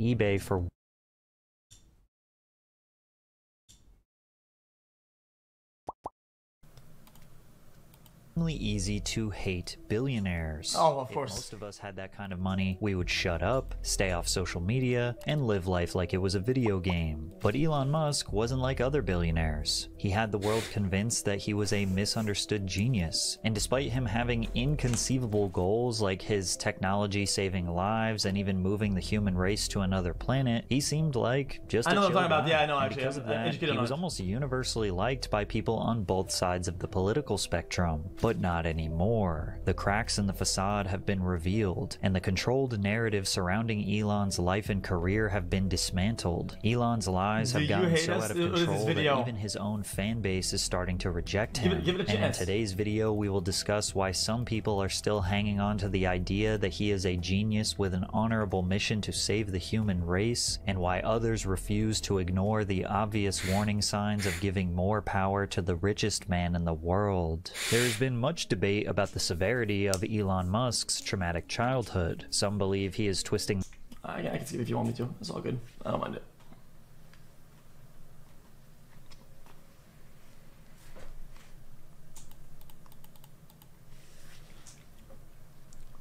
eBay for easy to hate billionaires. Oh, of course. If most of us had that kind of money, we would shut up, stay off social media, and live life like it was a video game. But Elon Musk wasn't like other billionaires. He had the world convinced that he was a misunderstood genius. And despite him having inconceivable goals like his technology saving lives and even moving the human race to another planet, he seemed like just a chill guy. I know what I'm talking about. Yeah, I know, actually. Because of that, he was almost universally liked by people on both sides of the political spectrum. But not anymore. The cracks in the facade have been revealed, and the controlled narrative surrounding Elon's life and career have been dismantled. Elon's lies have gotten so out of control that even his own fan base is starting to reject him. Give it a chance. And in today's video, we will discuss why some people are still hanging on to the idea that he is a genius with an honorable mission to save the human race, and why others refuse to ignore the obvious warning signs of giving more power to the richest man in the world. There has been much debate about the severity of Elon Musk's traumatic childhood. Some believe he is twisting. I can see it if you want me to. It's all good. I don't mind it.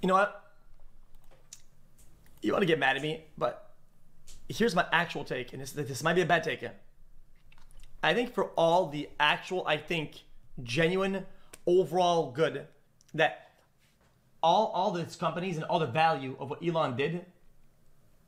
You know what? You want to get mad at me, but here's my actual take, and this might be a bad take. I think for all the actual, genuine overall good that all these companies and all the value of what Elon did,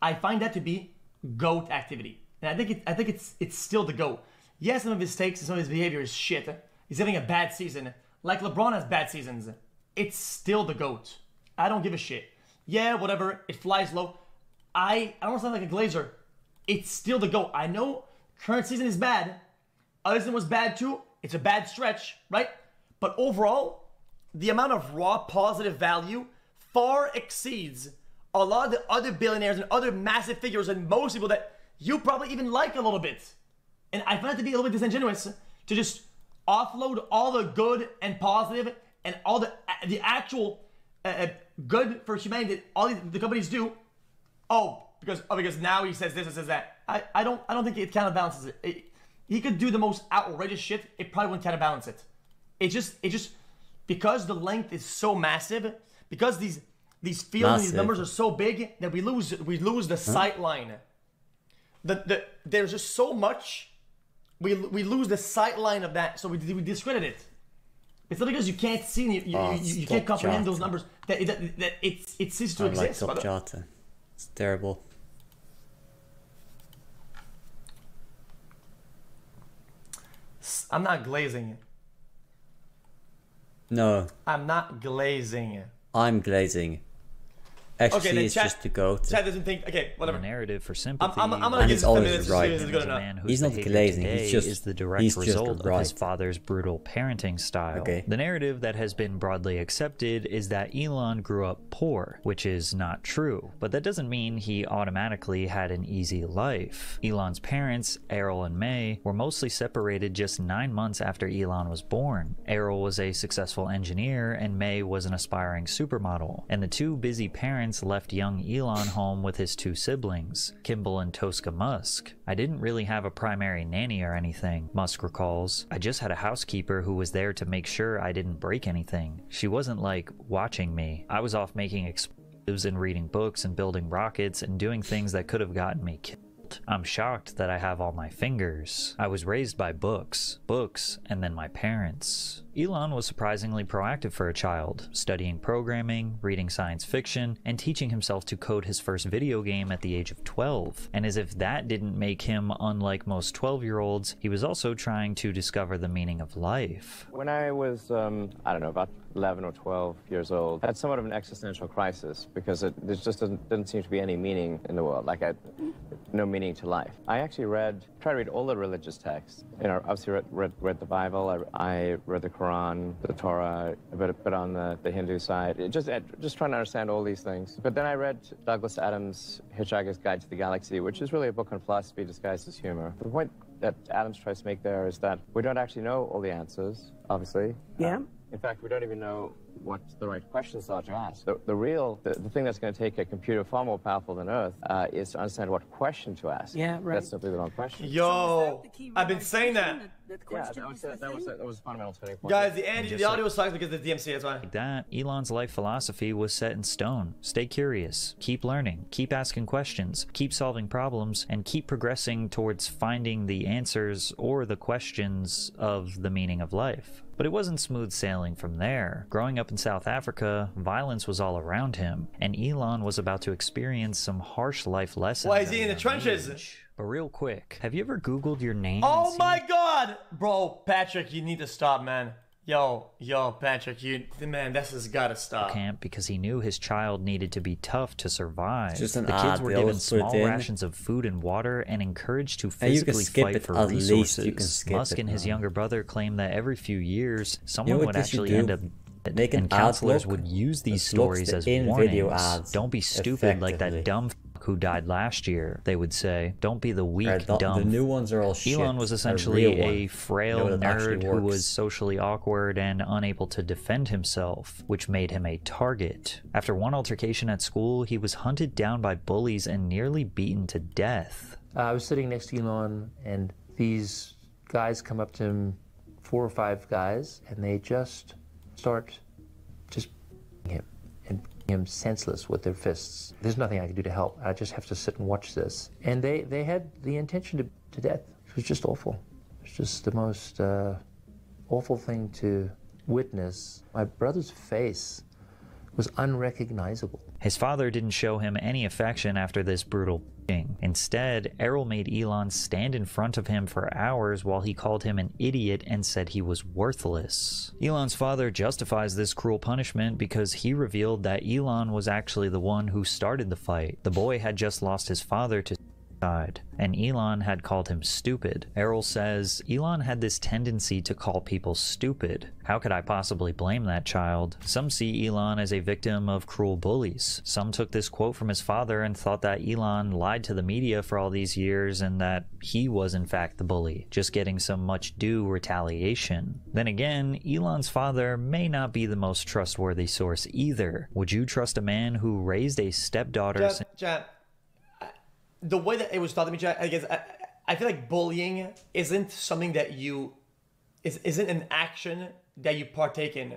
I find that to be GOAT activity. And I think it's still the GOAT. Yes, some of his mistakes and some of his behavior is shit. He's having a bad season. Like LeBron has bad seasons. It's still the GOAT. I don't give a shit. Yeah, whatever. It flies low. I don't sound like a glazer. It's still the GOAT. I know current season is bad. Other season was bad too. It's a bad stretch, right? But overall, the amount of raw positive value far exceeds a lot of the other billionaires and other massive figures and most people that you probably even like a little bit. And I find it to be a little bit disingenuous to just offload all the good and positive and all the actual good for humanity that all the companies do. Because now he says this and says that. I don't think it counterbalances it. He could do the most outrageous shit. It probably wouldn't counterbalance it. It's just because the length is so massive, because these fields and these numbers are so big that we lose the sight line. There's just so much, we lose the sight line of that, so we discredit it. It's not because you can't see you can't comprehend those numbers that it ceases to exist. Like Top Charter. It's terrible. I'm not glazing. No. I'm not glazing. I'm glazing. xQc is just the GOAT. Chad doesn't think. Okay, whatever. The narrative for sympathy. I'm gonna give always 10 minutes. right. This is good enough. He's not glazing. He's just the direct result of his father's brutal parenting style. Okay. The narrative that has been broadly accepted is that Elon grew up poor, which is not true. But that doesn't mean he automatically had an easy life. Elon's parents, Errol and May, were mostly separated just 9 months after Elon was born. Errol was a successful engineer, and May was an aspiring supermodel. And the two busy parents left young Elon home with his two siblings, Kimball and Tosca Musk. I didn't really have a primary nanny or anything, Musk recalls. I just had a housekeeper who was there to make sure I didn't break anything. She wasn't like watching me. I was off making explosives and reading books and building rockets and doing things that could have gotten me killed. I'm shocked that I have all my fingers. I was raised by books, and then my parents. Elon was surprisingly proactive for a child, studying programming, reading science fiction, and teaching himself to code his first video game at the age of 12. And as if that didn't make him unlike most 12-year-olds, he was also trying to discover the meaning of life. When I was, I don't know, about 11 or 12 years old, I had somewhat of an existential crisis because there just didn't seem to be any meaning in the world, no meaning to life. I actually tried to read all the religious texts. You know, obviously read the Bible, I read the Quran, the Torah, a bit on the Hindu side, just trying to understand all these things. But then I read Douglas Adams' Hitchhiker's Guide to the Galaxy, which is really a book on philosophy disguised as humor. The point that Adams tries to make there is that we don't actually know all the answers, obviously. Yeah. In fact, we don't even know what the right questions are to ask. The thing that's going to take a computer far more powerful than Earth is to understand what question to ask. Yeah, right. That's simply the wrong question. Yo, I've been saying that. Yeah, that was a fundamental turning point. Guys, the audio sucks because of the DMC, that's why. Like that, Elon's life philosophy was set in stone. Stay curious, keep learning, keep asking questions, keep solving problems, and keep progressing towards finding the answers or the questions of the meaning of life. But it wasn't smooth sailing from there. Growing up in South Africa, violence was all around him, and Elon was about to experience some harsh life lessons. Why is he in the trenches? But real quick, have you ever Googled your name? Oh my god! Bro, Patrick, you need to stop, man. Yo, Patrick, man, this has gotta stop. Camp because he knew his child needed to be tough to survive. Just an the kids were they given always put small it in. rations of food and water and encouraged to And you can physically skip fight it, for at least you can resources. skip Musk it and his now. younger brother claimed that every few years, someone what would they should actually do? end up dead, Make an and counselors ad would use these that blocks stories the as in-video warnings. ads Don't be stupid like that effectively. dumb who died last year, they would say. Don't be the weak, Right, the dumb. new ones are all shit. Elon was A essentially real one. a frail You know, that actually nerd who works. was socially awkward and unable to defend himself, which made him a target. After one altercation at school, he was hunted down by bullies and nearly beaten to death. I was sitting next to Elon, and these guys come up to him, 4 or 5 guys, and they just start him and him senseless with their fists. There's nothing I can do to help. I just have to sit and watch this. And they had the intention to death. It was just awful. It was just the most awful thing to witness. My brother's face was unrecognizable. His father didn't show him any affection after this brutal beating. Instead, Errol made Elon stand in front of him for hours while he called him an idiot and said he was worthless. Elon's father justifies this cruel punishment because he revealed that Elon was actually the one who started the fight. The boy had just lost his father to suicide, and Elon had called him stupid. Errol says, Elon had this tendency to call people stupid. How could I possibly blame that child? Some see Elon as a victim of cruel bullies. Some took this quote from his father and thought that Elon lied to the media for all these years and that he was in fact the bully, just getting some much due retaliation. Then again, Elon's father may not be the most trustworthy source either. Would you trust a man who raised a stepdaughter? Chat, the way that it was taught to me, Chat, I feel like bullying isn't something that isn't an action that you partake in.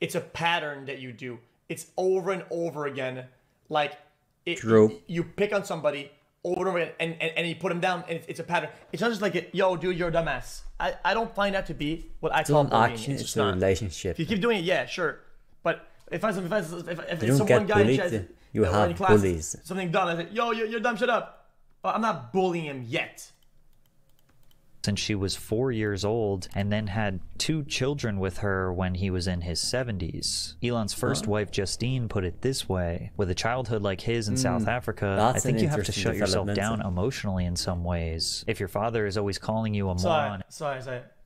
It's a pattern that you do. It's over and over again. Like, True. You pick on somebody over and over again, and you put them down, and it's a pattern. It's not just like, yo, dude, you're a dumbass. I don't find that to be what I call It's not bullying. action, It's it's just a not. relationship. If you keep doing it, yeah, sure. But if You some don't one get guy bullied, says, you in have class, bullies. something dumb, I say, yo, you're dumb, shut up. I'm not bullying him yet. Since she was 4 years old and then had 2 children with her when he was in his 70s. Elon's first wife, Justine, put it this way: with a childhood like his in South Africa, I that's think an you have to interesting shut yourself development. down emotionally in some ways. If your father is always calling you a moron, Sorry,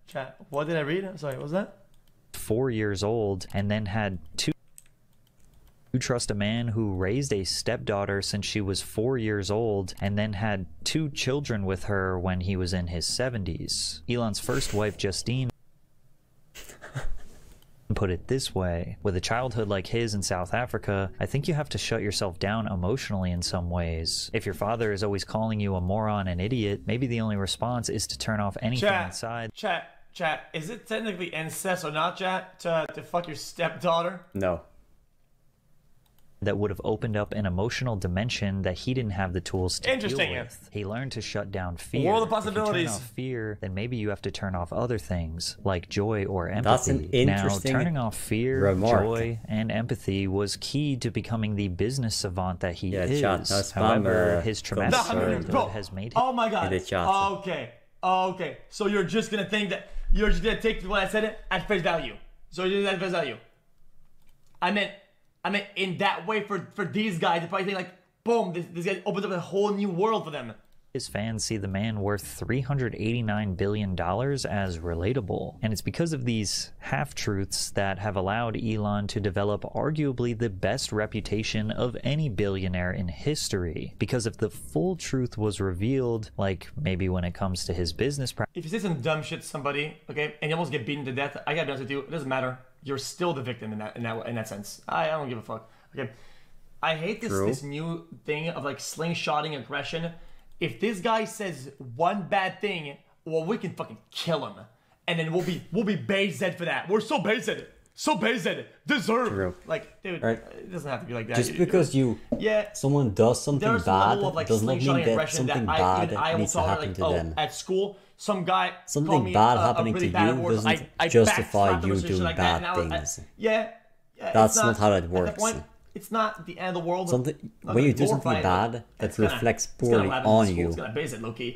chat. What did I read? Sorry, what was that? 4 years old and then had 2. You trust a man who raised a stepdaughter since she was 4 years old and then had 2 children with her when he was in his 70s. Elon's first wife, Justine, put it this way: with a childhood like his in South Africa, I think you have to shut yourself down emotionally in some ways. If your father is always calling you a moron and idiot, maybe the only response is to turn off anything inside. Chat. Is it technically incest or not, chat, to fuck your stepdaughter? No. That would have opened up an emotional dimension that he didn't have the tools to deal Interesting. with. He learned to shut down fear. World of If you possibilities. turn off fear, then maybe you have to turn off other things like joy or empathy. That's an interesting now, turning off fear, remark. joy, and empathy was key to becoming the business savant that he is. chat, no spam, However, his traumatic comments are- childhood has made him. Oh my god. In the chat. Okay. So you're just gonna think that you're just gonna take what I said at face value. So you're just at face value. I meant in that way for these guys, they probably think like, boom, this guy opens up a whole new world for them. His fans see the man worth $389 billion as relatable. And it's because of these half-truths that have allowed Elon to develop arguably the best reputation of any billionaire in history. Because if the full truth was revealed, like maybe when it comes to his business practices, If you say some dumb shit to somebody, okay, and you almost get beaten to death, I gotta be honest with you, it doesn't matter. you're still the victim in that sense. I don't give a fuck. Okay, I hate this new thing of like slingshotting aggression. If this guy says one bad thing, well, we can fucking kill him, and then we'll be BZ for that. We're so BZ. So BZ deserve. True. Like, dude, right. It doesn't have to be like that. Just because someone does something bad like does not mean that something bad needs to happen to them. At school, some guy something bad happening to you doesn't justify you doing bad things. That's not how that works. It's not the end of the world. When you do something bad that reflects poorly on you,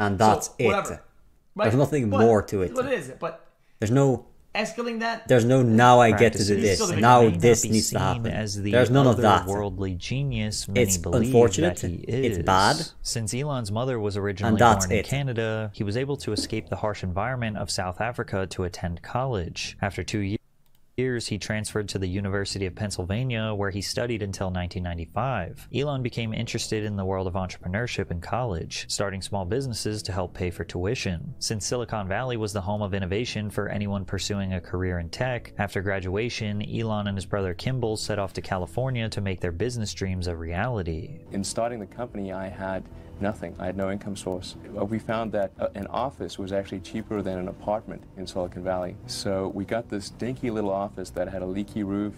and that's it. There's nothing more to it. What is it? But there's no escalating that. There's no now I get to do this. Now this needs to happen. There's none of that. Worldly genius. It's unfortunate. It's bad. Since Elon's mother was originally born in Canada, he was able to escape the harsh environment of South Africa to attend college. After 2 years, he transferred to the University of Pennsylvania, where he studied until 1995. Elon became interested in the world of entrepreneurship in college, starting small businesses to help pay for tuition. Since Silicon Valley was the home of innovation for anyone pursuing a career in tech, after graduation, Elon and his brother Kimball set off to California to make their business dreams a reality. In starting the company, I had nothing. I had no income source. We found that an office was actually cheaper than an apartment in Silicon Valley. So we got this dinky little office that had a leaky roof.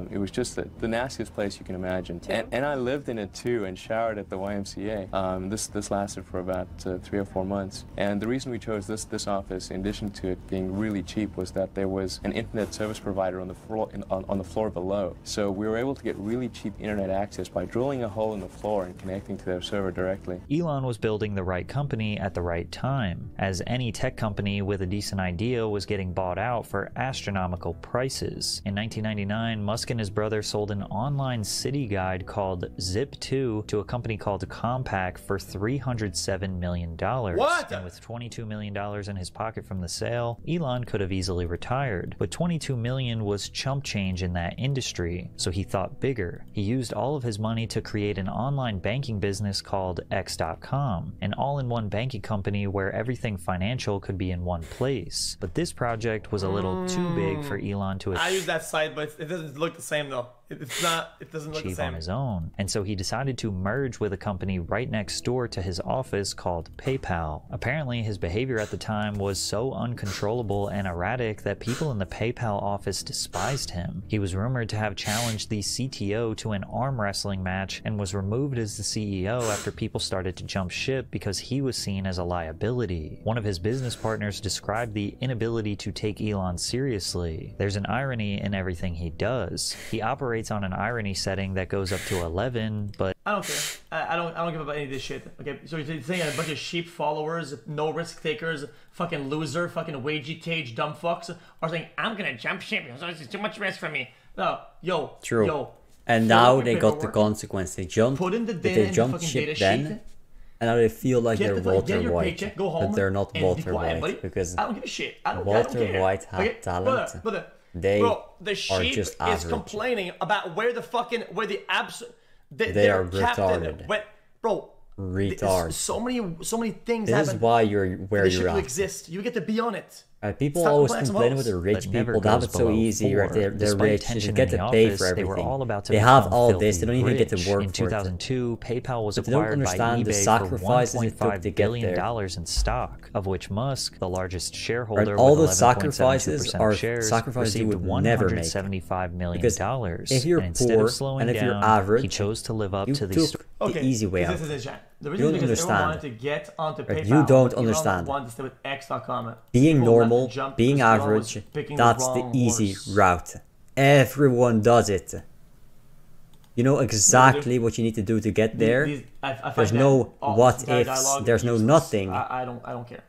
It was just the nastiest place you can imagine. And I lived in it too and showered at the YMCA. This lasted for about 3 or 4 months. And the reason we chose this office, in addition to it being really cheap, was that there was an internet service provider on the floor below. So we were able to get really cheap internet access by drilling a hole in the floor and connecting to their server directly. Elon was building the right company at the right time, as any tech company with a decent idea was getting bought out for astronomical prices. In 1999, Musk and his brother sold an online city guide called Zip2 to a company called Compaq for $307 million. What? And with $22 million in his pocket from the sale, Elon could have easily retired. But $22 million was chump change in that industry, so he thought bigger. He used all of his money to create an online banking business called xQc, an all-in-one banking company where everything financial could be in one place. But this project was a little too big for Elon to I use that site, but it doesn't look the same though. It doesn't look the same. On his own. And so he decided to merge with a company right next door to his office called PayPal. Apparently his behavior at the time was so uncontrollable and erratic that people in the PayPal office despised him. He was rumored to have challenged the CTO to an arm wrestling match and was removed as the CEO after people started to jump ship because he was seen as a liability. One of his business partners described the inability to take Elon seriously. There's an irony in everything he does. He operates on an irony setting that goes up to 11, but I don't care. I don't give about any of this shit. Okay, so you're saying a bunch of sheep followers, no risk takers, fucking loser, fucking wagey cage dumb fucks are saying I'm gonna jump ship because it's too much risk for me. No, True. Yo. And now they got the consequence. They jumped. Put in the data they jumped ship then. And now they feel like they're Walter White, paycheck, go home, but they're not Walter White, quiet, because I don't give a shit. I don't Walter White had talent. The sheep is complaining about where the they are retarded. Retard. So many things. This is why you're where you're at. Exist. You get to be on it. People always complain about the rich people. They have it so easy, right? They're rich. They get to pay for everything. They have all this. They don't even get to work for it. In 2002, PayPal was acquired by eBay for $1.5 billion in stock, of which Musk, the largest shareholder, all with the sacrifices are shares, sacrifices you would never make. $175 million. Because if you're poor and if you're average, he chose to live up to the easy way out. The reason is because everyone wanted to get onto PayPal. You don't understand. Wanted to stay with xQc. Being normal, being average, that's the easy route. Everyone does it. You know exactly what you need to do to get there. There's no what ifs. There's no nothing. I don't care.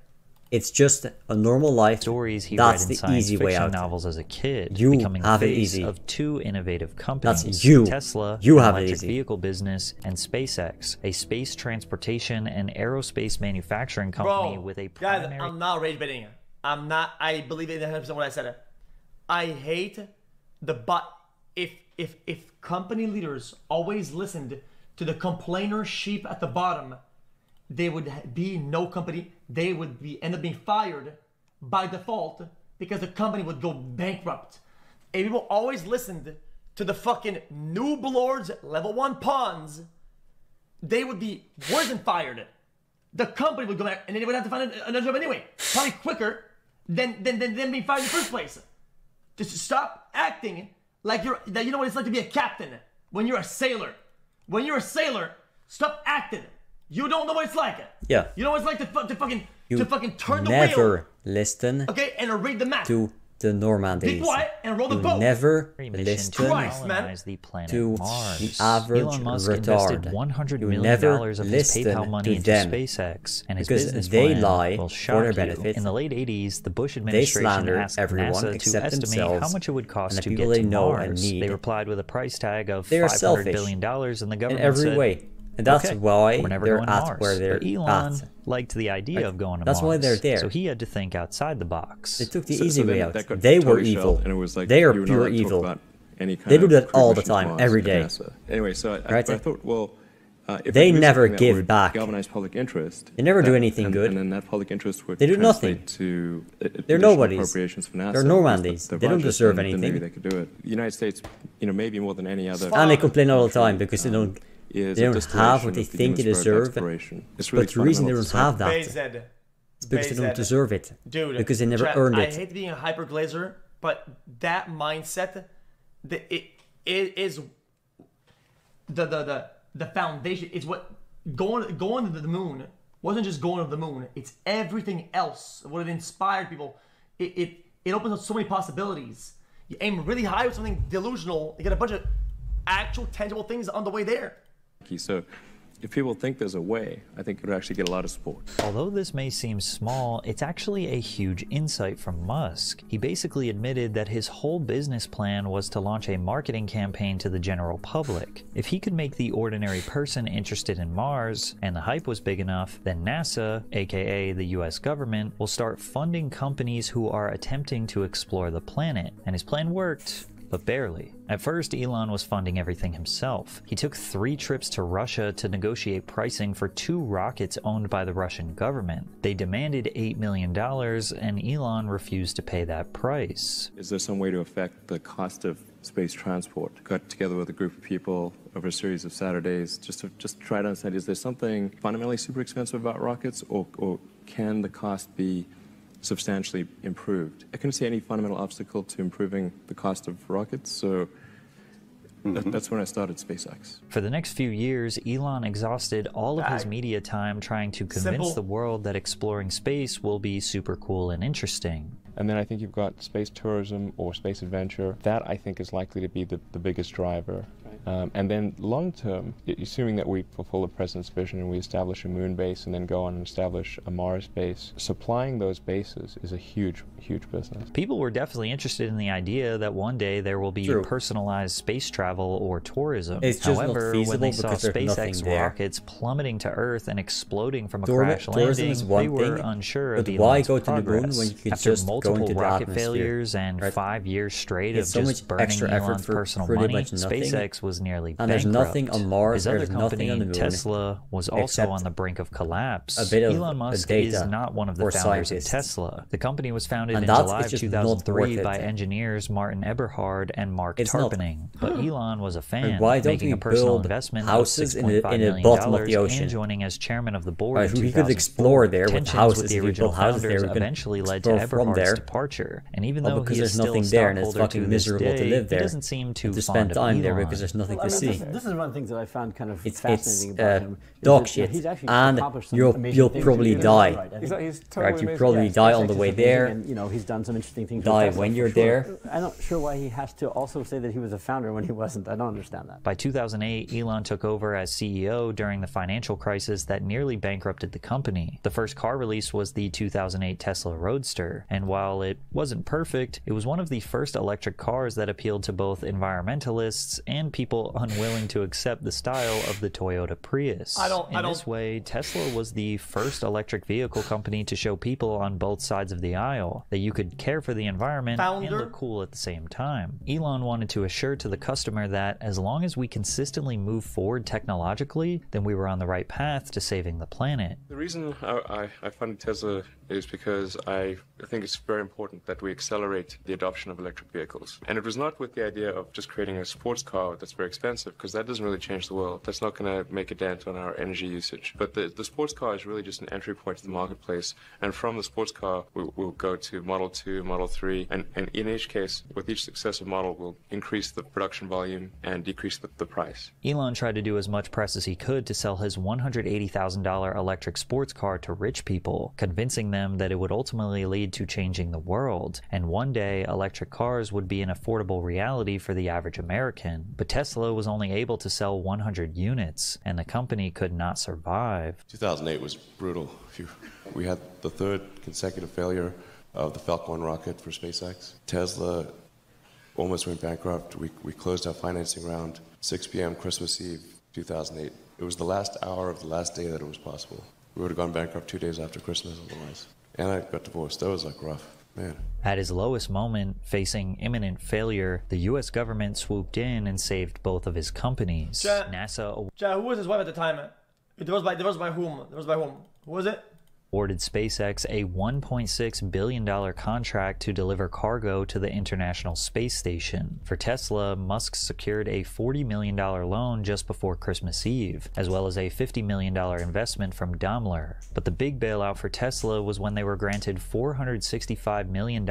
It's just a normal life. Stories he That's read in the science easy way fiction out. novels as a kid, You becoming have the it face easy. of two innovative companies: That's you. Tesla, You an have it electric easy. vehicle business, and SpaceX, a space transportation and aerospace manufacturing company with a primary. Guys, I'm not rage baiting. I'm not. I believe in 100% what I said. I hate if company leaders always listened to the complainer sheep at the bottom, they would be no company. They would end up being fired by default because the company would go bankrupt. if people always listened to the fucking noob lords, level 1 pawns, they would be worse than fired. The company would go back, and then they would have to find another job anyway. Probably quicker than being fired in the first place. Just stop acting like you know what it's like to be a captain when you're a sailor. When you're a sailor, stop acting. You don't know what it's like. Yeah. You know what it's like to fucking turn the wheel. Never listen. Okay, and read the map. To the Normandies. Be quiet and roll the boat. Never mission listen to colonize the planet to Mars. the average Elon Musk retard. invested $100 You million never of his listen PayPal money to into them. SpaceX, and his Because business they plan lie will for shock their you. benefit. In the late 80s, the Bush They administration slander asked everyone NASA to except estimate themselves how much it would cost and the to people get they to know and Mars. need. They replied with a price tag of They are $500 selfish billion, and the government in every said, way. And that's okay, why we're never they're going to at Mars. where they're But Elon at. liked the idea of going to That's Mars. why they're there. So he had to think outside the box. They took the So easy way then out. that got They were totally evil. shelved, and it was like They are you were not pure allowed to talk evil. about any kind They do of that all the crewed time, missions every at day. NASA. Anyway, so I Right? thought, well, if They we do never something that give would back. galvanize public interest. They never do anything good. And then that public interest would They do translate nothing. to They're additional nobodies. appropriations for NASA. They're Normandies. The They don't budget, deserve then anything. maybe they could do it. The United States, maybe more than any other. And they complain all the time because they don't is they a don't have what distillation they of the think they human spirit of deserve. exploration. It's really But the reason they don't fundamental have to that BZ. is because they don't BZ. deserve it. Dude, Because they never Chad, earned I it. hate being a hyper glazer, but that mindset, it is the foundation. It's what going to the moon wasn't just going to the moon. It's everything else. What it inspired people. It opens up so many possibilities. You aim really high with something delusional. You get a bunch of actual tangible things on the way there. So if people think there's a way, I think it would actually get a lot of support. Although this may seem small, it's actually a huge insight from Musk. He basically admitted that his whole business plan was to launch a marketing campaign to the general public. If he could make the ordinary person interested in Mars, and the hype was big enough, then NASA, aka the US government, will start funding companies who are attempting to explore the planet. And his plan worked, but barely. At first, Elon was funding everything himself. He took 3 trips to Russia to negotiate pricing for 2 rockets owned by the Russian government. They demanded $8 million, and Elon refused to pay that price. Is there some way to affect the cost of space transport? Got together with a group of people over a series of Saturdays just to try to understand, is there something fundamentally super expensive about rockets, or can the cost be substantially improved? I couldn't see any fundamental obstacle to improving the cost of rockets, so that's when I started SpaceX. For the next few years, Elon exhausted all of his media time trying to convince the world that exploring space will be super cool and interesting. And then I think you've got space tourism or space adventure. That, I think, is likely to be the biggest driver. And then long term, assuming that we fulfill the president's vision and we establish a moon base and then go on and establish a Mars base, supplying those bases is a huge, huge business. People were definitely interested in the idea that one day there will be personalized space travel or tourism. It's just However, not feasible when they saw because there's nothing SpaceX there. rockets plummeting to Earth and exploding from a Tourism crash is landing, one they were thing, unsure but of why Elon's go to the moon progress. when you could After just go multiple into the rocket atmosphere, failures and right? 5 years straight It's of so just much burning extra effort Elon's for personal pretty money, much nothing. SpaceX was nearly And there's bankrupt. nothing on Mars, His other there's nothing company, on the moon, Tesla, was also except on the brink of collapse. a bit of Elon Musk data is not one of the for founders of scientists. Tesla. The company was founded And in that's- July it's of just not 2003 worth by it. engineers Martin Eberhard and Mark It's not. Tarpening. But Elon was a fan, And why don't making we a personal build investment houses of in the- $6.5 in the million bottom of the ocean? and joining as chairman of the board Right, in we could explore 2004. there with Tensions houses. with the If we original built houses there, founders we could eventually led to explore from Eberhard's there. departure. And even Well, though because he is there's still a nothing there and it's stockholder fucking to this miserable to day, live there. he doesn't seem too And to fond spend of time there Elon. because there's nothing Well, to I mean, see. this is one of the things that I found kind of It's fascinating about him. is dog that, shit, he's actually and accomplished some you'll amazing things probably in his die. own right. I think- He's totally Right, you amazing. probably Yes, die SpaceX on the is way amazing, there. and he's done some interesting things. Die with Tesla, when for you're sure. there. I'm not sure why he has to also say that he was a founder when he wasn't. I don't understand that. By 2008, Elon took over as CEO during the financial crisis that nearly bankrupted the company. The first car release was the 2008 Tesla Roadster, and while it wasn't perfect, it was one of the first electric cars that appealed to both environmentalists and people unwilling to accept the style of the Toyota Prius. In this way, Tesla was the first electric vehicle company to show people on both sides of the aisle that you could care for the environment and look cool at the same time. Elon wanted to assure to the customer that as long as we consistently move forward technologically, then we were on the right path to saving the planet. The reason I funded Tesla is because I think it's very important that we accelerate the adoption of electric vehicles. And it was not with the idea of just creating a sports car that's very expensive, because that doesn't really change the world. That's not going to make a dent on our energy usage. But the sports car is really just an entry point to the marketplace. And from the sports car, we'll go to Model 2, Model 3. And in each case, with each successive model, we'll increase the production volume and decrease the price. Elon tried to do as much press as he could to sell his $180,000 electric sports car to rich people, convincing them that it would ultimately lead to changing the world, and one day electric cars would be an affordable reality for the average American. But Tesla was only able to sell 100 units, and the company could not survive. 2008 was brutal. We had the third consecutive failure of the Falcon 1 rocket for SpaceX. Tesla almost went bankrupt. We closed our financing round 6 p.m. Christmas Eve 2008. It was the last hour of the last day that it was possible. We would have gone bankrupt 2 days after Christmas otherwise. And I got divorced. That was like rough, man. At his lowest moment, facing imminent failure, the US government swooped in and saved both of his companies. NASA who was his wife at the time? Divorced by whom? Who was it? awarded SpaceX a $1.6 billion contract to deliver cargo to the International Space Station. For Tesla, Musk secured a $40 million loan just before Christmas Eve, as well as a $50 million investment from Daimler. But the big bailout for Tesla was when they were granted $465 million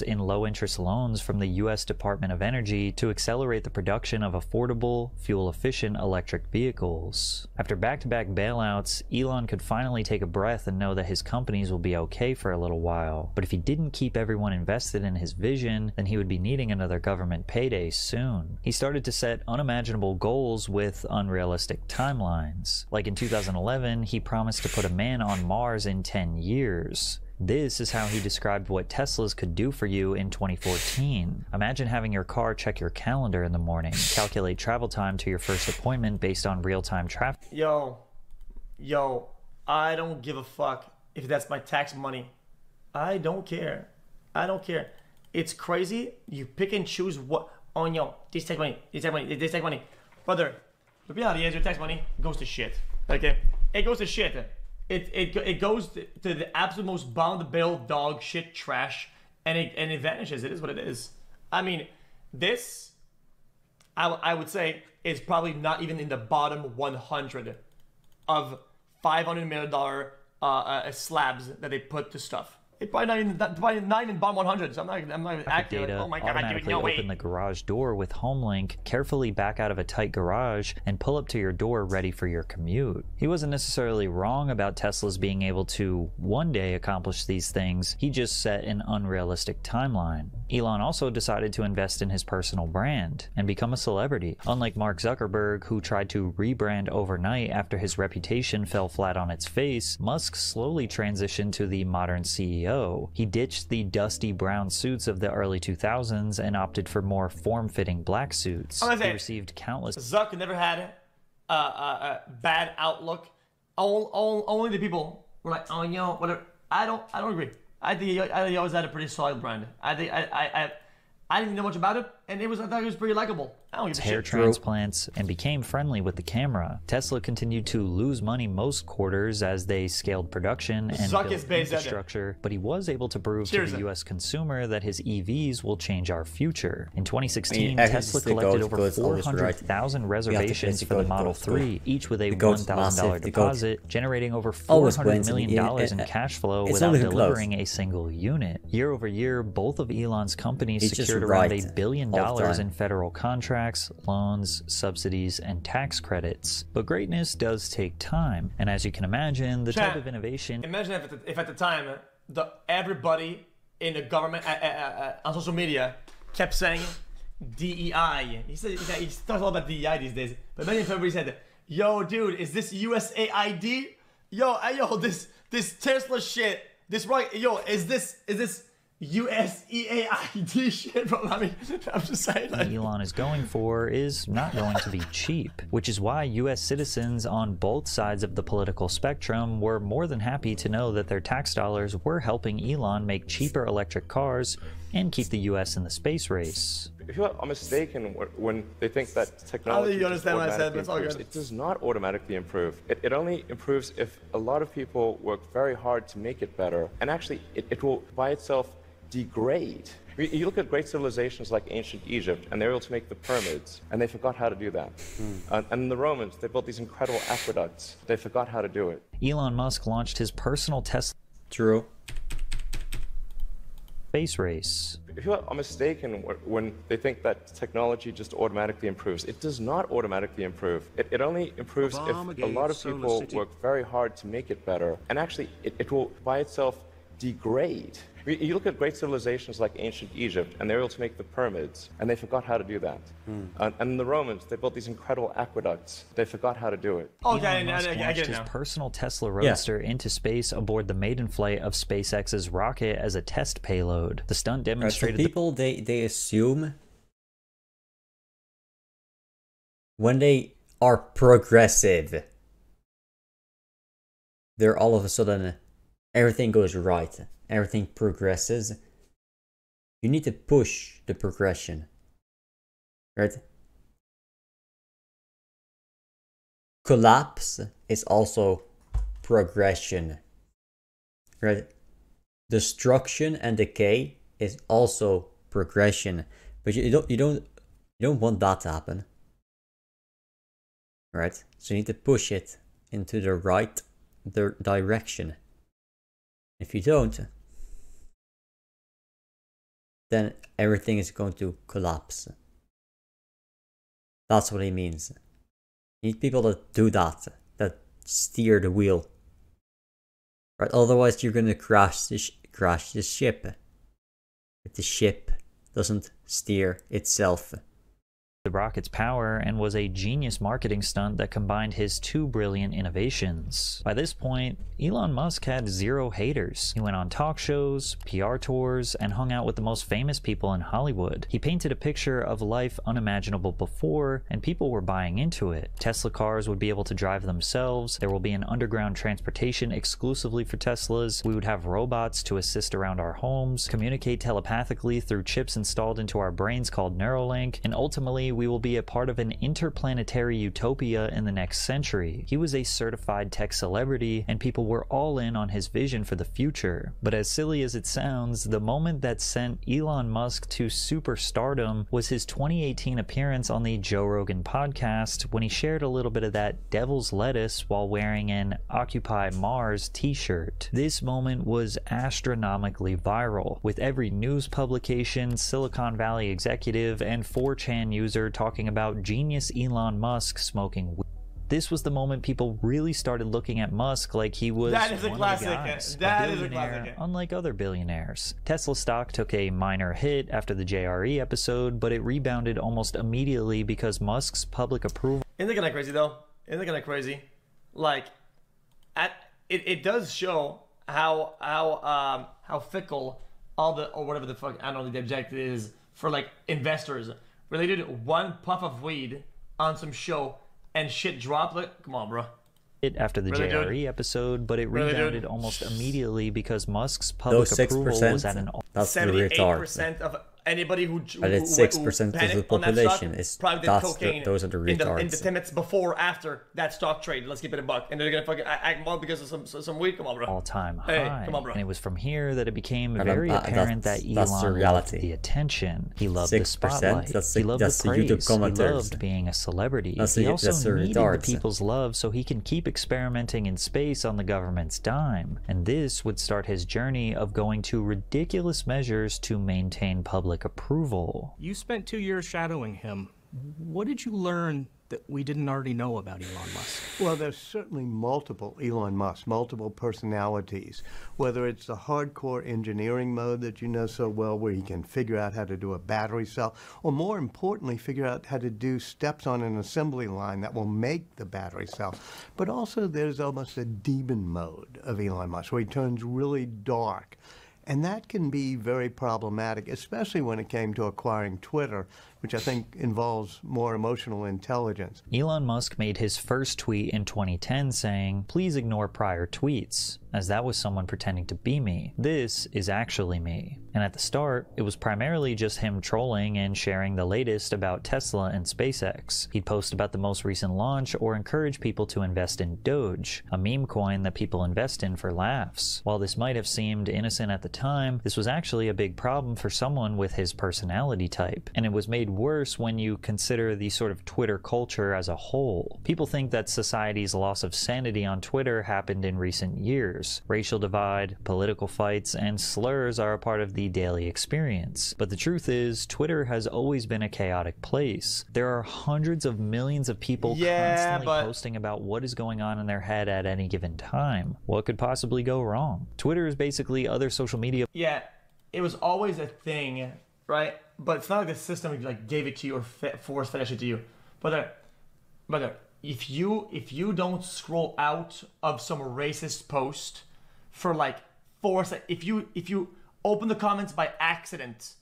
in low-interest loans from the U.S. Department of Energy to accelerate the production of affordable, fuel-efficient electric vehicles. After back-to-back bailouts, Elon could finally take a breath and know that his companies will be okay for a little while. But if he didn't keep everyone invested in his vision, then he would be needing another government payday soon. He started to set unimaginable goals with unrealistic timelines. Like in 2011, he promised to put a man on Mars in 10 years. This is how he described what Teslas could do for you in 2014. Imagine having your car check your calendar in the morning, calculate travel time to your first appointment based on real-time traffic. Yo, I don't give a fuck if that's my tax money. I don't care. It's crazy. You pick and choose what. Oh, yo, this tax money, this tax money. Brother, the reality is your tax money goes to shit. Okay? It goes to shit. It goes to the absolute most bottom-of-the-barrel dog shit trash, and it vanishes. It is what it is. I mean, this, I would say, is probably not even in the bottom 100 of $500 million slabs that they put to stuff. It's probably not even bottom 100, so I'm not even accurate. Data Oh my god, automatically no open the garage door with HomeLink, carefully back out of a tight garage, and pull up to your door ready for your commute. He wasn't necessarily wrong about Teslas being able to one day accomplish these things, he just set an unrealistic timeline. Elon also decided to invest in his personal brand and become a celebrity. Unlike Mark Zuckerberg, who tried to rebrand overnight after his reputation fell flat on its face, Musk slowly transitioned to the modern CEO. He ditched the dusty brown suits of the early 2000s and opted for more form-fitting black suits. He received countless. Zuck never had a bad outlook. Only the people were like, oh, yo, whatever. I don't agree. I think he always had a pretty solid brand. I didn't know much about it, and I thought he was pretty likable. I don't give a shit. Hair transplants and became friendly with the camera. Tesla continued to lose money most quarters as they scaled production and built infrastructure, but he was able to prove to the U.S. consumer that his EVs will change our future. In 2016, Tesla collected over 400,000 reservations for the Model 3, each with a $1,000 deposit, generating over $400 million in cash flow without delivering a single unit. Year over year, both of Elon's companies secured around $1 billion in federal contracts, loans, subsidies, and tax credits. But greatness does take time, and as you can imagine, the type of innovation... Imagine if at the time, everybody in the government, on social media, kept saying DEI. He talks a lot about DEI these days, but imagine if everybody said, yo, dude, is this USAID? Yo, this Tesla shit, this right, yo, is this USAID shit, bro? I mean, I'm just saying. What Elon is going for is not going to be cheap, which is why U.S. citizens on both sides of the political spectrum were more than happy to know that their tax dollars were helping Elon make cheaper electric cars and keep the US in the space race. If you are mistaken when they think that technology it does not automatically improve. It only improves if a lot of people work very hard to make it better, and actually it will by itself degrade. You look at great civilizations like ancient Egypt, and they were able to make the pyramids, and they forgot how to do that. And the Romans, they built these incredible aqueducts. They forgot how to do it. Elon Musk launched his personal Tesla space race. If you are mistaken when they think that technology just automatically improves, it does not automatically improve. It only improves if a lot of people work very hard to make it better, and actually it will by itself degrade. You look at great civilizations like ancient Egypt, and they were able to make the pyramids, and they forgot how to do that. And the Romans, they built these incredible aqueducts. They forgot how to do it. Elon Musk launched his personal Tesla Roadster into space aboard the maiden flight of SpaceX's rocket as a test payload. The stunt demonstrated... So people, they assume when they are progressive, they're all of a sudden, everything goes right. Everything progresses. You need to push the progression, right? Collapse is also progression, right? Destruction and decay is also progression, but you don't want that to happen, right? So you need to push it into the right direction. If you don't, then everything is going to collapse. That's what he means. You need people that do that, that steer the wheel. Right? Otherwise, you're going to crash the ship. If the ship doesn't steer itself. The rocket's power and was a genius marketing stunt that combined his two brilliant innovations. By this point, Elon Musk had zero haters. He went on talk shows, PR tours, and hung out with the most famous people in Hollywood. He painted a picture of life unimaginable before, and people were buying into it. Tesla cars would be able to drive themselves, there will be an underground transportation exclusively for Teslas, we would have robots to assist around our homes, communicate telepathically through chips installed into our brains called Neuralink, and ultimately we will be a part of an interplanetary utopia in the next century. He was a certified tech celebrity, and people were all in on his vision for the future. But as silly as it sounds, the moment that sent Elon Musk to superstardom was his 2018 appearance on the Joe Rogan podcast, when he shared a little bit of that devil's lettuce while wearing an Occupy Mars t-shirt. This moment was astronomically viral, with every news publication, Silicon Valley executive, and 4chan user talking about genius Elon Musk smoking weed. This was the moment people really started looking at Musk like he was that is a classic. That is a classic. Unlike other billionaires. Tesla stock took a minor hit after the JRE episode, but it rebounded almost immediately because Musk's public approval. Isn't that kind of crazy though? Isn't that kind of crazy? Like, it does show how fickle all the, or whatever the fuck, I don't know, the objective is for like investors. Related one puff of weed on some show and shit dropped. Like, come on, bro. After the JRE episode, but it rebounded almost immediately because Musk's public approval was at an 78% of anybody who 6% of the population is cocaine those are the retards. in the 10 minutes before after that stock trade. Let's keep it a buck, and they're gonna fucking act wild because of some weed. Come on, bro. All-time high. Hey, come on, bro. And it was from here that it became very apparent that Elon loved the attention. He loved the spotlight. He loved the praise. He loved being a celebrity. He also needed the people's love so he can keep experimenting in space on the government's dime. And this would start his journey of going to ridiculous measures to maintain public approval. You spent 2 years shadowing him. What did you learn that we didn't already know about Elon Musk? Well, there's certainly multiple Elon Musk, multiple personalities. Whether it's the hardcore engineering mode that you know so well, where he can figure out how to do a battery cell, or more importantly, figure out how to do steps on an assembly line that will make the battery cell. But also there's almost a demon mode of Elon Musk, where he turns really dark. And that can be very problematic, especially when it came to acquiring Twitter, which I think involves more emotional intelligence. Elon Musk made his first tweet in 2010 saying, "Please ignore prior tweets, as that was someone pretending to be me. This is actually me." And at the start, it was primarily just him trolling and sharing the latest about Tesla and SpaceX. He'd post about the most recent launch or encourage people to invest in Doge, a meme coin that people invest in for laughs. While this might have seemed innocent at the time, this was actually a big problem for someone with his personality type. And it was made worse when you consider the sort of Twitter culture as a whole. People think that society's loss of sanity on Twitter happened in recent years. Racial divide, political fights, and slurs are a part of the daily experience. But the truth is, Twitter has always been a chaotic place. There are hundreds of millions of people constantly posting about what is going on in their head at any given time. What could possibly go wrong? Twitter is basically other social media. Yeah, it was always a thing, right? But it's not like the system like gave it to you or force fed it to you. But if you don't scroll out of some racist post for like 4 seconds, if you open the comments by accident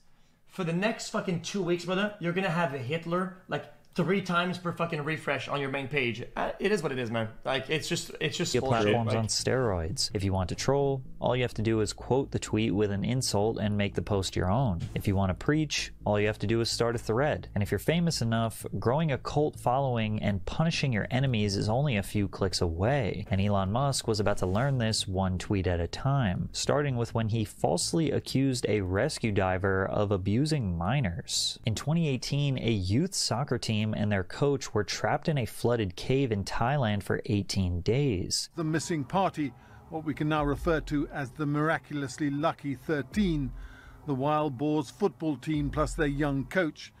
for the next fucking 2 weeks, brother, you're gonna have a Hitler like 3 times per fucking refresh on your main page. It is what it is, man. Like it's just bullshit. Platforms on steroids. If you want to troll, all you have to do is quote the tweet with an insult and make the post your own. If you want to preach, all you have to do is start a thread. And if you're famous enough, growing a cult following and punishing your enemies is only a few clicks away. And Elon Musk was about to learn this one tweet at a time, starting with when he falsely accused a rescue diver of abusing minors. In 2018, a youth soccer team and their coach were trapped in a flooded cave in Thailand for 18 days. The missing party, what we can now refer to as the miraculously lucky 13, the Wild Boars football team plus their young coach.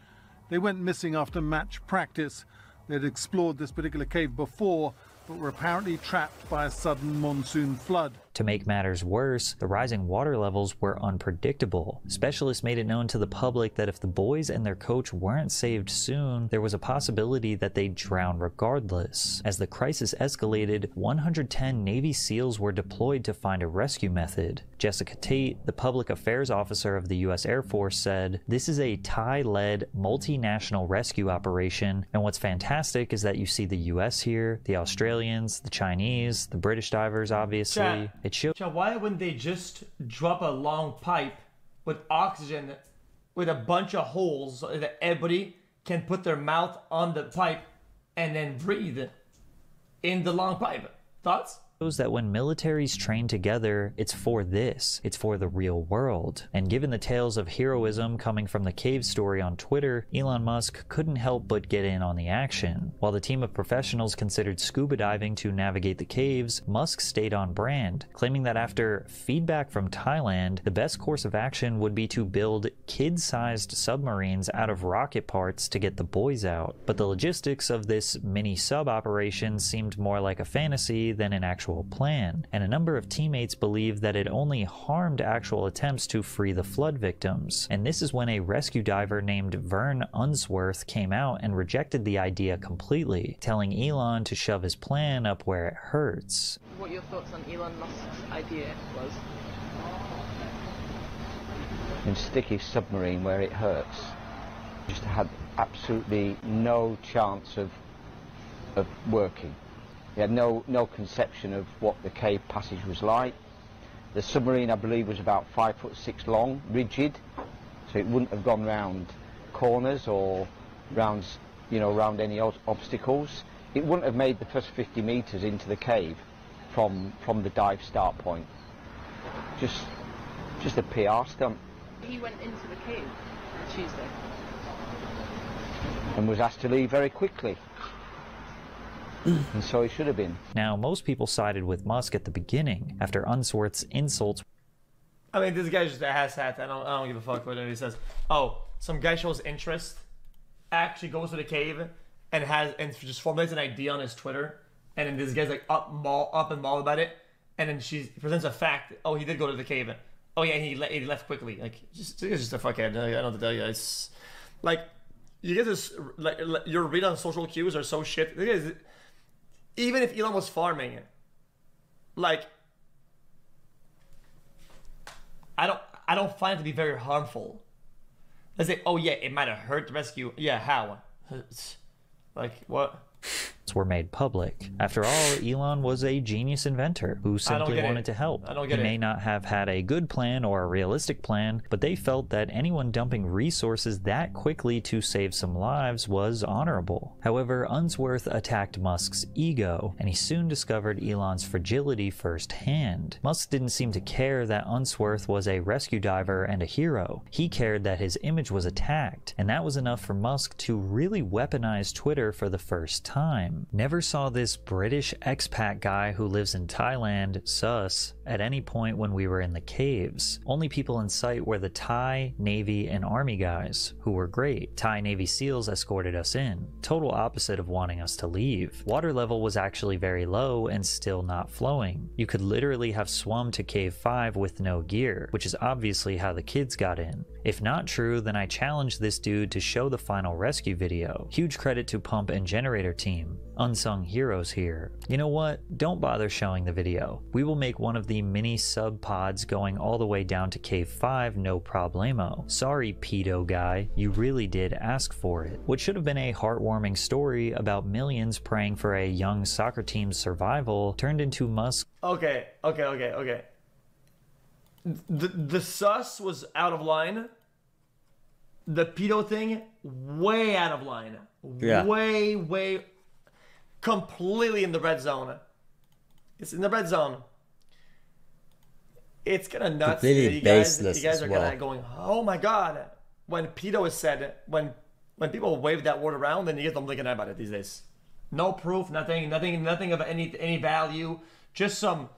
They went missing after match practice. They'd explored this particular cave before, but were apparently trapped by a sudden monsoon flood. To make matters worse, the rising water levels were unpredictable. Specialists made it known to the public that if the boys and their coach weren't saved soon, there was a possibility that they'd drown regardless. As the crisis escalated, 110 Navy SEALs were deployed to find a rescue method. Jessica Tate, the public affairs officer of the US Air Force, said, "This is a Thai-led multinational rescue operation, and what's fantastic is that you see the US here, the Australians, the Chinese, the British divers, obviously." Why wouldn't they just drop a long pipe with oxygen with a bunch of holes so that everybody can put their mouth on the pipe and then breathe in the long pipe? Thoughts? That when militaries train together, it's for this. It's for the real world. And given the tales of heroism coming from the cave story on Twitter, Elon Musk couldn't help but get in on the action. While the team of professionals considered scuba diving to navigate the caves, Musk stayed on brand, claiming that after feedback from Thailand, the best course of action would be to build kid-sized submarines out of rocket parts to get the boys out. But the logistics of this mini-sub operation seemed more like a fantasy than an actual plan, and a number of teammates believed that it only harmed actual attempts to free the flood victims. And this is when a rescue diver named Vern Unsworth came out and rejected the idea completely, telling Elon to shove his plan up where it hurts. What your thoughts on Elon Musk's idea was? And stick his submarine where it hurts. Just had absolutely no chance of working. He had no conception of what the cave passage was like. The submarine, I believe, was about 5'6" long, rigid, so it wouldn't have gone round corners or round any obstacles. It wouldn't have made the first 50 meters into the cave from the dive start point. Just a PR stunt. He went into the cave on Tuesday and was asked to leave very quickly. And so he should have been. Now, most people sided with Musk at the beginning, after Unsworth's insults. I mean, this guy's just a asshat. I don't give a fuck what he says. Oh, some guy shows interest, actually goes to the cave, and just formulates an idea on his Twitter, and then this guy's like up and mauled about it, and then she presents a fact. Oh, he did go to the cave. Oh yeah, he left quickly. Like, just a fuckhead. I don't know what to tell you. It's like, you guys just like your read on social cues are so shit. Even if Elon was farming, like, I don't find it to be very harmful. Let's say, oh yeah, it might have hurt the rescue. Yeah, how? Like what? Were made public. After all, Elon was a genius inventor who simply wanted to help. He may not have had a good plan or a realistic plan, but they felt that anyone dumping resources that quickly to save some lives was honorable. However, Unsworth attacked Musk's ego, and he soon discovered Elon's fragility firsthand. Musk didn't seem to care that Unsworth was a rescue diver and a hero. He cared that his image was attacked, and that was enough for Musk to really weaponize Twitter for the first time. Never saw this British expat guy who lives in Thailand, sus, at any point when we were in the caves. Only people in sight were the Thai, Navy, and Army guys, who were great. Thai Navy SEALs escorted us in, total opposite of wanting us to leave. Water level was actually very low and still not flowing. You could literally have swum to Cave 5 with no gear, which is obviously how the kids got in. If not true, then I challenged this dude to show the final rescue video. Huge credit to Pump and Generator team. Unsung heroes here. You know what? Don't bother showing the video. We will make one of the mini sub pods going all the way down to Cave 5 no problemo. Sorry, pedo guy, you really did ask for it. What should have been a heartwarming story about millions praying for a young soccer team's survival turned into Musk. Okay. The sus was out of line. The pedo thing, way out of line. Yeah. Way completely in the red zone. It's in the red zone. It's kind of nuts. Completely baseless. You guys are kind of going, oh my god. When pedo is said, when people wave that word around, then you get them thinking about it these days. No proof, nothing of any value. Just some,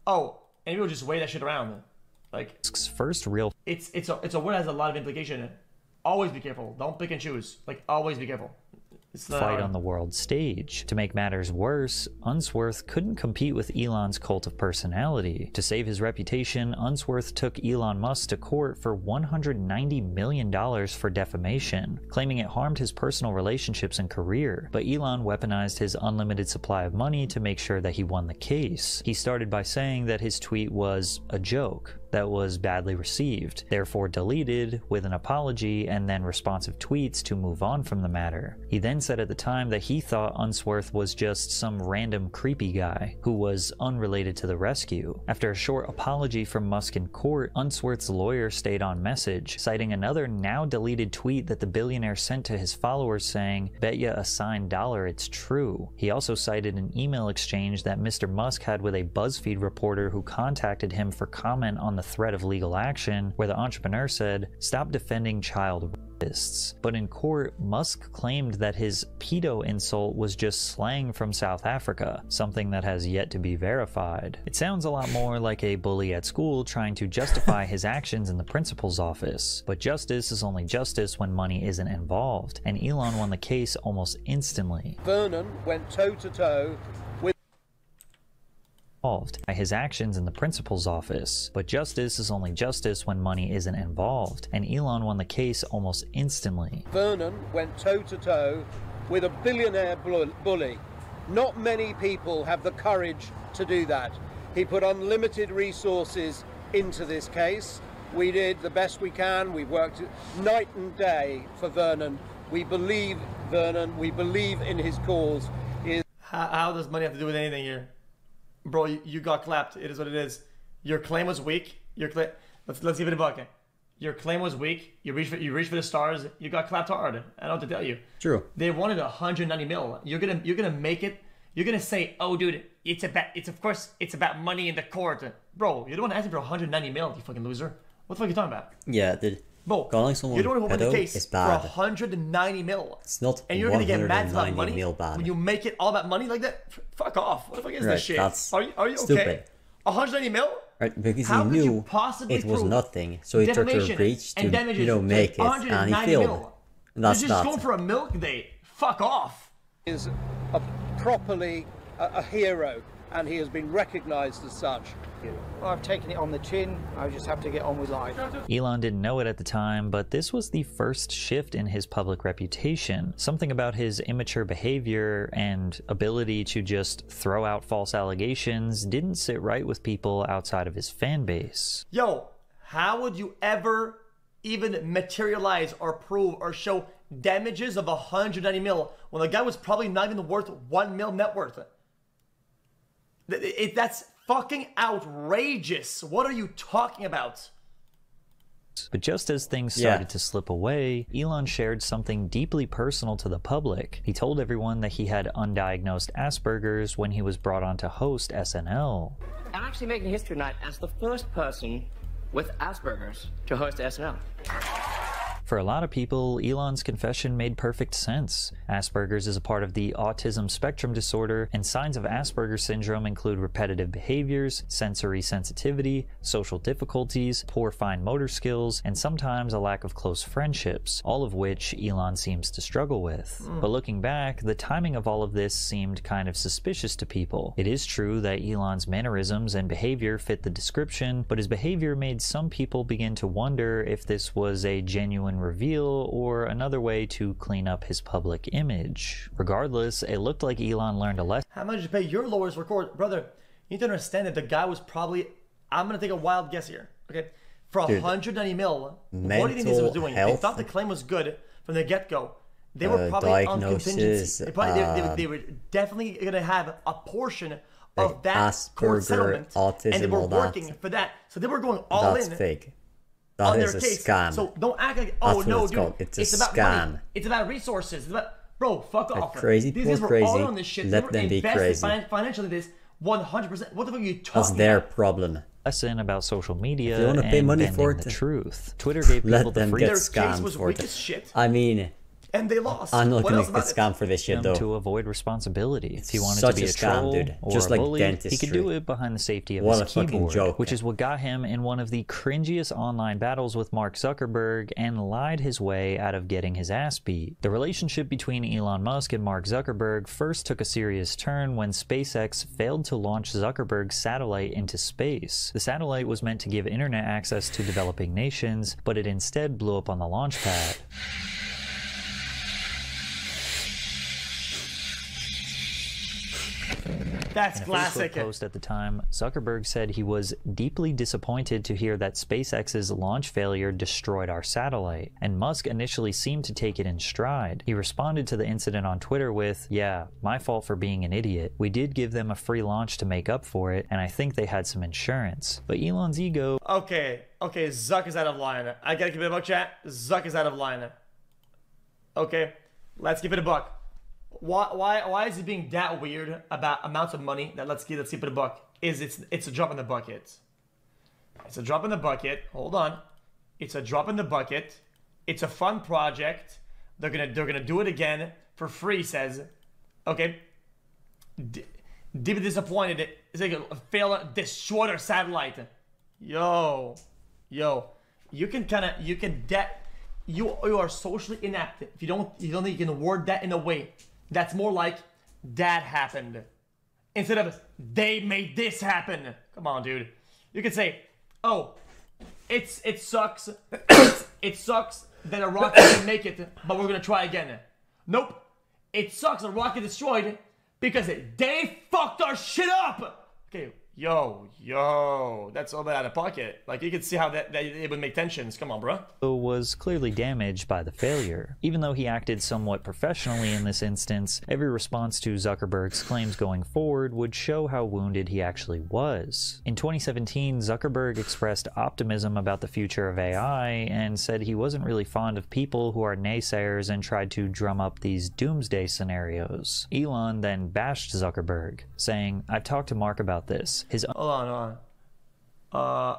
and people just wave that shit around. Like first real. It's a word that has a lot of implication. Always be careful. Don't pick and choose. Like always be careful. Fight on the world stage. To make matters worse, Unsworth couldn't compete with Elon's cult of personality. To save his reputation, Unsworth took Elon Musk to court for $190 million for defamation, claiming it harmed his personal relationships and career. But Elon weaponized his unlimited supply of money to make sure that he won the case. He started by saying that his tweet was a joke that was badly received, therefore deleted with an apology and then responsive tweets to move on from the matter. He then said at the time that he thought Unsworth was just some random creepy guy who was unrelated to the rescue. After a short apology from Musk in court, Unsworth's lawyer stayed on message, citing another now deleted tweet that the billionaire sent to his followers saying, "Bet ya a signed dollar it's true." He also cited an email exchange that Mr. Musk had with a BuzzFeed reporter who contacted him for comment on the threat of legal action, where the entrepreneur said, "Stop defending child rapists." But in court, Musk claimed that his pedo insult was just slang from South Africa, something that has yet to be verified. It sounds a lot more like a bully at school trying to justify his actions in the principal's office. But justice is only justice when money isn't involved, and Elon won the case almost instantly. Vernon went toe-to-toe by his actions in the principal's office, but justice is only justice when money isn't involved, and Elon won the case almost instantly. Vernon went toe-to-toe with a billionaire bully. Not many people have the courage to do that. He put unlimited resources into this case. We did the best we can. We worked night and day for Vernon. We believe Vernon. We believe in his cause. How does money have to do with anything here? Bro, you got clapped. It is what it is. Your claim was weak. Let's give it a bucket. Your claim was weak. You reached for the stars. You got clapped hard. I don't know what to tell you. True. They wanted 190 mil. You're gonna make it. You're gonna say, "Oh, dude, it's about money in the court." Bro, you're the one asking for 190 mil. You fucking loser. What the fuck are you talking about? Yeah, dude. Bro, calling someone you're the one who won the case is for bad. 190 mil. It's not. And you're gonna get mad about money bad. when you make it all about money like that. Fuck off. What the fuck is this shit? That's are you okay? stupid. 190 mil? Right, because How he could you knew possibly it was prove nothing, so he took a breach to make it, and he failed. And that's You're just going for a milk date. Fuck off. Is properly a hero, and he has been recognized as such. I've taken it on the chin. I just have to get on with life. Elon didn't know it at the time, but this was the first shift in his public reputation. Something about his immature behavior and ability to just throw out false allegations didn't sit right with people outside of his fan base. Yo, How would you ever even materialize or prove or show damages of 190 mil when the guy was probably not even worth 1 mil net worth? That's fucking outrageous. What are you talking about? But just as things started to slip away, Elon shared something deeply personal to the public. He told everyone that he had undiagnosed Asperger's when he was brought on to host SNL. I'm actually making history tonight as the first person with Asperger's to host SNL. For a lot of people, Elon's confession made perfect sense. Asperger's is a part of the autism spectrum disorder, and signs of Asperger's syndrome include repetitive behaviors, sensory sensitivity, social difficulties, poor fine motor skills, and sometimes a lack of close friendships, all of which Elon seems to struggle with. But looking back, the timing of all of this seemed kind of suspicious to people. It is true that Elon's mannerisms and behavior fit the description, but his behavior made some people begin to wonder if this was a genuine reveal or another way to clean up his public image. Regardless, it looked like Elon learned a lesson. How much did you pay your lawyers record? Brother, you need to understand that the guy was probably, I'm going to take a wild guess here, okay? For 190 mil, what do you think this was doing? They thought the claim was good from the get-go. They were probably on contingency. They were definitely going to have a portion of that court settlement, autism, and they were working for that. So they were going all in. That's fake. That is a scam. So don't act like, oh That's no, what dude, it's a about scam. money. It's about resources. It's about, bro, fuck off. Crazy These people guys were crazy. all on this shit. Let them be crazy. Financially, this 100%. What the fuck are you talking That's their about? problem. Lesson about social media If you want to pay and money bending for the it, truth. Twitter gave people let the them freedom. get scammed for it. Shit. I mean, and they lost. I'm not What gonna else get about it? scammed for this shit though. To avoid responsibility. If he wanted Such to be a a scam, troll dude. or Just a like bully, dentistry. he could do it behind the safety of What his a fucking keyboard, joke. which is what got him in one of the cringiest online battles with Mark Zuckerberg and lied his way out of getting his ass beat. The relationship between Elon Musk and Mark Zuckerberg first took a serious turn when SpaceX failed to launch Zuckerberg's satellite into space. The satellite was meant to give internet access to developing nations, but it instead blew up on the launch pad. That's in a classic. Facebook post at the time, Zuckerberg said he was deeply disappointed to hear that SpaceX's launch failure destroyed our satellite, and Musk initially seemed to take it in stride. He responded to the incident on Twitter with, "Yeah, my fault for being an idiot. We did give them a free launch to make up for it, and I think they had some insurance." But Elon's ego... Okay, Zuck is out of line. I gotta keep it a buck, chat. Zuck is out of line. Okay, let's keep it a buck. Why is he being that weird about amounts of money that let's keep it a buck? It's a drop in the bucket. It's a drop in the bucket. Hold on. It's a drop in the bucket. It's a fun project. They're gonna do it again for free, says. Okay. Deeply disappointed. It's like a fail, destroy their satellite. Yo. You are socially inept if you don't think you can word that in a way that's more like that happened instead of they made this happen. Come on, dude. You could say, oh, it sucks. It sucks that a rocket didn't make it, but we're gonna try again. Nope. It sucks a rocket destroyed because they fucked our shit up. Okay. Yo, that's all bit out of pocket. Like, you could see how that it would make tensions. Come on, bro. Was clearly damaged by the failure. Even though he acted somewhat professionally in this instance, every response to Zuckerberg's claims going forward would show how wounded he actually was. In 2017, Zuckerberg expressed optimism about the future of AI and said he wasn't really fond of people who are naysayers and tried to drum up these doomsday scenarios. Elon then bashed Zuckerberg, saying, "I've talked to Mark about this. Hold on. I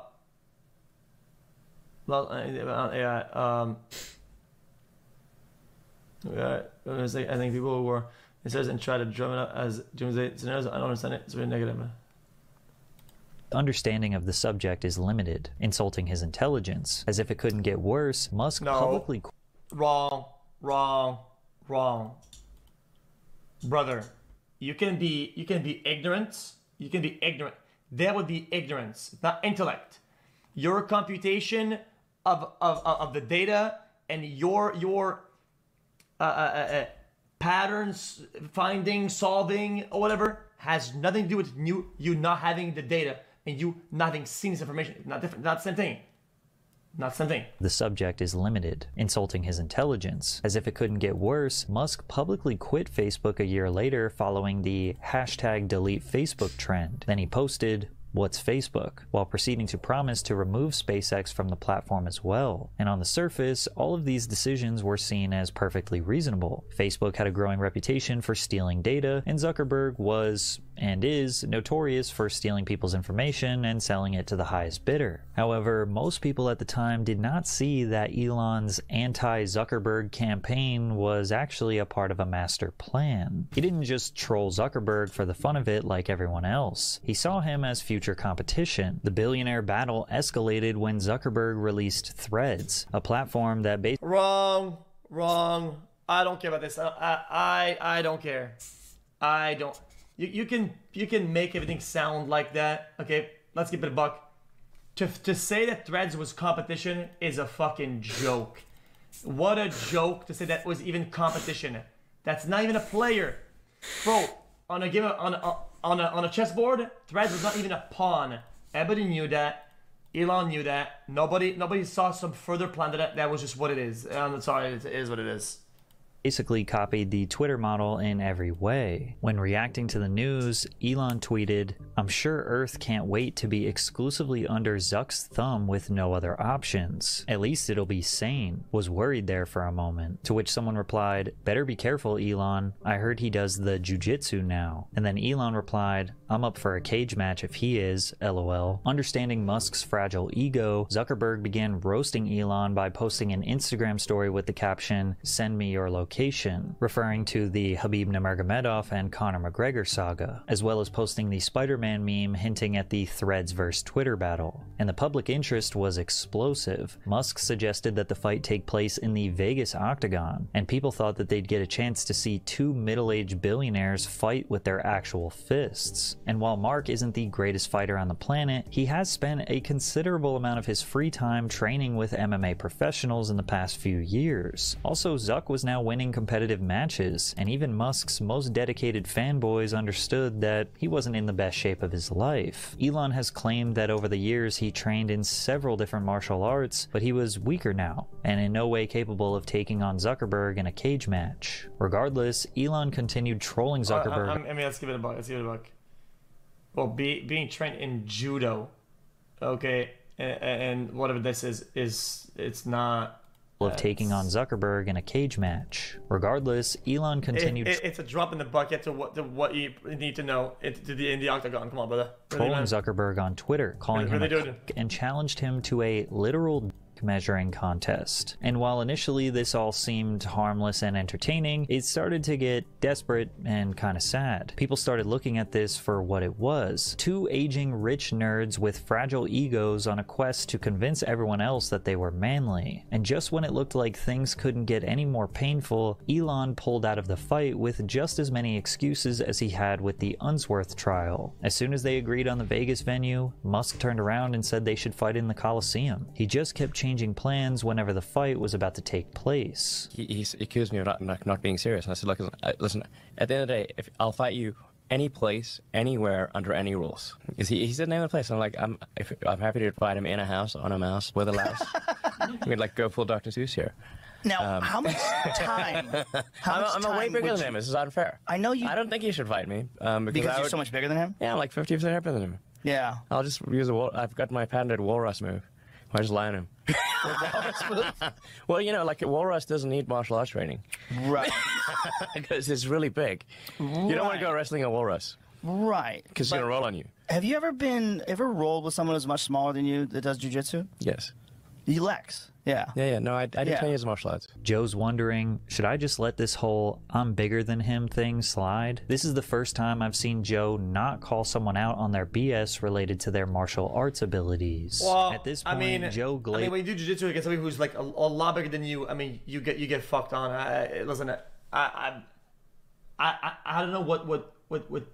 think people who were it says and try to drum it up as doomsday scenarios. I don't understand it. It's really negative. Understanding of the subject is limited, insulting his intelligence. As if it couldn't get worse, Musk publicly... Wrong. Brother, you can be ignorant. You can be ignorant. That would be ignorance, not intellect. Your computation of the data and your patterns, finding, solving, or whatever has nothing to do with you not having the data and you not having seen this information. Not different. Not the same thing. Not something. The subject is limited, insulting his intelligence. As if it couldn't get worse, Musk publicly quit Facebook a year later following the #DeleteFacebook trend. Then he posted, "What's Facebook?" while proceeding to promise to remove SpaceX from the platform as well. And on the surface, all of these decisions were seen as perfectly reasonable. Facebook had a growing reputation for stealing data, and Zuckerberg was, and is, notorious for stealing people's information and selling it to the highest bidder. However, most people at the time did not see that Elon's anti-Zuckerberg campaign was actually a part of a master plan. He didn't just troll Zuckerberg for the fun of it like everyone else. He saw him as future competition. The billionaire battle escalated when Zuckerberg released Threads, a platform that basically— Wrong. I don't care about this. I don't care. I don't. You can make everything sound like that. Okay, let's keep it a buck. To say that Threads was competition is a fucking joke. What a joke to say that was even competition. That's not even a player, bro. On a chessboard, Threads was not even a pawn. Everybody knew that. Elon knew that. Nobody saw some further plan to that. That was just what it is. I'm sorry, it is what it is. Basically copied the Twitter model in every way. When reacting to the news, Elon tweeted, "I'm sure Earth can't wait to be exclusively under Zuck's thumb with no other options. At least it'll be sane." Was worried there for a moment. To which someone replied, "Better be careful, Elon. I heard he does the jujitsu now." And then Elon replied, "I'm up for a cage match if he is, lol." Understanding Musk's fragile ego, Zuckerberg began roasting Elon by posting an Instagram story with the caption, "Send me your location," referring to the Khabib Nurmagomedov and Conor McGregor saga, as well as posting the Spider-Man meme hinting at the Threads vs Twitter battle. And the public interest was explosive. Musk suggested that the fight take place in the Vegas Octagon, and people thought that they'd get a chance to see two middle-aged billionaires fight with their actual fists. And while Mark isn't the greatest fighter on the planet, he has spent a considerable amount of his free time training with MMA professionals in the past few years. Also, Zuck was now winning competitive matches, and even Musk's most dedicated fanboys understood that he wasn't in the best shape of his life. Elon has claimed that over the years he trained in several different martial arts, but he was weaker now, and in no way capable of taking on Zuckerberg in a cage match. Regardless, Elon continued trolling Zuckerberg. I mean, let's give it a buck. Well, being trained in judo, okay, and whatever this is it's not of taking on Zuckerberg in a cage match. Regardless, Elon continued it's a drop in the bucket to what you need to know in the octagon. Come on, brother. trolling Zuckerberg on Twitter, calling him a cuck, and challenged him to a literal measuring contest. And while initially this all seemed harmless and entertaining, it started to get desperate and kind of sad. People started looking at this for what it was: two aging rich nerds with fragile egos on a quest to convince everyone else that they were manly. And just when it looked like things couldn't get any more painful, Elon pulled out of the fight with just as many excuses as he had with the Unsworth trial. As soon as they agreed on the Vegas venue, Musk turned around and said they should fight in the Coliseum. He just kept changing plans whenever the fight was about to take place. He accused me of not being serious. And I said, look, listen, at the end of the day, if I'll fight you any place, anywhere, under any rules. He said name the place. I'm like, I'm happy to fight him in a house, on a mouse, with a louse. We'd like go full Dr. Seuss here. Now, how much time? I'm way bigger than him. This is unfair. I know you. I don't think he should fight me. Because you're so much bigger than him? Yeah, I'm like 50% bigger than him. Yeah. I'll just use I've got my patented walrus move. I just lie on him. Well, you know, like walrus doesn't need martial arts training. Right. Because it's really big. Right. You don't want to go wrestling a walrus. Right. Because it's going to roll on you. Have you ever rolled with someone who's much smaller than you that does jiu-jitsu? Yes. Lex. Yeah. Yeah. No, I did 10 years of martial arts. Joe's wondering, should I just let this whole "I'm bigger than him" thing slide? This is the first time I've seen Joe not call someone out on their BS related to their martial arts abilities. Well, at this point, Joe when you do jiu-jitsu against somebody who's like a lot bigger than you, I mean, you get fucked on. Listen, I don't know what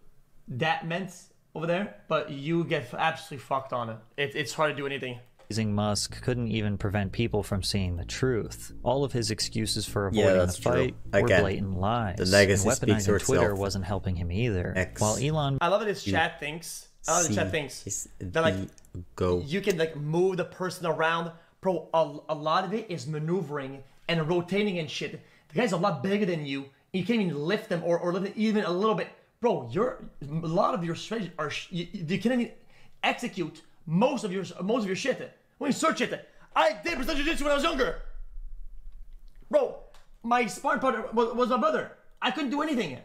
that meant over there, but you get absolutely fucked on it. It's hard to do anything. Musk couldn't even prevent people from seeing the truth. All of his excuses for avoiding the fight were blatant lies. The legacy and speaks for weaponizing Twitter itself. wasn't helping him either. While Elon, I love that his chat thinks. I love the chat thinks that like you can like move the person around, bro, a lot of it is maneuvering and rotating and shit. The guy's a lot bigger than you. You can't even lift them or lift it even a little bit. Bro, a lot of your strategies are, you can't even execute most of your shit. When you search it, I did Brazilian Jiu-Jitsu when I was younger. Bro, my sparring partner was my brother. I couldn't do anything.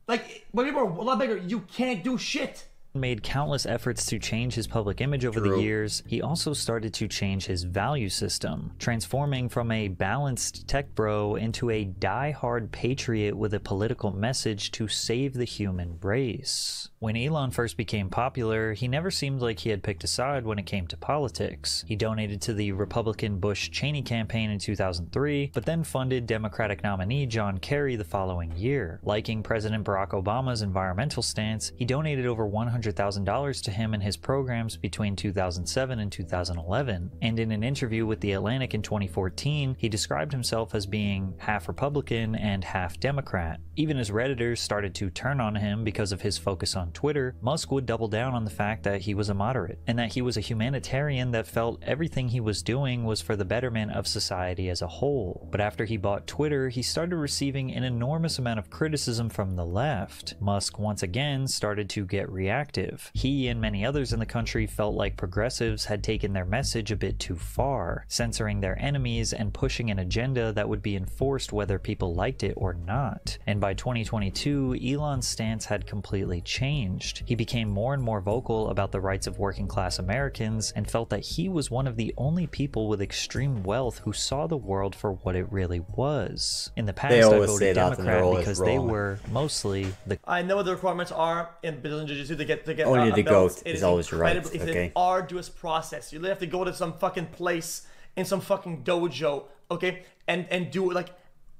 Like, when people are a lot bigger, you can't do shit. Made countless efforts to change his public image over the years, he also started to change his value system, transforming from a balanced tech bro into a die-hard patriot with a political message to save the human race. When Elon first became popular, he never seemed like he had picked a side when it came to politics. He donated to the Republican Bush-Cheney campaign in 2003, but then funded Democratic nominee John Kerry the following year. Liking President Barack Obama's environmental stance, he donated over $100,000 to him and his programs between 2007 and 2011, and in an interview with The Atlantic in 2014, he described himself as being half Republican and half Democrat. Even as Redditors started to turn on him because of his focus on Twitter, Musk would double down on the fact that he was a moderate, and that he was a humanitarian that felt everything he was doing was for the betterment of society as a whole. But after he bought Twitter, he started receiving an enormous amount of criticism from the left. Musk once again started to get reactive. He and many others in the country felt like progressives had taken their message a bit too far, censoring their enemies and pushing an agenda that would be enforced whether people liked it or not. And by 2022, Elon's stance had completely changed. He became more and more vocal about the rights of working class Americans and felt that he was one of the only people with extreme wealth who saw the world for what it really was. In the past, I voted Democrat because they were mostly the... I know what the requirements are in Brazilian Jiu-Jitsu to get only the GOAT is always right. It's an arduous process. You literally have to go to some fucking place in some fucking dojo, okay, and do like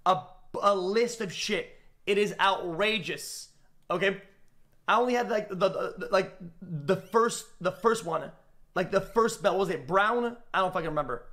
a list of shit. It is outrageous, okay. I only had like the first one, like the first belt. Was it brown? I don't fucking remember.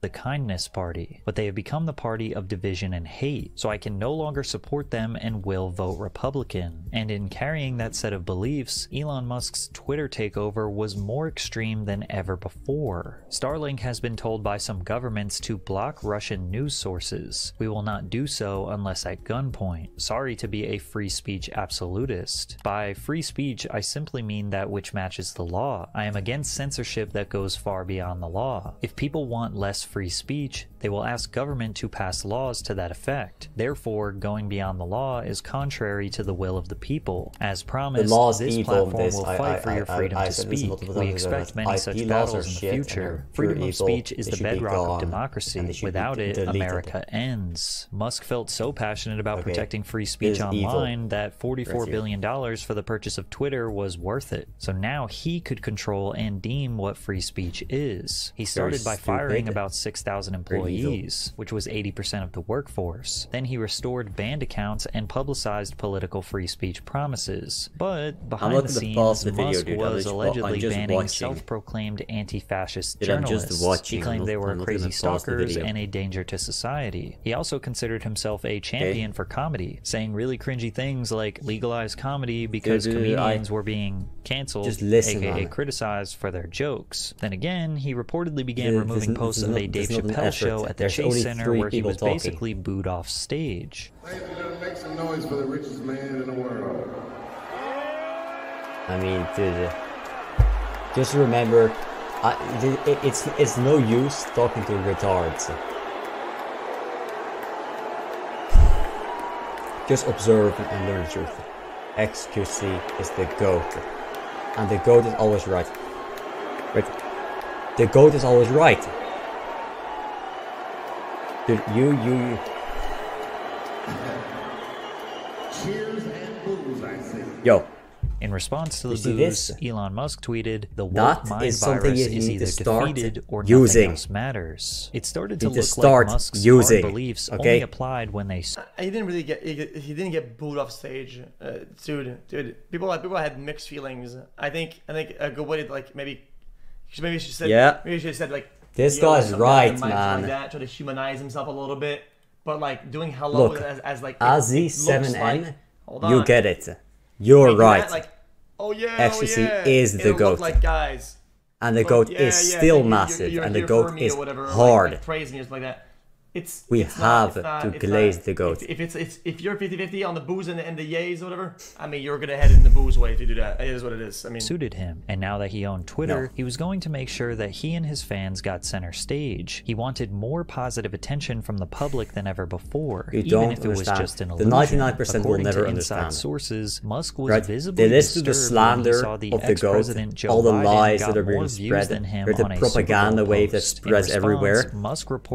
The Kindness Party, but they have become the party of division and hate, so I can no longer support them and will vote Republican. And in carrying that set of beliefs, Elon Musk's Twitter takeover was more extreme than ever before. Starlink has been told by some governments to block Russian news sources. We will not do so unless at gunpoint. Sorry to be a free speech absolutist. By free speech, I simply mean that which matches the law. I am against censorship that goes far beyond the law. If people want less free speech, they will ask government to pass laws to that effect. Therefore, going beyond the law is contrary to the will of the people. As promised, this platform will fight for your freedom to speak. We expect many such battles in the future. Freedom of speech is the bedrock of democracy. Without it, America ends. Musk felt so passionate about protecting free speech online that $44 billion for the purchase of Twitter was worth it. So now he could control and deem what free speech is. He started by firing about 6,000 employees, which was 80% of the workforce. Then he restored banned accounts and publicized political free speech promises. But behind the scenes, Musk was allegedly banning self-proclaimed anti-fascist journalists. He claimed they were crazy stalkers and a danger to society. He also considered himself a champion for comedy, saying really cringy things like legalize comedy because comedians were being cancelled, aka criticized for their jokes. Then again, he reportedly began removing posts of a Dave Chappelle show at the Chase Center where he was basically booed off stage. Ladies and gentlemen, make some noise for the richest man in the world. I mean, dude, just remember, it's no use talking to retards. Just observe and learn the truth. xQc is the GOAT. And the GOAT is always right. Wait. The GOAT is always right. Dude, you. Cheers and booze, I see. Yo. In response to the booze, Elon Musk tweeted, "The woke mind virus is either defeated or nothing else matters." It started to look like Musk's hard beliefs only applied when they... He didn't get booed off stage, dude. People had mixed feelings. I think a good way to like maybe she should have said like, this guy's right, man. Like that, try to humanize himself a little bit, but like doing hello Look, as like AZ7N, you get it. You're right. Like, oh yeah, xQc is the GOAT. Like, guys, and the goat is still massive, and the goat is hard. Like praise me or something like that. We have to glaze the goat. If you're 50-50 on the booze and the yays or whatever, I mean, you're gonna head in the booze way if you do that. It is what it is. I mean, suited him, and now that he owned Twitter, he was going to make sure that he and his fans got center stage. He wanted more positive attention from the public than ever before, even if it was just an illusion. The 99% will never understand. Sources, Musk was visibly they listen to the slander of the goat, all the lies that are being spread, the propaganda wave that spreads everywhere,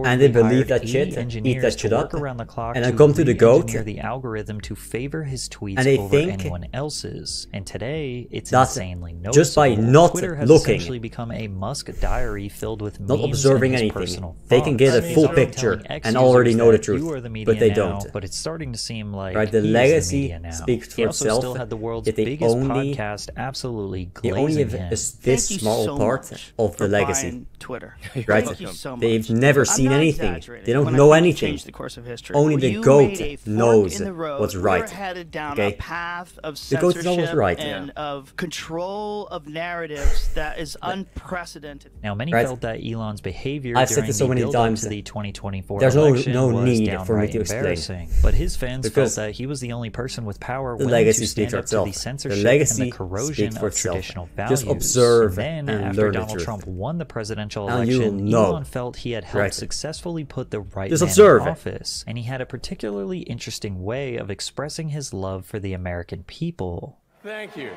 and they believe that shit, eat that shit up, and then come to the goat, the algorithm to favor his tweets and they over think anyone else's. And today, it's insanely noticeable. Just by not Twitter has looking, essentially become a Musk diary filled with not memes observing and his anything, personal they can get a full picture and already know the truth, but they don't. But it's starting to seem like the legacy the speaks for he also itself. still had the world's They biggest only, podcast absolutely they only have him. this small part of the legacy. Twitter. Right? Thank you so much. They've never seen anything. They don't When know I think you anything. changed the course of history. Only When the you goat made a fork knows in the road, what's right. we're headed down Okay? a path of The goat knows censorship what's right. and of control of narratives that is unprecedented. Now, many felt that Elon's behavior I've during said this so the many build-up times. to the 2024 There's election no was need downright for me to explain. embarrassing. But his fans Because felt that he was the only person with power the willing legacy to speaks stand for up to the itself. censorship The legacy and the corrosion speaks for of itself. traditional values. Just observe and then, and after learn the Donald truth. Trump won the presidential And you'll election, know. Elon felt he had helped successfully put the right Just man observe in it. office, and he had a particularly interesting way of expressing his love for the American people. Thank you.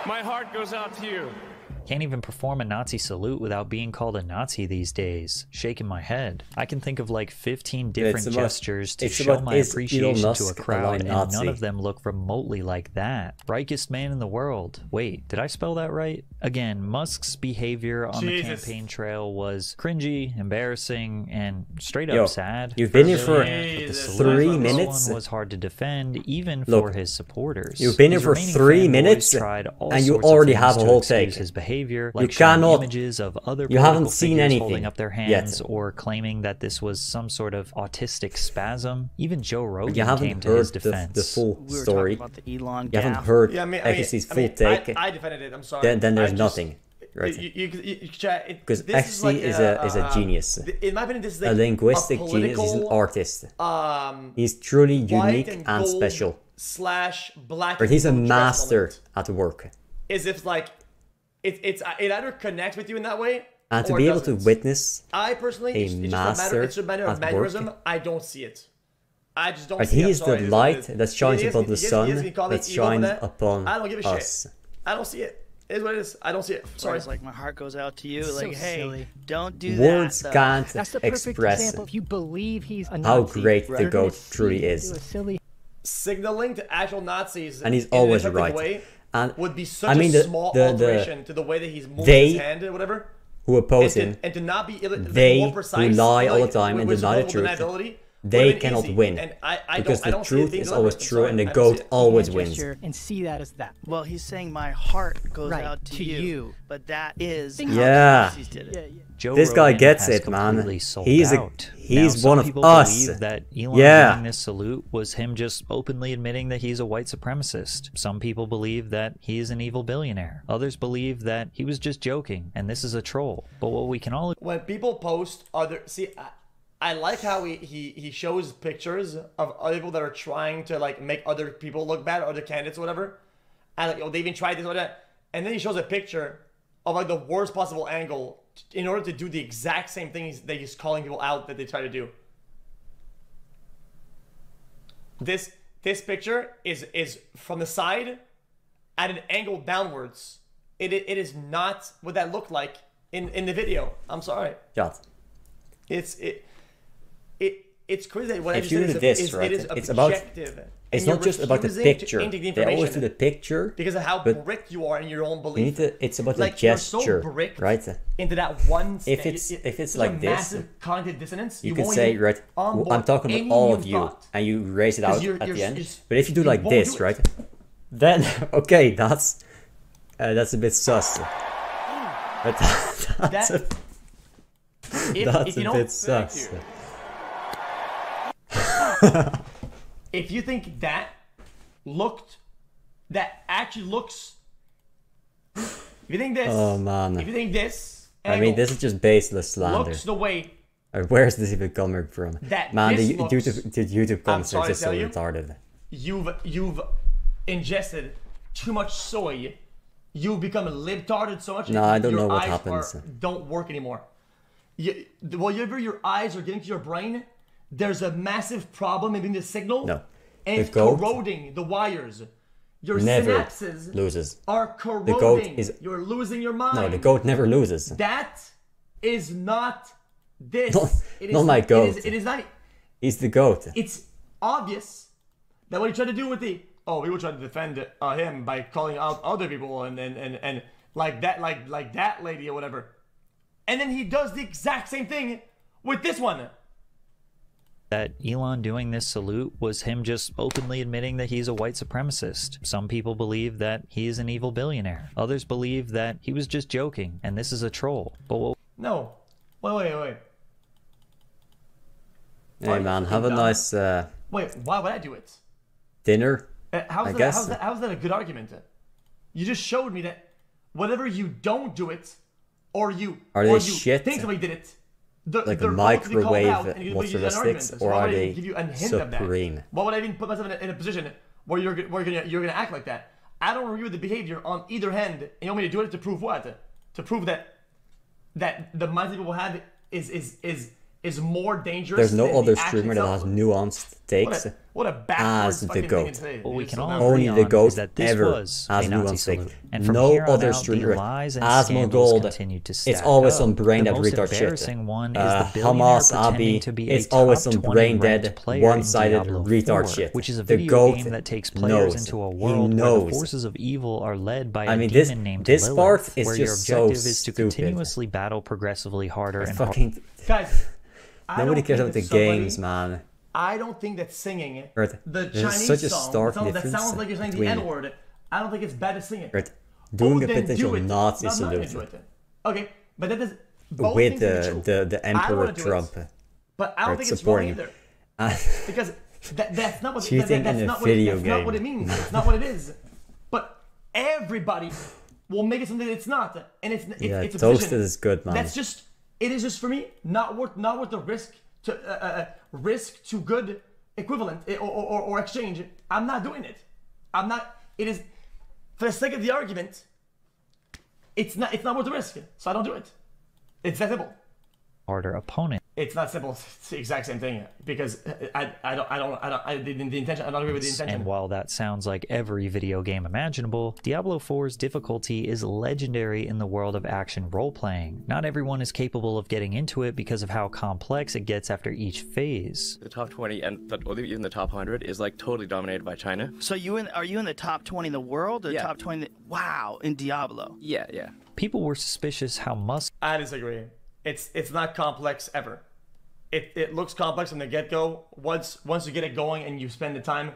My heart goes out to you. Can't even perform a Nazi salute without being called a Nazi these days. Shaking my head. I can think of like 15 different gestures to show my appreciation to a crowd, and none of them look remotely like that. Reichest man in the world. Wait, did I spell that right? Again, Musk's behavior on the campaign trail was cringy, embarrassing, and straight up sad. You've been here for 3 minutes. One was hard to defend, even for his supporters. You've been here for 3 minutes, and you already have a whole take. His behavior, like you cannot. Images of other You haven't seen seen anything holding up their hands, yet. or claiming that this was some sort of autistic spasm. Even Joe Rogan you haven't came to heard his defense. the full story. About the Elon you haven't gaffe. heard Yeah, I mean, XQc's full take. I defended it. I'm sorry. Then there's I just- nothing. Right? Because this XQc like is a genius. In my opinion, this is like a linguistic genius. He's an artist. He's truly unique and special. / black. But he's a master at work. Is if like it either connects with you in that way, and to or be it able to doesn't. witness I personally, a it's just master it's a matter of at mannerism. work. I don't see it. I just don't. But see it. he I'm is sorry, the it what it light is. that shines He is- upon the he is- sun he is- he call me that evil for shines that. upon I don't give a us. shit. I don't see it. It is what it is. I don't see it. Sorry. It's like my heart goes out to you. It's Like, so hey, silly. don't do Words that. can't That's the perfect express example. If you believe he's a how Nazi, great the you're goat gonna truly see him is. do a silly Signaling to actual Nazis, And he's in an always effective right. way And would be such I mean, a small alteration to the way that he's moving his hand and whatever. Who oppose him, and to not be they more precise, who lie all like, the time and with deny the multiple truth, deniability, they would've been cannot easy. win. And I Because don't the see it truth being is delivered. always I'm true, sorry. and the I don't goat see it. always wins. and see that as that. Well, he's saying my heart goes Right, out to to you, you. but that is how Yeah. Nazis did it. Joe This guy Rogan gets has it, man. completely sold He's out. he's Now, one some of people us. believe that Elon Yeah. doing this salute was him just openly admitting that he's a white supremacist. Some people believe that he is an evil billionaire. Others believe that he was just joking and this is a troll. But what we can all When people post other, see, I like how he shows pictures of other people that are trying to like make other people look bad, other candidates or whatever, and like, oh, they even tried this or that, and then he shows a picture of like the worst possible angle in order to do the exact same thing that he's calling people out that they try to do. This picture is from the side at an angle downwards. It is not what that looked like in the video. I'm sorry. Yeah. It's crazy. What If you do this, right, it's about. It's not just about the picture. They always do the picture because of how but bricked you are in your own you belief. need to, it's about like, the gesture, you're so bricked right? into that one. If it's like a this, massive cognitive dissonance. you could say, right, I'm talking about all of you, and you raise it out at the end. But if you do like this, right, then okay, that's a bit sus. But that's a bit sus. If you think that actually looks. If you think this, oh man. If you think this, I mean, this is just baseless slander. Looks the way. Where's this even coming from? Man, the YouTube comments are just so retarded. You've ingested too much soy. You've become libtarded so much. No, I don't know your what eyes happens. Don't work anymore. Whatever your eyes are getting to your brain, there's a massive problem in the signal. No. And it's corroding the wires. Your never synapses loses. are corroding. The goat is. You're losing your mind. No, the goat never loses. That is not this. Not my goat. It is not. He's the goat. It's obvious that what he tried to do with we were trying to defend him by calling out other people and like that lady or whatever. And then he does the exact same thing with this one. That Elon doing this salute was him just openly admitting that he's a white supremacist. Some people believe that he is an evil billionaire. Others believe that he was just joking and this is a troll. But no. Wait. Hey man, have a nice wait, why would I do it? Dinner? How's that a good argument? You just showed me that whatever you don't do it, or you shit? think somebody did it, like a microwave mozzarella sticks, or are they supreme? Why would I even put myself in a position where you're gonna act like that? I don't agree with the behavior on either hand, and you want me to do it to prove what? To prove that the mindset people have is more dangerous. There's no than other the act streamer that itself. has nuanced takes What a backwards as the fucking goat. thing to say. What we can all Only agree the on goat is that this ever was has a Nazi nuanced salute. take. And from No here on other out, streamer the lies and has scandals Gold. continue to It's stack always up. some brain The dead most retard shit. embarrassing one is the billionaire Hamas pretending Abi. to be It's a always top some 20 brain ranked dead, player in one-sided Diablo retard 4, shit. which is a The video goat game that takes players knows. into a He world where the knows. forces of evil are led by I a mean, demon named this Lilith, part is where your just so objective is to stupid. continuously battle progressively harder and Fucking guys. nobody cares about the games, man. I don't think that singing Right. the There's Chinese such a song stark that difference sounds like you're saying the between- N-word. I don't think it's bad to sing it. Right. Doing a then potential do it. Nazi No, I'm not gonna salute do it. Okay, but that is both with things can be true. the I don't Emperor wanna do it, Trump. But I don't think it's wrong supporting either. him. Because that's not what Cheating that's in a not video what, that's not game. what it means. It's not what it is. But everybody will make it something that it's not, and it's Yeah, it's a toasted position. is good, man. That's just it is just for me not worth the risk to good equivalent or exchange. I'm not doing it. I'm not. It is for the sake of the argument. It's not worth the risk, so I don't do it. It's that simple. harder opponent. It's not simple. It's the exact same thing because I don't the intention. I don't agree with the intention. And while that sounds like every video game imaginable, Diablo 4's difficulty is legendary in the world of action role-playing. Not everyone is capable of getting into it because of how complex it gets after each phase. The top 20 and even the top 100 is like totally dominated by China. So are you in the top 20 in the world or top 20? Wow, in Diablo. Yeah. People were suspicious how I disagree. It's not complex ever. It looks complex from the get-go. Once you get it going and you spend the time,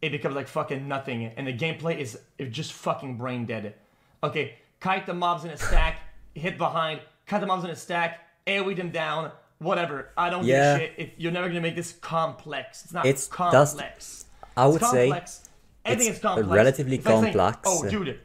it becomes like fucking nothing. And the gameplay is just fucking brain dead. Okay, kite the mobs in a stack, hit behind, cut the mobs in a stack, AoE them down, whatever. I don't give a shit. You're never gonna make this complex. It's not complex. I would say everything is complex. relatively it's like complex. saying, oh, dude,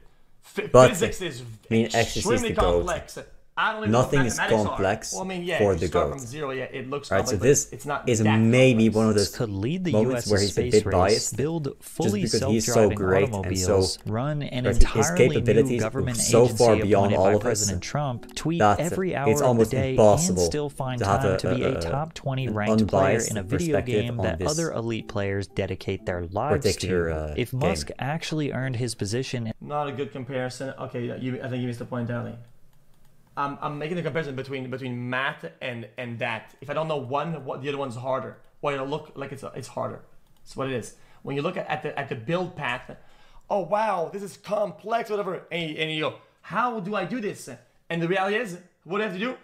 but physics is xQc extremely is the goat. complex. I don't even Nothing know what is mathematics complex are. Well, I mean, yeah, for you the start goat. from zero, yeah, it looks right, complex, so but this it's not is that maybe complex. one of those could lead the moments where he's a US's bit space biased, race, build fully just because he's so self-driving great and automobiles, so run an his entirely new capabilities government so far agency beyond appointed all by of us President Trump, tweet that every hour it's of the almost day, and impossible still find to have time to be a top 20 an ranked player unbiased in a video perspective game on that this other elite players dedicate their lives particular, to. If Musk actually earned his position, not a good comparison. Okay, I think you missed the point, Darling. I'm making the comparison between math and that. If I don't know one, the other one's harder. Well, it'll look like it's harder. That's what it is. When you look at the build path, oh wow, this is complex, whatever, and you go, how do I do this? And the reality is, what do I have to do?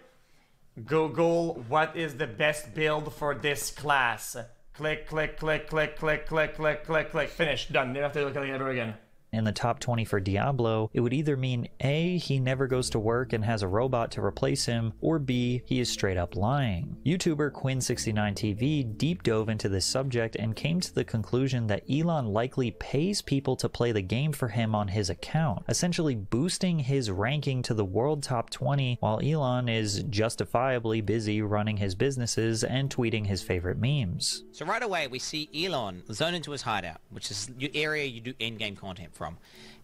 Google what is the best build for this class. Click, click, click, click, click, click, click, click, click. Finish. Done. Never have to look at it ever again. in the top 20 for Diablo, it would either mean A, he never goes to work and has a robot to replace him, or B, he is straight up lying. YouTuber Quinn69TV deep dove into this subject and came to the conclusion that Elon likely pays people to play the game for him on his account, essentially boosting his ranking to the world top 20 while Elon is justifiably busy running his businesses and tweeting his favorite memes. So right away we see Elon zone into his hideout, which is your area you do in-game content from.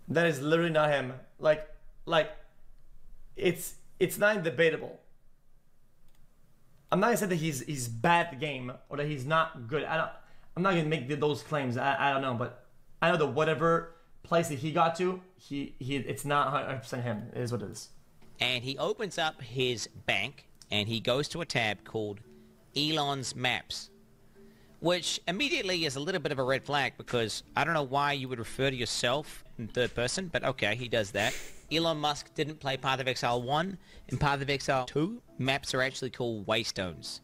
That is literally not him. Like it's not debatable. I'm not gonna say that he's bad at the game or that he's not good. I'm not gonna make those claims. I don't know, but I know that whatever place that he got to, it's not 100% him. It is what it is. And he opens up his bank and he goes to a tab called Elon's Maps, which immediately is a little bit of a red flag because I don't know why you would refer to yourself in third person, but okay, he does that. Elon Musk didn't play Path of Exile 1. In Path of Exile 2, maps are actually called waystones.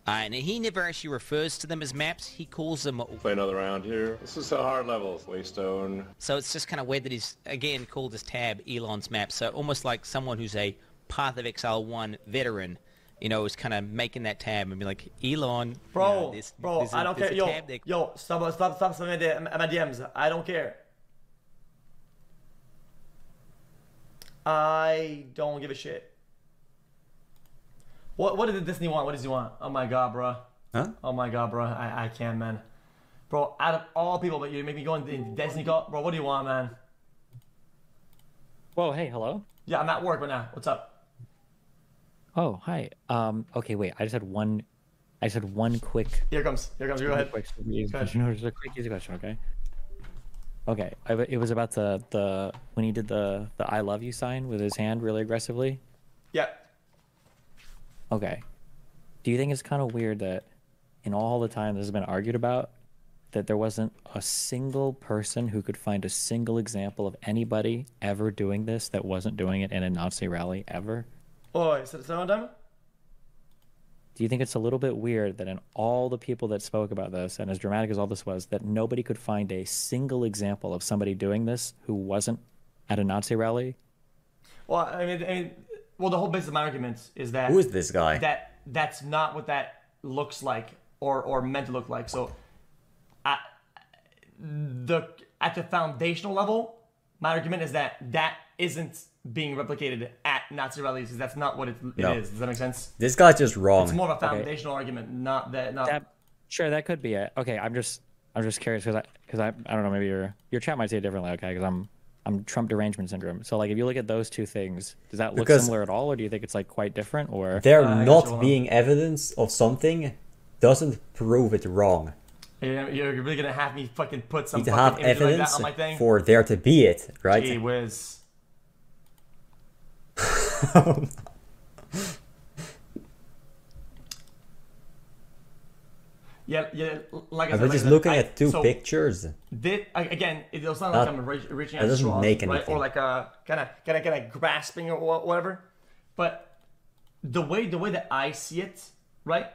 And he never actually refers to them as maps, he calls them... Play another round here. This is a hard level. Waystone. So it's just kind of weird that he's, again, called his tab Elon's Maps. So almost like someone who's a Path of Exile 1 veteran, you know, is kind of making that tab and be like, Elon... Bro, you know, I don't care. Yo, stop spamming my DMs. I don't care. I don't give a shit. What did Disney want? What does he want? Oh my god, bro. Huh? Oh my god, bro. I can't, man. Bro, out of all people, but you make me go into Disney call. Bro, what do you want, man? Whoa, hey, hello? Yeah, I'm at work right now. What's up? Oh, hi. Okay, wait. I just had one quick... Here comes. Go ahead. Quick, just a quick, easy question, okay? Okay, it was about the when he did the I love you sign with his hand really aggressively. Yeah. Okay. Do you think it's kind of weird that in all the time this has been argued about, that there wasn't a single person who could find a single example of anybody ever doing this that wasn't doing it in a Nazi rally ever? Oh, is it someone done? Do you think it's a little bit weird that in all the people that spoke about this, and as dramatic as all this was, that nobody could find a single example of somebody doing this who wasn't at a Nazi rally? Well, I mean, the whole basis of my argument is that... Who is this guy? That's not what that looks like or meant to look like. So, at the foundational level, my argument is that isn't being replicated at Nazi rallies because that's not what it is. Does that make sense? This guy's just wrong. It's more of a foundational argument, not that. Sure, that could be it. Okay, I'm just curious because I don't know, maybe your chat might say it differently. Okay, because I'm Trump derangement syndrome. So like if you look at those two things, does that look similar at all, or do you think it's like quite different? Or there not being evidence of something doesn't prove it wrong. You're really gonna have me fucking put some fucking have evidence like that on my thing? For there to be it, right? Gee whiz. Yeah, like I said, we're just looking at two pictures. Again, it was not like I'm reaching out doesn't straws, make right? anything. Or like kind of grasping or whatever. But the way that I see it, right?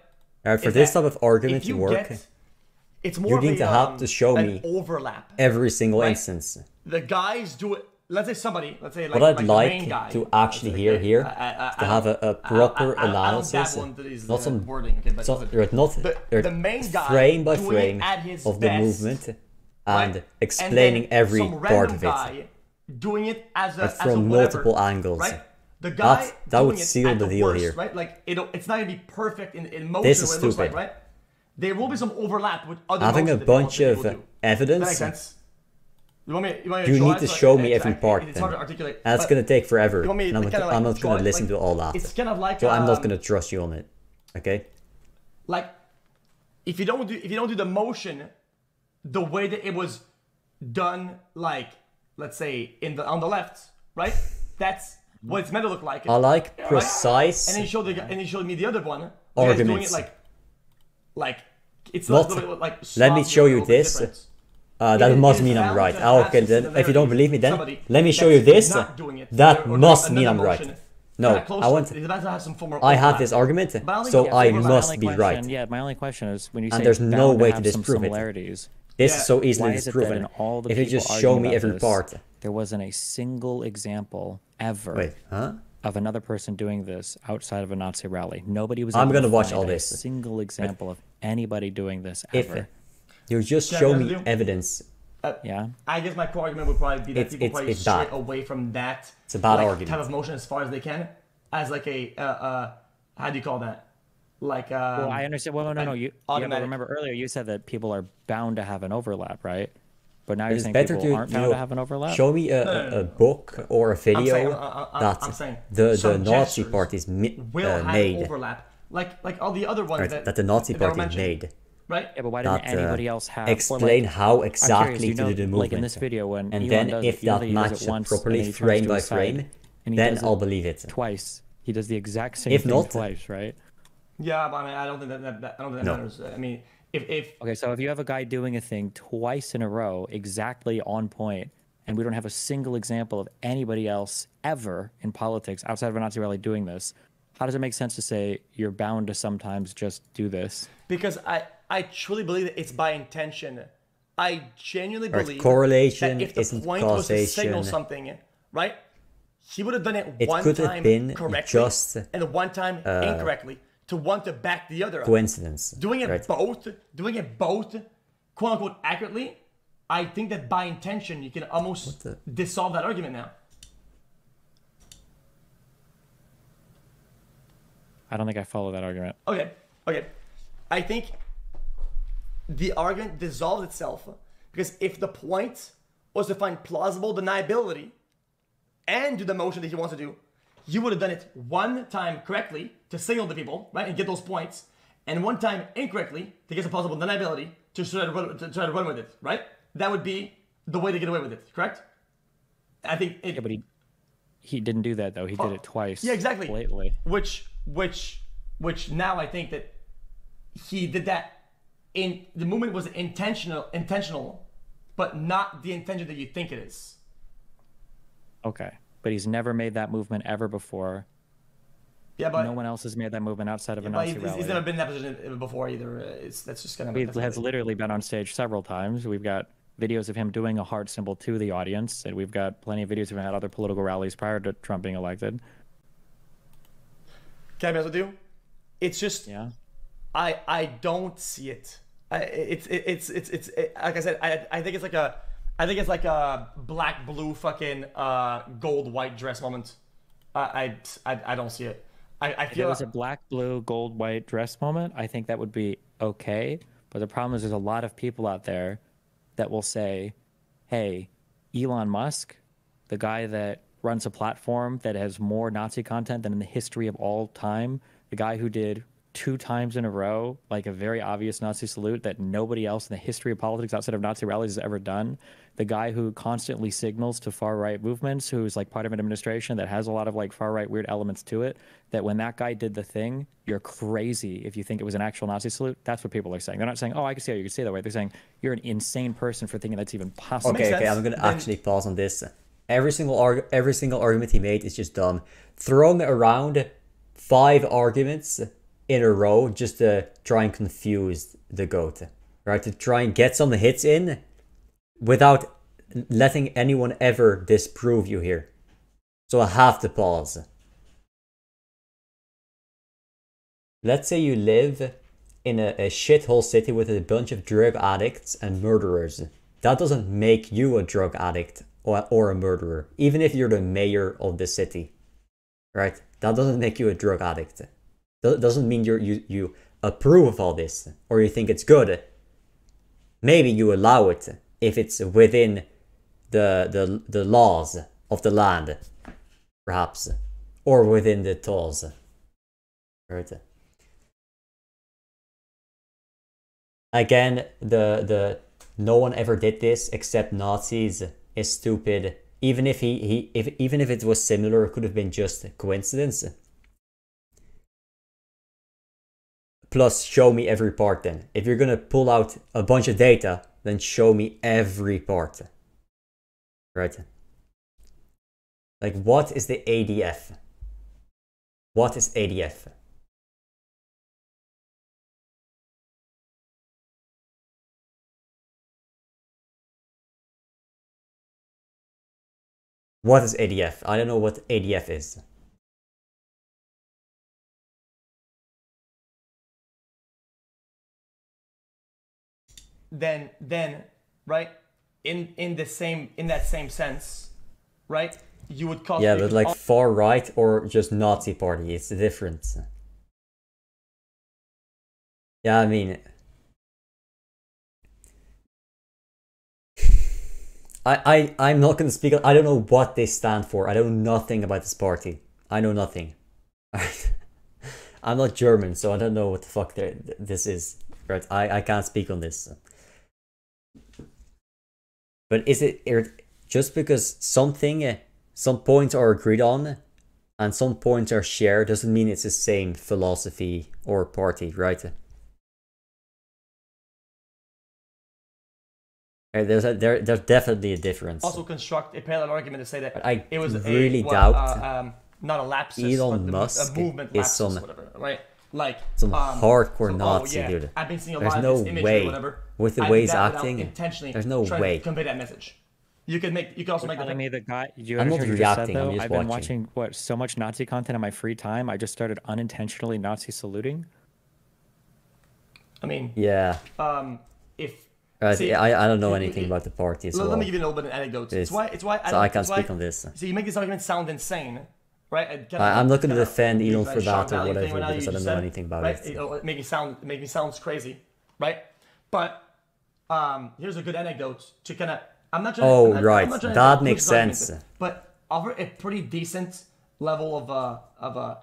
For this type of argument to work, it's more you need to have to show me overlap every single instance. The guys do it. Let's say what I'd like to actually hear here is to have a proper analysis, not some wording, the main guy frame by frame of the movement and explaining every part of it. Doing it as from multiple angles. Right? The guy that would seal the deal here. Right? Like it's not gonna be perfect in motion. This is what it looks stupid. like, right? There will be some overlap with other. Having a bunch of evidence. That makes sense. You need to show me every part. It's hard to articulate. That's gonna take forever. I'm not gonna listen to all that. It's kind of like. So I'm not gonna trust you on it. Okay. Like, if you don't do the motion, the way that it was done, like let's say on the left, right? That's what it's meant to look like. I like precise. Right? And he showed me the other one. Arguments. Doing it like it's not. Like let me show you this. That must mean I'm right. Okay, then if you don't believe me, then let me show you this. That must mean I'm right. No, I have this argument, so I must be right. Yeah, my only question is when you say and there's no way to disprove it. This is so easily Why is it that disproven. in all the If you people just show arguing me about every this, part. there wasn't a single example ever Wait, huh? of another person doing this outside of a Nazi rally. Nobody was I'm able gonna to watch find all a this. single example of anybody doing this If ever. you just Yeah, show guys, me do- evidence, Yeah. I guess my core argument would probably be that people probably it's stray bad. away from that It's a bad like, argument. type of motion as far as they can, as like a how do you call that? Like Well, I understand. Well, no. You but automatic. remember earlier you said that people are bound to have an overlap, right? But now you're it's saying better people to, aren't you bound know, to have an overlap? show me a book or a video I'm saying that some the Nazi gestures party is will have made. overlap, like all the other ones Right, that the Nazi that were party mentioned, made. right? Yeah, but why didn't That, anybody else have? explain how I'm exactly curious, to do the movement. like in this video when and Elon then does if it, you know that he does matches it once, properly and then he frame turns to by his side, frame, and he then does I'll believe it. twice. He does the exact same If thing not, twice, right? Yeah, but I mean, I don't think that matters. I mean, if Okay, so if you have a guy doing a thing twice in a row, exactly on point, and we don't have a single example of anybody else ever in politics outside of a Nazi rally doing this, how does it make sense to say you're bound to sometimes just do this? because I truly believe that it's by intention. I genuinely Right, believe correlation that if the isn't point was to causation. signal something, right? He would have done it It one could have time been correctly just, and one time incorrectly to want to back the other up. coincidence, Doing it right? both, quote unquote, accurately. I think that by intention you can almost dissolve that argument now. I don't think I follow that argument. Okay. I think the argument dissolves itself because if the point was to find plausible deniability and do the motion that he wants to do, you would have done it one time correctly to signal to people, right, and get those points, and one time incorrectly to get some plausible deniability to try to run with it, right? That would be the way to get away with it, correct? I think it. Yeah, but he didn't do that though. He did it twice. Yeah, exactly. Blatantly. Which now I think that he did that in the movement was intentional, but not the intention that you think it is. Okay, but he's never made that movement ever before. Yeah, but no one else has made that movement outside of a but Nazi rally. he's never been in that position before either. That's just kind of. He has literally been on stage several times. We've got videos of him doing a heart symbol to the audience, and we've got plenty of videos of him at other political rallies prior to Trump being elected. Can I be honest with you? It's just yeah. I don't see it. It's like I said. I think it's like a black blue fucking gold white dress moment. I don't see it. I If feel it was a black, blue, gold, white dress moment, I think that would be okay. But the problem is there's a lot of people out there that will say, hey, Elon Musk, the guy that runs a platform that has more Nazi content than in the history of all time, the guy who did 2 times in a row, like a very obvious Nazi salute that nobody else in the history of politics outside of Nazi rallies has ever done. The guy who constantly signals to far-right movements, who's like part of an administration that has a lot of like far-right weird elements to it, that when that guy did the thing, you're crazy if you think it was an actual Nazi salute. That's what people are saying. They're not saying, oh, I can see how you can say that way. They're saying, you're an insane person for thinking that's even possible. Okay, I'm going to actually pause on this. Every single argument he made is just dumb. Throwing around 5 arguments in a row just to try and confuse the GOAT, right? To try and get some hits in without letting anyone ever disprove you here. So I have to pause. Let's say you live in a shithole city with a bunch of drug addicts and murderers. That doesn't make you a drug addict or a murderer, even if you're the mayor of the city, right? That doesn't make you a drug addict. Doesn't mean you approve of all this or you think it's good. Maybe you allow it if it's within the laws of the land, perhaps, or within the tolls. Right. Again, the no one ever did this except Nazis is stupid. Even if even if it was similar, it could have been just coincidence. Plus, show me every part then. If you're gonna pull out a bunch of data, then show me every part. Right? Like, what is the ADF? What is ADF? What is ADF? I don't know what ADF is. Then right, in that same sense, right, you would call but like far right or just Nazi party, it's the difference. Yeah, I mean, I'm not gonna speak. I don't know what they stand for. I know nothing about this party. I know nothing. I'm not German, so I don't know what the fuck this is. Right? I can't speak on this. But is it just because some points are agreed on and some points are shared doesn't mean it's the same philosophy or party, right? There's definitely a difference. Also construct a parallel argument to say that it was really doubt not a lapsus, Elon but Musk a movement lapsus, is whatever, right? Like some hardcore Nazi, dude. I've been seeing a There's lot no of this imagery way or whatever. with the way he's without acting. Intentionally There's no way way. to convey that message. You can also make telling me the guy. You I'm not understand what you just said, reacting. I'm though? just I've been watching. watching so much Nazi content in my free time. I just started unintentionally Nazi saluting. I mean, yeah. If see, I don't know anything about the party. Let me give you a little bit of anecdotes. It's why I can't speak on this. So you make this argument sound insane, right? I'm not going to defend Elon for that or whatever because I don't know anything about it. It make me sound crazy, right? But here's a good anecdote to kind of. I'm not trying. Oh, I'm right, not trying that to makes sense. But offer a pretty decent level of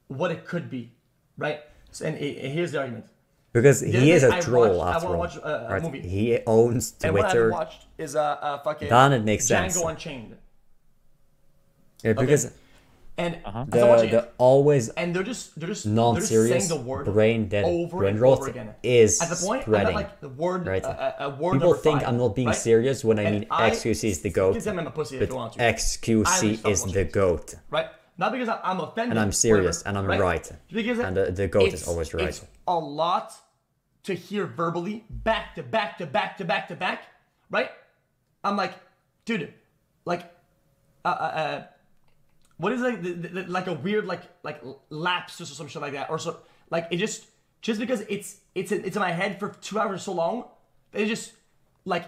what it could be, right? So, and here's the argument. Because he is a troll, after all. Watch a movie. He owns Twitter. And what I watched is fucking then it makes sense. Django Unchained. Yeah, because and the always and they're just non-serious saying the word brain dead over brain and rot over again. is At the point, spreading. I'm not like the word, right? a word People think 5, I'm not being right? serious when I mean And xQc is the goat, give them a pussy if but you want to. xQc is the goat. Right? Not because I'm offended. And I'm serious, and I'm right. Because and the goat is always right. It's a lot to hear verbally, back to back to back to back to back, right? I'm like, dude, like, what is like a weird like lapsus or some shit like that, or so like it just because it's in my head for 2 hours so long, that it just like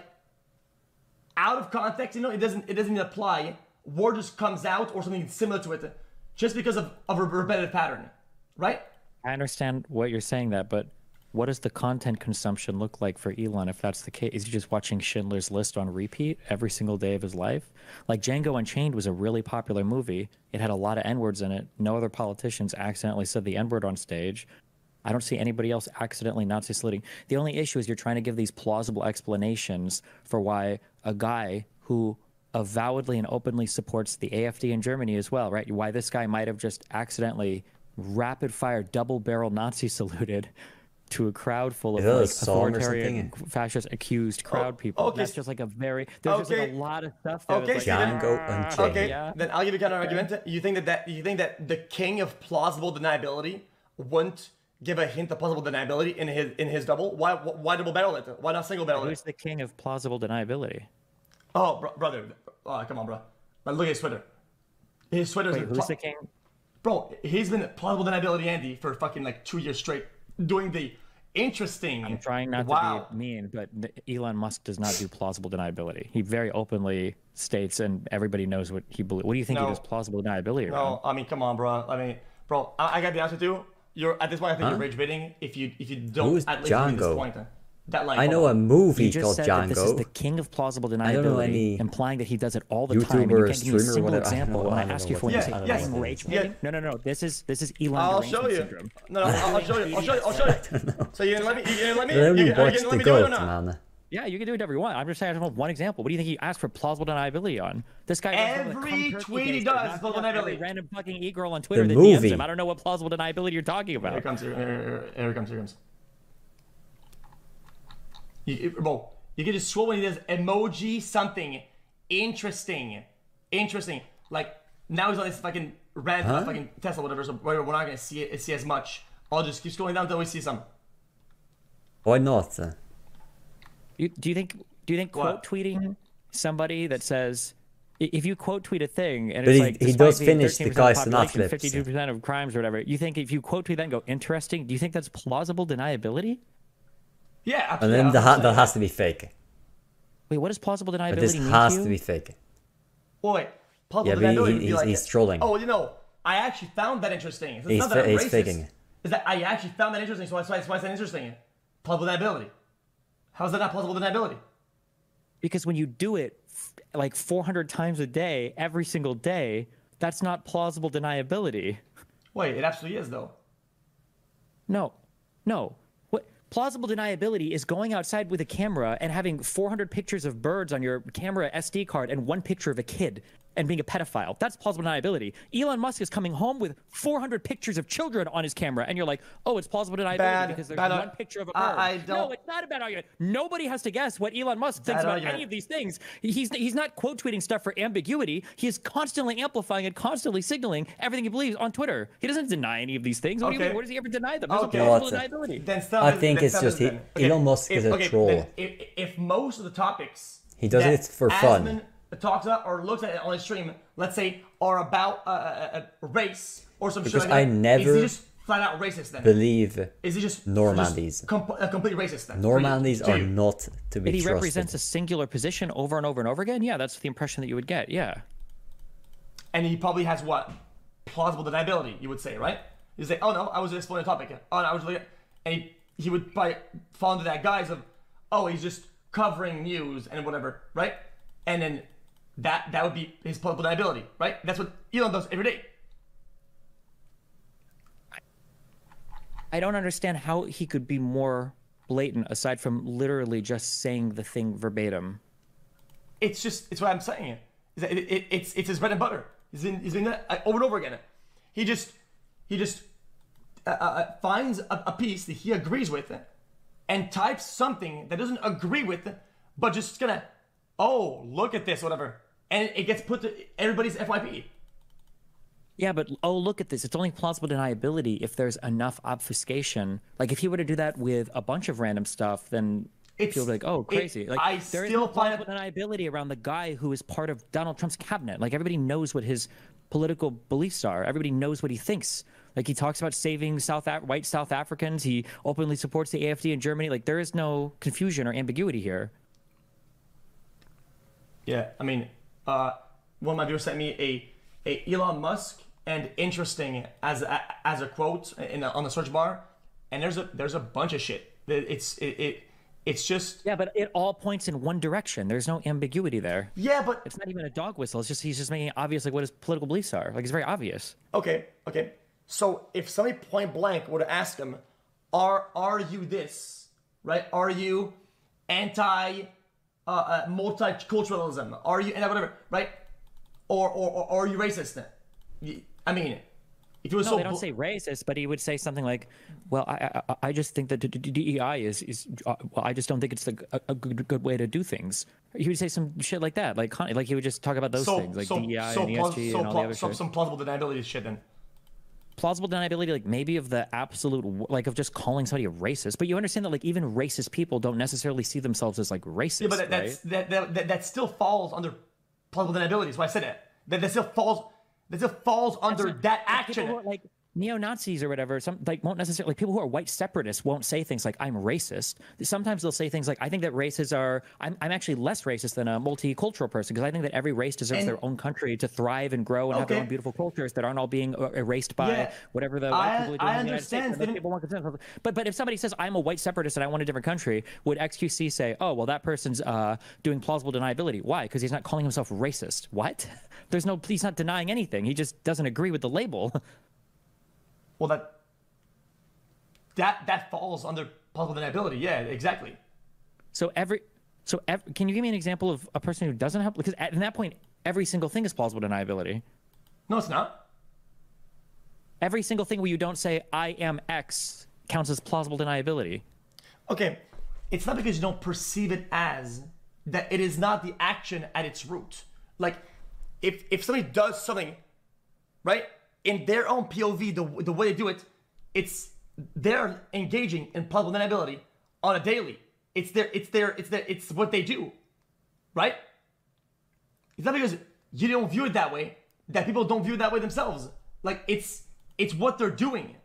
out of context, you know, it doesn't even apply. Word just comes out or something similar to it, just because of a repetitive pattern, right? I understand what you're saying that, but what does the content consumption look like for Elon if that's the case? Is he just watching Schindler's List on repeat every single day of his life? Like Django Unchained was a really popular movie. It had a lot of N-words in it. No other politicians accidentally said the N-word on stage. I don't see anybody else accidentally Nazi saluting. The only issue is you're trying to give these plausible explanations for why a guy who avowedly and openly supports the AfD in Germany as well, right? Why this guy might have just accidentally rapid-fire double-barrel Nazi saluted to a crowd full of like authoritarian, fascist accused crowd people. Okay. That's just like there's just like a lot of stuff there. Okay, like, Django Unchained. Okay, yeah. then I'll give you a counter argument. You think that the king of plausible deniability wouldn't give a hint of plausible deniability in his double? Why double barrel it? Why not single barrel it? Who's the king of plausible deniability? Oh, brother, come on, bro. Look at his Twitter. His Twitter's who's the king? Bro, he's been plausible deniability Andy for fucking like 2 years straight, doing the interesting. I'm trying not to be mean, but Elon Musk does not do plausible deniability. He very openly states, and everybody knows what he believes. What do you think he does plausible deniability around? No, I mean, come on, bro. I mean, bro, I gotta be honest with you. You're at this point. I think you're rage baiting. If you don't Who's at least Django? be disappointed. That like I know a movie you just called said Django. That this is the king of plausible deniability, I don't know any implying that he does it all the YouTuber time. And you or can't give me a streamer or single whatever. example. When I don't ask know you for what one, it you is. say, I'm rage baiting. No. This is Elon I'll derangement show you. syndrome. No, I'll show you. I'll show you. So you gonna let me? You gonna let me? Let me You watch gonna let the me do it or goat, not? man. Yeah, you can do whatever you want. I'm just saying I just want one example. What do you think he asked for plausible deniability on? This guy Every tweet he does is plausible every deniability. random fucking e-girl on Twitter The that DMs movie. him. I don't know what plausible deniability you're talking about. Here it comes. Bro, you can just scroll when he does emoji something interesting. Like now he's on this fucking random fucking Tesla, whatever. So we're not gonna see as much. I'll just keep scrolling down until we see some. Why not? Do you think quote tweeting somebody that says if you quote tweet a thing and But it's he- like he despite does being finish the 13% of guy's population, not clips. 52% of crimes or whatever, you think if you quote tweet that and go interesting, do you think that's plausible deniability? Yeah, And absolutely. then that has to be fake. Wait, what does plausible But deniability this mean has to you? to be fake. Well, wait. Plausible Yeah, but deniability would be like, he's trolling. oh, you know, I actually found that interesting. It's He's not that I'm he's racist. faking. Is that I actually found that interesting, so that's why it's interesting. Plausible deniability. How's that not plausible deniability? Because when you do it like 400 times a day, every single day, that's not plausible deniability. Wait, it absolutely is, though. No. What plausible deniability is going outside with a camera and having 400 pictures of birds on your camera SD card and one picture of a kid and being a pedophile. That's plausible deniability. Elon Musk is coming home with 400 pictures of children on his camera, and you're like, oh, it's plausible deniability because there's one picture of a bird. No, it's not a bad argument. Nobody has to guess what Elon Musk thinks about any of these things. He's not quote tweeting stuff for ambiguity. He is constantly amplifying and constantly signaling everything he believes on Twitter. He doesn't deny any of these things. What do you mean? Where does he ever deny them? There's no plausible deniability. I think it's just Elon Musk is a troll. If most of the topics He does it for fun. Talks about or looks at it on his stream, let's say, are about a race or some Because shit I like that, never is he just flat out racist then? believe is he just Normandies. a complete racist then? Normandies are not to be If he trusted. represents a singular position over and over and over again, yeah, that's the impression that you would get, yeah. And he probably has what? Plausible deniability, you would say, right? You say, oh no, I was exploring a topic. Oh no, I was looking at, and he would probably fall into that guise of, oh, he's just covering news and whatever, right? And then that would be his plausible deniability, right? That's what Elon does every day. I don't understand how he could be more blatant aside from literally just saying the thing verbatim. It's what I'm saying. Is that it's his bread and butter. He's been that over and over again. He just finds a piece that he agrees with and types something that doesn't agree with, but just gonna, oh, look at this, whatever. And it gets put to everybody's FYP. Yeah, but oh, look at this. It's only plausible deniability if there's enough obfuscation. Like if he were to do that with a bunch of random stuff, then people would be like, oh, crazy. Like there is no plausible deniability around the guy who is part of Donald Trump's cabinet. Like everybody knows what his political beliefs are. Everybody knows what he thinks. Like he talks about saving white South Africans. He openly supports the AfD in Germany. Like there is no confusion or ambiguity here. Yeah, I mean, one of my viewers sent me a Elon Musk and interesting as a quote on the search bar, and there's a bunch of shit. It's just, yeah, but it all points in one direction. There's no ambiguity there. Yeah, but it's not even a dog whistle. It's just he's just making it obvious like what his political beliefs are. Like it's very obvious. Okay. So if somebody point blank were to ask him, are you this, right? Are you anti multiculturalism? Are you whatever, right? Or are you racist? I mean, if it was they don't say racist, but he would say something like, "Well, I just think that DEI is well, I just don't think it's a good way to do things." He would say some shit like that, like he would just talk about those things, like DEI and ESG and all the other shit. Some plausible deniability shit then. Plausible deniability, like maybe of the absolute, like of just calling somebody a racist, but you understand that like even racist people don't necessarily see themselves as like racist. Yeah, but that still falls under plausible deniability. That's why I said it. That still falls under that action. Like neo-Nazis or whatever, won't necessarily, like people who are white separatists won't say things like I'm racist. Sometimes they'll say things like I think that races are, I'm actually less racist than a multicultural person because I think that every race deserves their own country to thrive and grow and have their own beautiful cultures that aren't all being erased by whatever the white people are doing in the United States. People want consent. But if somebody says I'm a white separatist and I want a different country, would xQc say, oh, well, that person's doing plausible deniability? Why? Because he's not calling himself racist. What? He's not denying anything. He just doesn't agree with the label. Well, that falls under plausible deniability. Yeah, exactly. So can you give me an example of a person who doesn't have? Because at that point, every single thing is plausible deniability. No, it's not. Every single thing where you don't say I am X counts as plausible deniability. Okay, it's not because you don't perceive it as that. It is not the action at its root. Like, if somebody does something, right? In their own POV, the way they do it, they're engaging in plausible deniability on a daily. It's what they do, right? It's not because you don't view it that way, that people don't view it that way themselves. Like, it's what they're doing.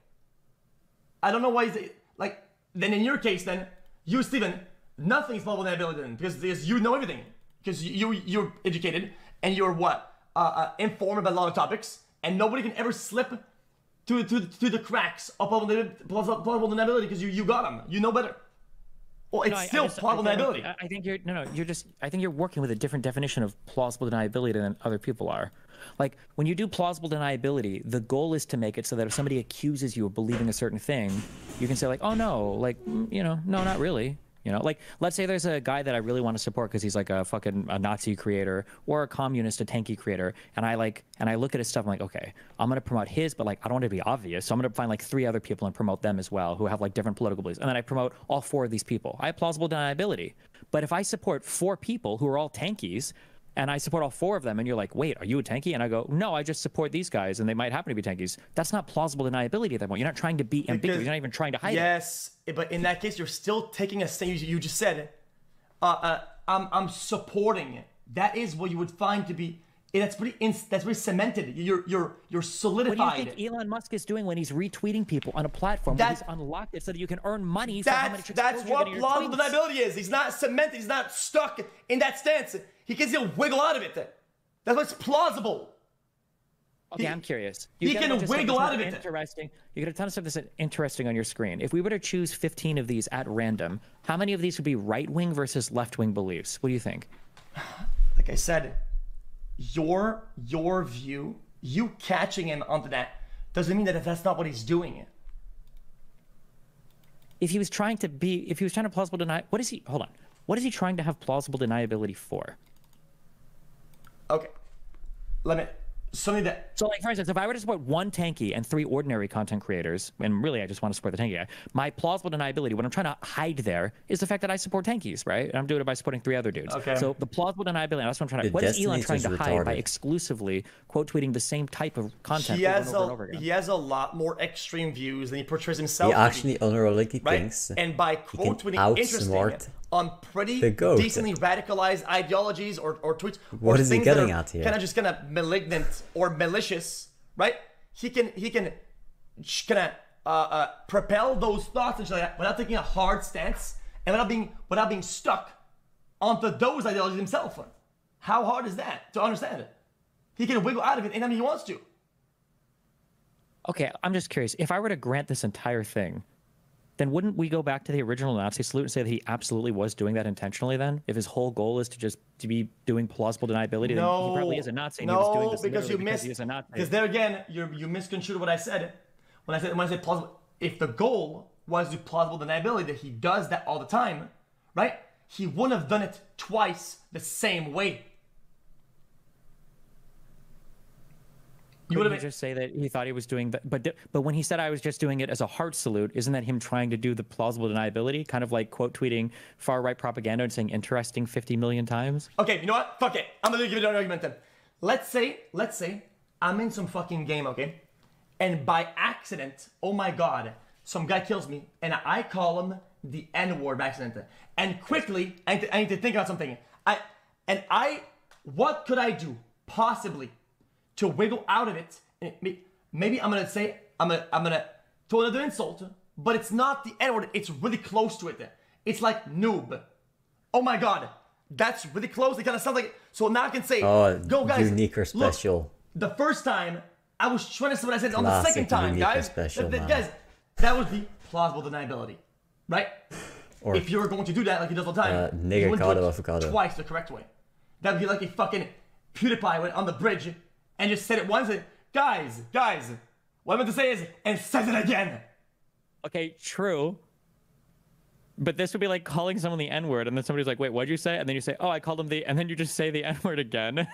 I don't know why like, then in your case, then, you, Steven, nothing is plausible deniability then, because you know everything. Because you're educated, and you're what? Informed about a lot of topics, and nobody can ever slip to the cracks of plausible deniability because you got them. You know better. Well, it's still plausible deniability. I think I think you're working with a different definition of plausible deniability than other people are. Like, when you do plausible deniability, the goal is to make it so that if somebody accuses you of believing a certain thing, you can say like, oh no, like, you know, no, not really. You know, like, let's say there's a guy that I really want to support because he's like a Nazi creator or a communist, a tanky creator, and I look at his stuff. I'm like, okay, I'm gonna promote his, but like, I don't want it to be obvious, so I'm gonna find like 3 other people and promote them as well who have like different political beliefs, and then I promote all 4 of these people. I have plausible deniability. But if I support 4 people who are all tankies, and I support all 4 of them, and you're like, wait, are you a tanky? And I go, no, I just support these guys, and they might happen to be tankies. That's not plausible deniability at that point. You're not trying to be ambiguous. You're not even trying to hide it. Yes, but in that case, you're still taking a stand. You just said, I'm supporting it. That is what you would find to be. That's pretty cemented. You're solidified. What do you think Elon Musk is doing when he's retweeting people on a platform where he's unlocked it so that you can earn money for how much exposure That's what you're getting plausible your tweets? deniability is. He's not cemented. He's not stuck in that stance. He can still wiggle out of it. That's what's plausible. Okay, I'm curious. He can wiggle out of it. Interesting. You got a ton of stuff that's interesting on your screen. If we were to choose 15 of these at random, how many of these would be right-wing versus left-wing beliefs? What do you think? Like I said, your view, you catching him onto that, doesn't mean that that's not what he's doing. If he was trying to plausible deny, what is he trying to have plausible deniability for? Okay. So like, for instance, if I were to support 1 tanky and 3 ordinary content creators, and really I just want to support the tanky guy, my plausible deniability, what I'm trying to hide there is the fact that I support tankies, right? And I'm doing it by supporting 3 other dudes. Okay. So the plausible deniability, that's what I'm trying to, what is Elon trying to hide by exclusively quote tweeting the same type of content over and over again? He has a lot more extreme views than he portrays himself. He actually unironically right? thinks and by quote tweeting interesting on pretty decently radicalized ideologies or tweets. What or is he things getting that are at here? Kind of just kind of malignant or malicious, right? He can kind of propel those thoughts and shit like that without taking a hard stance and without being stuck onto those ideologies himself. How hard is that to understand it? He can wiggle out of it anytime he wants to. Okay, I'm just curious. If I were to grant this entire thing, then wouldn't we go back to the original Nazi salute and say that he absolutely was doing that intentionally then? If his whole goal is to be doing plausible deniability, then he probably is a Nazi. And he was doing this because he is a Nazi. Because there again, you misconstrued what I said. When I said plausible, if the goal was to plausible deniability, that he does that all the time, right? He wouldn't have done it twice the same way. Couldn't you just say that he thought he was doing that? But when he said I was just doing it as a heart salute, isn't that him trying to do the plausible deniability? Kind of like quote tweeting far right propaganda and saying interesting 50 million times? Okay, you know what? Fuck it. I'm gonna give you an argument then. Let's say I'm in some fucking game, okay? And by accident, oh my god, some guy kills me and I call him the N-word by accident. And quickly, I need to think about something. What could I do possibly to wiggle out of it? And maybe I'm gonna say I'm gonna throw another insult, but it's not the N-word. It's really close to it. It's like noob. Oh my god, that's really close. It kind of sounds like. So now I can say, go guys. Unique or special. Look, the first time I was trying to say what I said. On the second Classic, time, unique or guys, special, guys, that would be plausible deniability, right? Or if you were going to do that like he does all the time, nigger you wouldn't caught do it avocado. twice the correct way. That'd be like a fucking PewDiePie went on the bridge and just said it once and guys, what I meant to say is, and says it again. Okay, true. But this would be like calling someone the N-word, and then somebody's like, wait, what'd you say? And then you say, oh, I called him the, and then you just say the N-word again.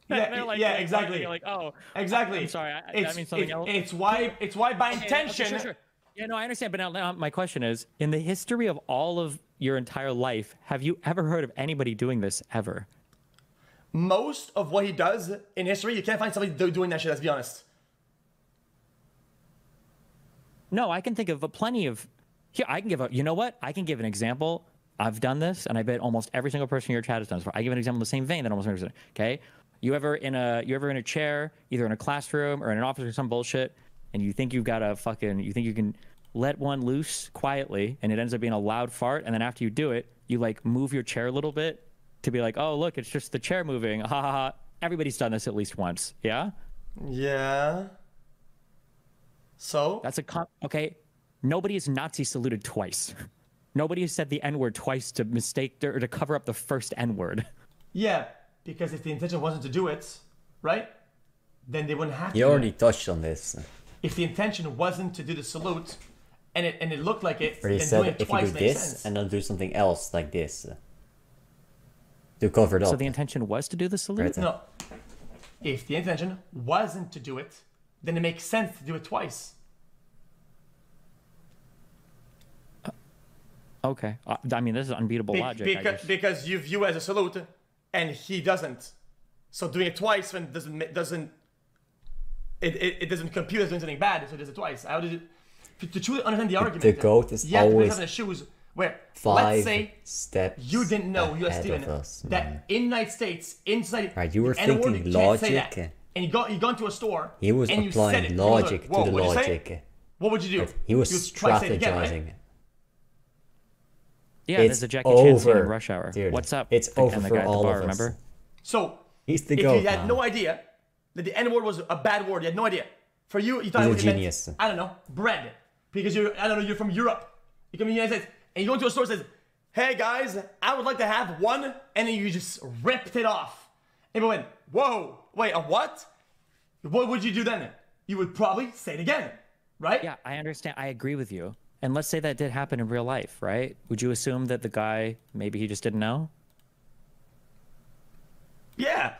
Exactly. You're like, oh, exactly. I'm sorry, that means something else. It's why by intention. Okay, sure. Yeah, no, I understand. But now my question is, in the history of all of your entire life, have you ever heard of anybody doing this ever? Most of what he does in history, you can't find somebody doing that shit, let's be honest. No, I can think of plenty of... Here, I can give a... You know what? I can give an example. I've done this, and I bet almost every single person in your chat has done this. I give an example in the same vein that almost every person. Okay? You ever in a chair, either in a classroom or in an office or some bullshit, and you think you can let one loose quietly, and it ends up being a loud fart, and then after you do it, you like move your chair a little bit to be like, oh look, it's just the chair moving. Ha ha ha. Everybody's done this at least once. Yeah. Yeah. So that's okay. Nobody has Nazi saluted twice. Nobody has said the N-word twice to mistake or to cover up the first N-word. Yeah, because if the intention wasn't to do it, right, then they wouldn't have to. You already touched on this. If the intention wasn't to do the salute, and it looked like it, Or he then said doing it if you twice do makes this sense. and then do something else like this to cover it up. So the intention was to do the salute? Right. No. If the intention wasn't to do it, then it makes sense to do it twice. Okay. I mean, this is unbeatable logic. Because you view it as a salute, and he doesn't. So doing it twice when it doesn't compute as doing something bad. So it does it twice. How did it? To truly understand the argument, The goat is you have to put always yourself in the shoes where, five let's say, steps you didn't know, U.S. ahead Steven, of us, that in the United States, inside Right, you were the N-word, thinking you can't say logic. that. And you gone to a store. He was and you said applying it. logic Whoa, to the what'd you say? logic. What would you do? Right, he was You'd try to say it again, right? strategizing. Yeah, It's there's a Jackie Chan scene in over, Rush Hour. dude. What's up? It's The- over and the for guy at the all bar, of us. remember? So, He's the if goat, you had man. no idea that the N-word was a bad word, you had no idea. For you, you thought He's it a meant, genius. I don't know, bread. Because you're from Europe. You come to the United States, and you go into a store and says, hey guys, I would like to have one, and then you just ripped it off. And people went, whoa, wait, a what? What would you do then? You would probably say it again, right? Yeah, I understand. I agree with you. And let's say that did happen in real life, right? Would you assume that the guy, maybe he just didn't know? Yeah.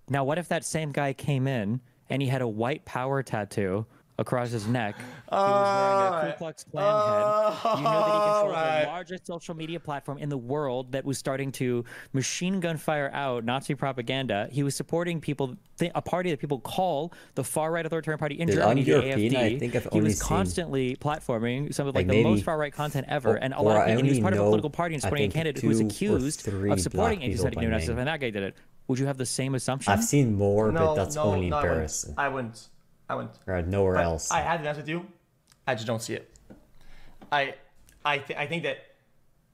Now, what if that same guy came in and he had a white power tattoo across his neck? He was wearing a Ku Klux Klan head. You knew that he controlled the largest social media platform in the world that was starting to machine gun fire out Nazi propaganda. He was supporting people, a party that people call the far-right authoritarian party in Dude, Germany, I'm the European, AfD. I think I've He only was seen, constantly platforming some of like, the maybe most far-right content ever, and a or lot of I people. And he was only part of a know, political party and I supporting a think, candidate who was 2 or accused 3 of supporting black people anti-Semitic by neo-Nazism, name. and that guy did it. Would you have the same assumption? I've seen more, No, but that's no, only no, embarrassing. I wouldn't. Right, nowhere But else. I have to be honest with you, I just don't see it. I think that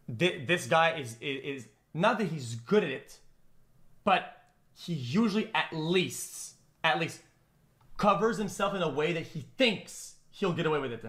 this guy is not that he's good at it, but he usually at least covers himself in a way that he thinks he'll get away with it.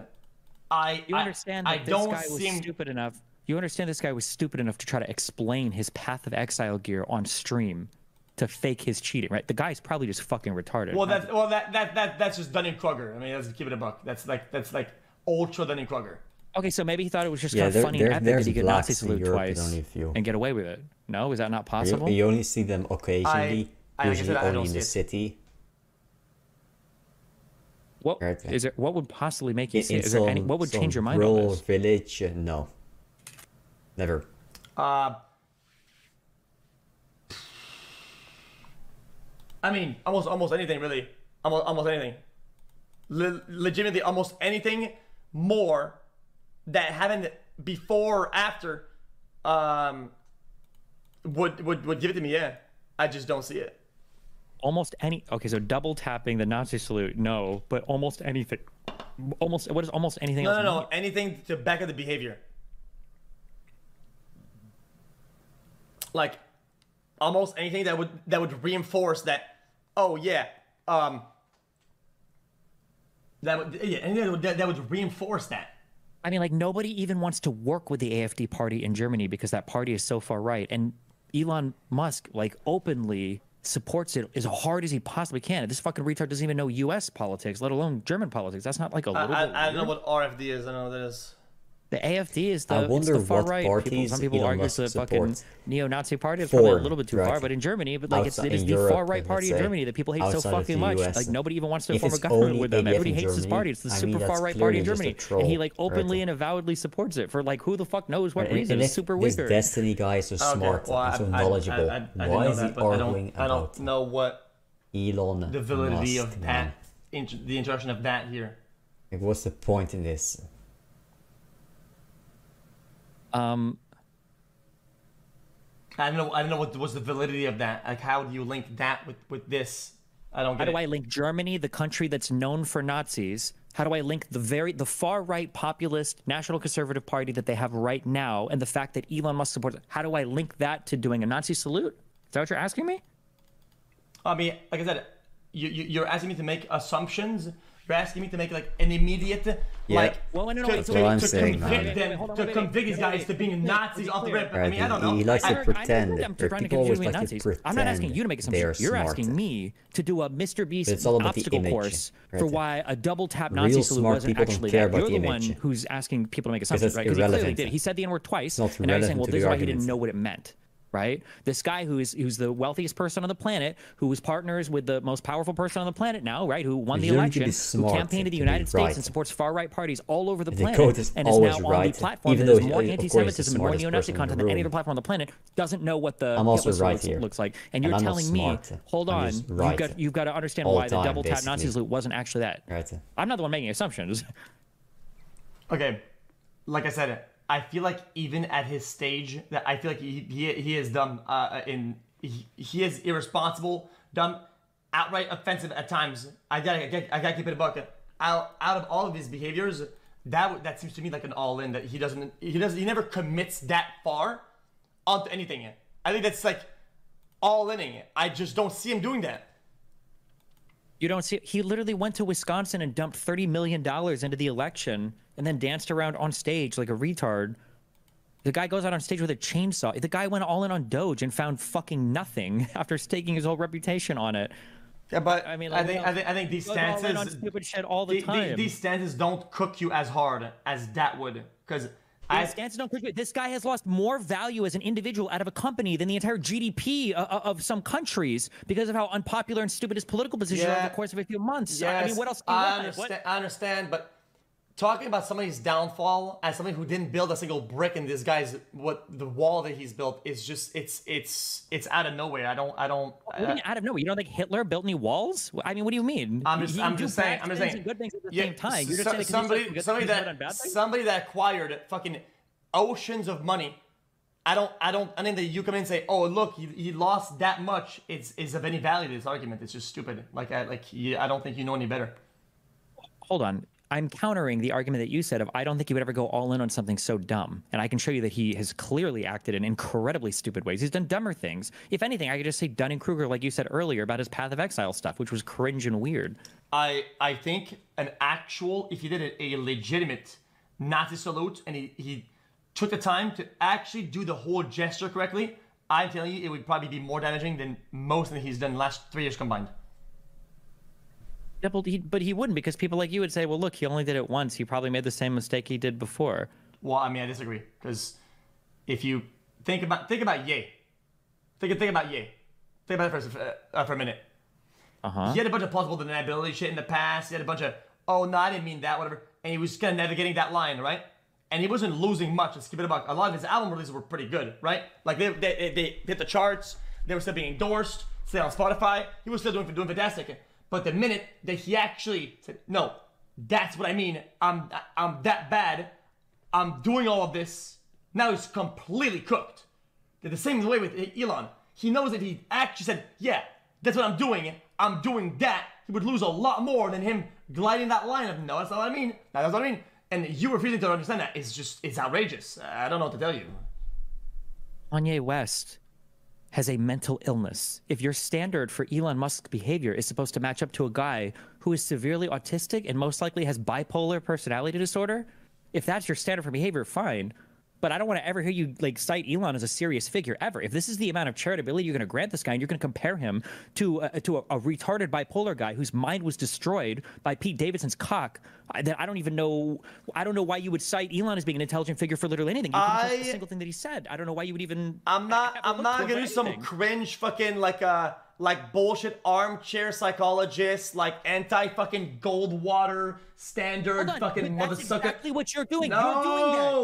You understand that I this don't guy was see him. stupid enough. You understand this guy was stupid enough to try to explain his Path of Exile gear on stream to fake his cheating, right? The guy's probably just fucking retarded. Well, that's just Dunning-Kruger. I mean, let's keep it a buck. That's like ultra Dunning-Kruger. Okay, so maybe he thought it was just Yeah, kind of funny and epic that there's he could blacks Nazi in salute Europe, but twice only a few. and get away with it. No, is that not possible? You only see them occasionally, like I usually said, I only don't in see the it. city. What Right. is there? What would possibly make you In see it? Is there any? What would some change your mind on rural this? village, no. Never. I mean, almost anything really. Almost anything. Legitimately, almost anything more that happened before or after would give it to me. Yeah, I just don't see it. Almost any. Okay, so double tapping the Nazi salute, no, but almost anything. Almost. What is almost anything else? No. Anything to back up the behavior. Like almost anything that would reinforce that. Oh yeah. Anything that would reinforce that. I mean, like, nobody even wants to work with the AfD party in Germany because that party is so far right. And Elon Musk, like, openly supports it as hard as he possibly can. This fucking retard doesn't even know U.S. politics, let alone German politics. That's not like a little bit I don't know weird? what RFD is. I don't know what that is. The AfD is I the, wonder it's the far what right. parties Some people Elon argue Musk it's a fucking supports. neo-Nazi party. It's probably a For, little bit too right. far, but in Germany, but like Outside- it is in the Europe, far-right party let's in say, Germany that people hate so outside of fucking the much. US. Like nobody even wants to If form a it's government only with them. AfD Everybody in hates this Germany, party. It's the I mean, super that's far-right party in clearly just a Germany, troll, and he like right? openly and avowedly supports it for like who the fuck knows what Right, reason. and It's if super this weird. Destiny guy is so smart and so knowledgeable, I why know is he that, but arguing I about don't know what Elon the validity Musk, of man? that, the introduction of that here. Like, what's the point in this? I don't know what was the validity of that. Like, how do you link that with this? I don't get it. How do I link Germany, the country that's known for Nazis? How do I link the far-right populist National Conservative Party that they have right now and the fact that Elon Musk supports it? How do I link that to doing a Nazi salute? Is that what you're asking me? I mean, like I said, you're asking me to make assumptions. You're asking me to make like an immediate, like, to convict these guys to being Nazis off the rip. I mean, I don't know. He likes to pretend. People always like to pretend. I'm not asking you to make assumptions. You're asking me to do a Mr. Beast obstacle course for why a double tap Nazi salute wasn't actually that. You're the one who's asking people to make assumptions, right? Because he clearly did. He said the N-word twice, and now you're saying, well, this is why he didn't know what it meant. Right? This guy who's the wealthiest person on the planet, who was partners with the most powerful person on the planet now, right? Who won the election, who campaigned in the United States and supports far-right parties all over the planet, and is now on the platform that has more anti-Semitism and more neo-Nazi content than any other platform on the planet, doesn't know what the Hitler looks like. And you're telling me, hold on, you've got to understand why the double tap Nazi salute wasn't actually that. I'm not the one making assumptions. Okay, like I said, I feel like even at his stage, that I feel like he is dumb. He is irresponsible, dumb, outright offensive at times. I gotta keep it a bucket. Out of all of his behaviors, that seems to me like an all-in that he never commits that far onto anything. I think that's like all-inning. I just don't see him doing that. You don't see it. He literally went to Wisconsin and dumped $30 million into the election and then danced around on stage like a retard. The guy goes out on stage with a chainsaw. The guy went all in on Doge and found fucking nothing after staking his whole reputation on it. Yeah, but I mean, like, I think these stances on stupid shit all the time. These stances don't cook you as hard as that would, because this guy has lost more value as an individual out of a company than the entire GDP of some countries because of how unpopular and stupid his political position over the course of a few months. Yes, I mean, what else? I understand, but talking about somebody's downfall as somebody who didn't build a single brick in this guy's the wall that he's built is just it's out of nowhere. I don't. What do you mean out of nowhere? You don't think Hitler built any walls? I mean, what do you mean? I'm just saying. Good things at the same time. You're just somebody that acquired fucking oceans of money. I think that you come in and say, oh look, he lost that much. Is of any value to this argument? It's just stupid. I don't think you know any better. Hold on. I'm countering the argument that you said of I don't think he would ever go all in on something so dumb. And I can show you that he has clearly acted in incredibly stupid ways. He's done dumber things. If anything, I could just say Dunning-Kruger, like you said earlier, about his Path of Exile stuff, which was cringe and weird. I think if he did a legitimate Nazi salute and he took the time to actually do the whole gesture correctly, I'm telling you, it would probably be more damaging than most that he's done in the last 3 years combined. Yeah, but he wouldn't, because people like you would say, well, look, he only did it once. He probably made the same mistake he did before. Well, I mean, I disagree, because if you think about Ye. Think about Ye. Think about it for a minute. He had a bunch of plausible deniability shit in the past. He had a bunch of, oh, no, I didn't mean that, whatever. And he was kind of navigating that line, right? And he wasn't losing much. Let's keep it about. A lot of his album releases were pretty good, right? Like they hit the charts. They were still being endorsed. Stay on Spotify. He was still doing fantastic. But the minute that he actually said, no, that's what I mean. I'm that bad. I'm doing all of this. Now he's completely cooked. They're the same way with Elon. He knows that he actually said, yeah, that's what I'm doing. I'm doing that. He would lose a lot more than him gliding that line of, no, that's not what I mean. That's what I mean. And you refusing to understand that is just, it's outrageous. I don't know what to tell you. Kanye West has a mental illness. If your standard for Elon Musk's behavior is supposed to match up to a guy who is severely autistic and most likely has bipolar personality disorder, if that's your standard for behavior, fine. But I don't want to ever hear you cite Elon as a serious figure ever. If this is the amount of charitability you're going to grant this guy, and you're going to compare him to a retarded bipolar guy whose mind was destroyed by Pete Davidson's cock, then I don't even know. I don't know why you would cite Elon as being an intelligent figure for literally anything. You didn't trust a single thing that he said. I don't know why you would even. I'm not gonna do some cringe fucking bullshit armchair psychologist, anti-fucking Goldwater standard fucking motherfucker. That's exactly what you're doing. No, you're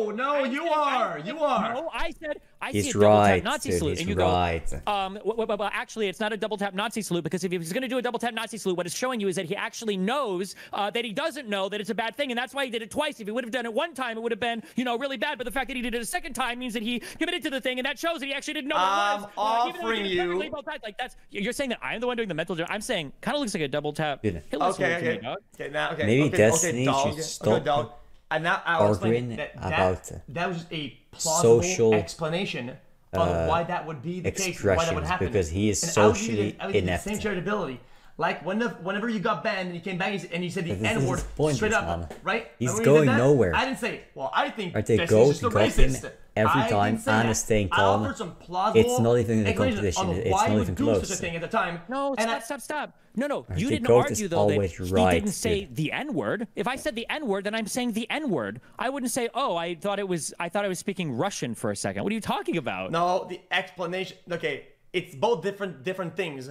doing that. You are. No, I said I He's see a double right, tap Nazi dude, salute, he's and you right. go, well, actually, it's not a double tap Nazi salute, because if he was going to do a double tap Nazi salute, what it's showing you is that he actually knows that he doesn't know that it's a bad thing, and that's why he did it twice. If he would have done it one time, it would have been, you know, really bad. But the fact that he did it a second time means that he committed to the thing, and that shows that he actually didn't know what it was. Offering you. Like that's you're saying that I'm the one doing the mental. I'm saying kind of looks like a double tap. Yeah. Hitler salute to me, dog. Okay, now, okay. Maybe okay, Destiny dog. should stop dog. And now I'll explain arguing that was just a plausible social explanation on why that would be the case, why that would happen. Because he is and socially I would give inept. the same charitability. Like whenever you got banned and you came back and you said the This is N-word pointless, straight up, man. right? He's Remember when you going did that? nowhere. I didn't say, well, I think Right, they Destiny's go just a to him racist. every I time didn't say and that. is staying I calm. offered some plausible It's not even in the explanation competition. on It's why not he even would do close. such a thing at the time. No, and stop. No, Right, you the didn't goat argue is though that always he right, didn't say dude. the N-word. If I said the N-word, then I'm saying the N-word. I wouldn't say, oh, I thought I was speaking Russian for a second. What are you talking about? No, the explanation. Okay, it's both different things.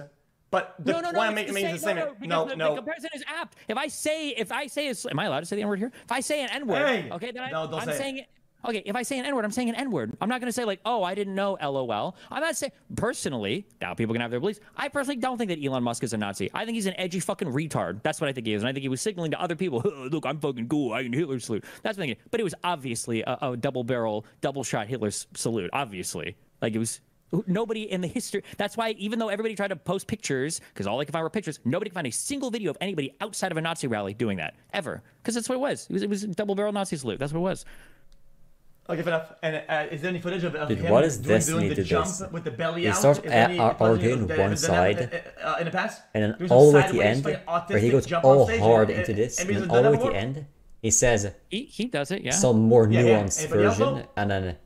But the point I'm making is the same. No, the comparison is apt. If I say, am I allowed to say the N-word here? If I say an N-word, hey, okay, then don't I'm say saying it. Okay, if I say an N-word, I'm saying an N-word. I'm not going to say like, oh, I didn't know, LOL. I'm not saying, personally, now people can have their beliefs. I personally don't think that Elon Musk is a Nazi. I think he's an edgy fucking retard. That's what I think he is. And I think he was signaling to other people, oh, look, I'm fucking cool. I can Hitler salute. That's what I'm thinking. But it was obviously a double-barrel, double-shot Hitler salute, obviously. Like, it was... Nobody in the history. That's why, even though everybody tried to post pictures, because all they could find were pictures, nobody could find a single video of anybody outside of a Nazi rally doing that ever. Because that's what it was. It was a double-barrel Nazi salute. That's what it was. Okay, fair enough. And is there any footage of Dude, him what is doing the to jump this? with the belly He out? starts arguing one side, in the past, and then all the way at the end, where he goes all hard into this, and then all the way at the end, he says he does it, yeah. Some more nuanced version, and then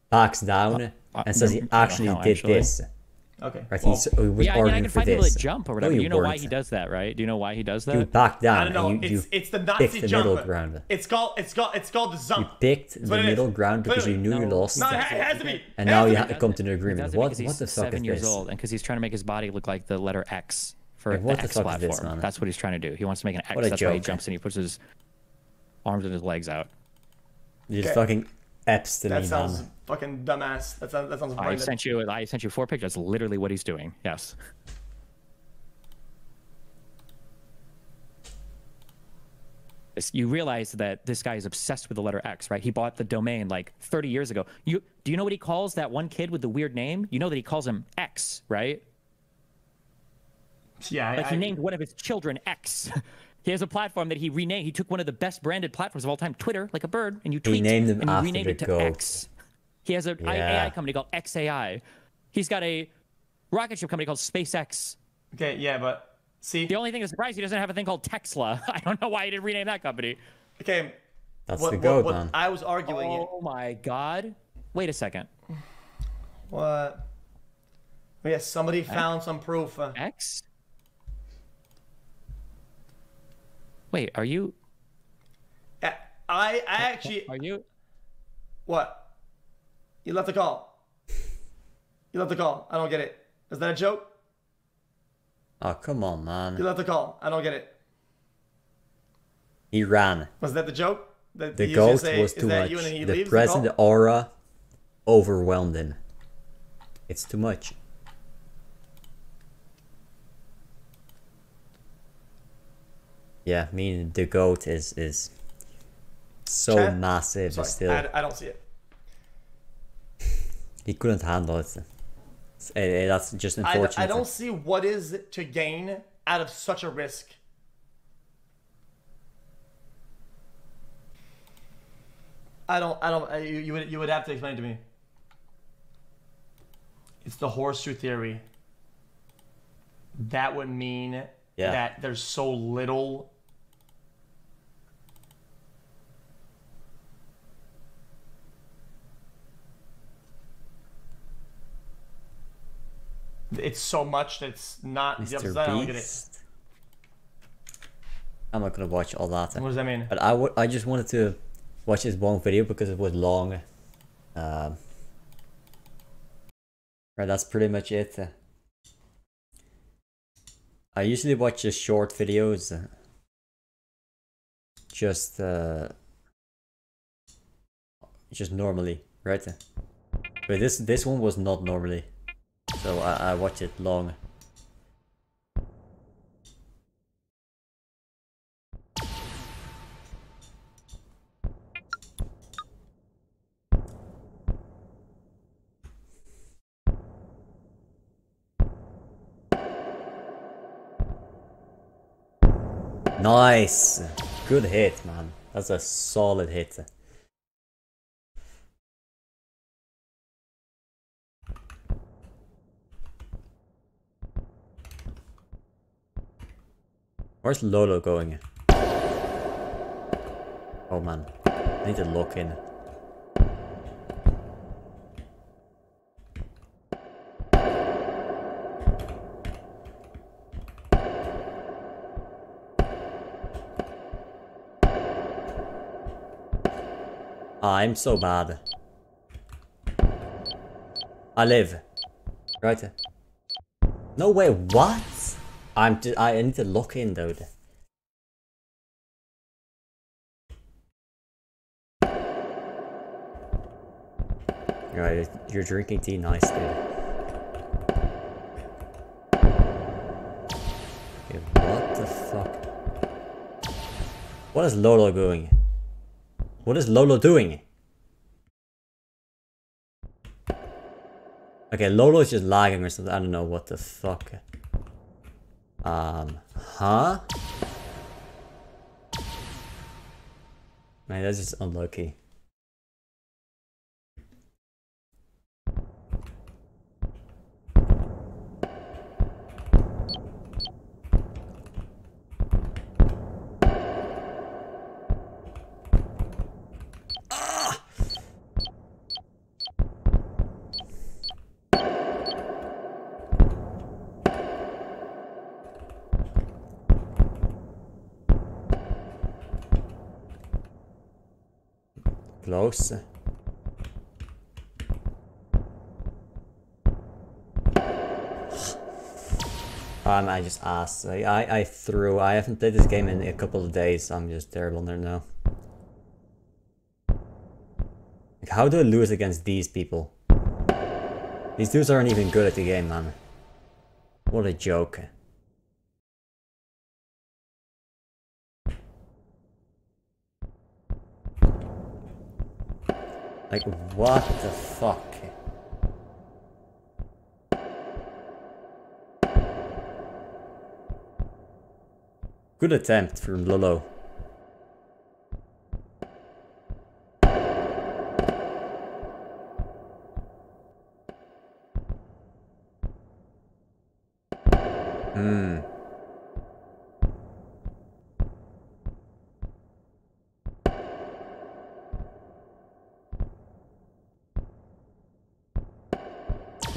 backs down and says he actually did this. Okay. Right, he was arguing I can for find people that this. jump or whatever. No, you know why weren't. he does that, right? Do you know why he does that? You backed down. I don't know. And you it's the picked Nazi the jump. middle ground. It's called the jump. You picked the middle ground because you knew you lost. No, it has to be. And now you have to come to an agreement. What the fuck is 7 years this? old, and because he's trying to make his body look like the letter X for Like, what the the X fuck is platform. this, man? That's what he's trying to do. He wants to make an X. What a That's why he joke. jumps and he puts his arms and his legs out. You just fucking Epps to That me, sounds man. fucking dumbass. That sounds. I sent you 4 pictures. That's literally what he's doing. Yes. You realize that this guy is obsessed with the letter X, right? He bought the domain like 30 years ago. Do you know what he calls that one kid with the weird name? You know that he calls him X, right? Yeah. Like he named one of his children X. He has a platform that he renamed. He took one of the best branded platforms of all time, Twitter, like a bird, and you tweet. He named him and you after renamed the it to goat. X. He has an AI company called XAI. He's got a rocket ship company called SpaceX. Okay, yeah, but see, the only thing that's surprised he doesn't have a thing called Tesla. I don't know why he didn't rename that company. Okay, that's the goat, what man. I was arguing. Oh my God! Wait a second. What? Oh, yeah, somebody found some proof. X. Wait, are you? I actually. Are you? What? You left the call. You left the call. I don't get it. Is that a joke? Oh, come on, man. You left the call. I don't get it. He ran. Was that the joke? That The you goat just say, was "Is too that much. you?" And he The leaves present the call? aura overwhelmed him. It's too much. Yeah, meaning the goat is so Chat? massive Sorry, still. I don't see it. He couldn't handle it. That's just unfortunate. I don't see what is to gain out of such a risk. You would have to explain to me. It's the horseshoe theory. That would mean that there's so little. It's so much that it's not. Mr. I don't get it. Beast. I'm not gonna watch all that. What does that mean? But I just wanted to watch this one video because it was long. Right, that's pretty much it. I usually watch just short videos. Just normally, right? But this one was not normally, so I watched it long. Nice! Good hit, man. That's a solid hit. Where's Lolo going? Oh man, I need to lock in. I'm so bad. I live. Right. No way, what? I need to lock in, dude. Right, you're drinking tea, nice, dude. Okay, what the fuck? What is Lolo doing? What is Lolo doing? Okay, Lolo is just lagging or something. I don't know what the fuck. Huh? Man, that's just unlucky. Close. I just asked. I threw. I haven't played this game in a couple of days. I'm just terrible there now. Like, how do I lose against these people? These dudes aren't even good at the game, man. What a joke. Like, what the fuck? Good attempt from Lolo.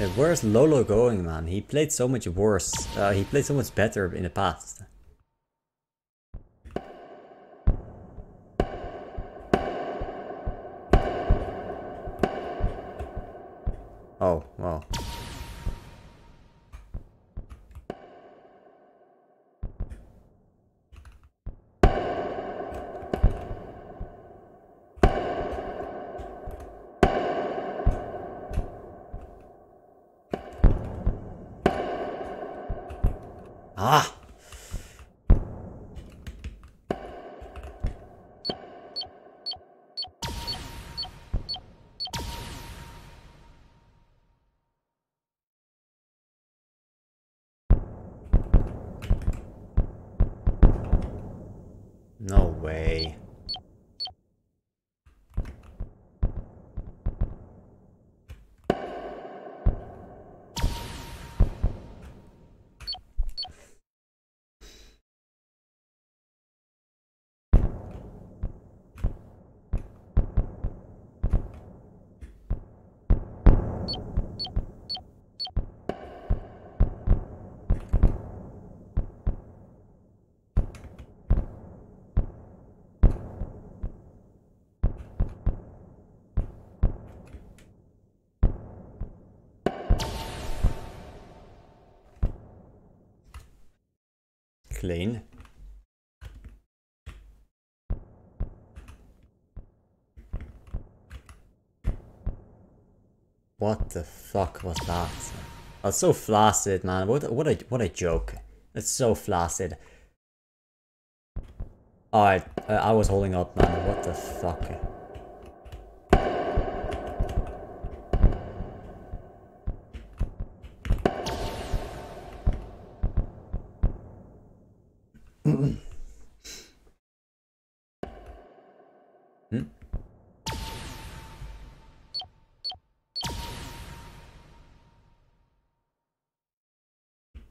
Yeah, where's Lolo going, man? He played so much worse. He played so much better in the past. Oh, wow. Ah! No way. Clean. What the fuck was that? That's so flaccid, man. What a joke. It's so flaccid. Alright, I was holding up, man. What the fuck?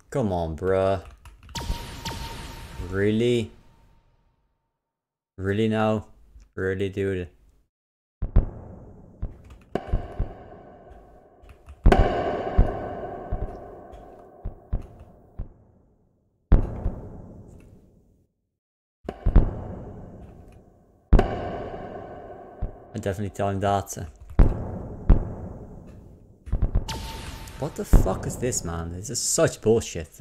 Come on, bruh. Really? Really now? Really, dude? I definitely tell him that. What the fuck is this, man? This is such bullshit.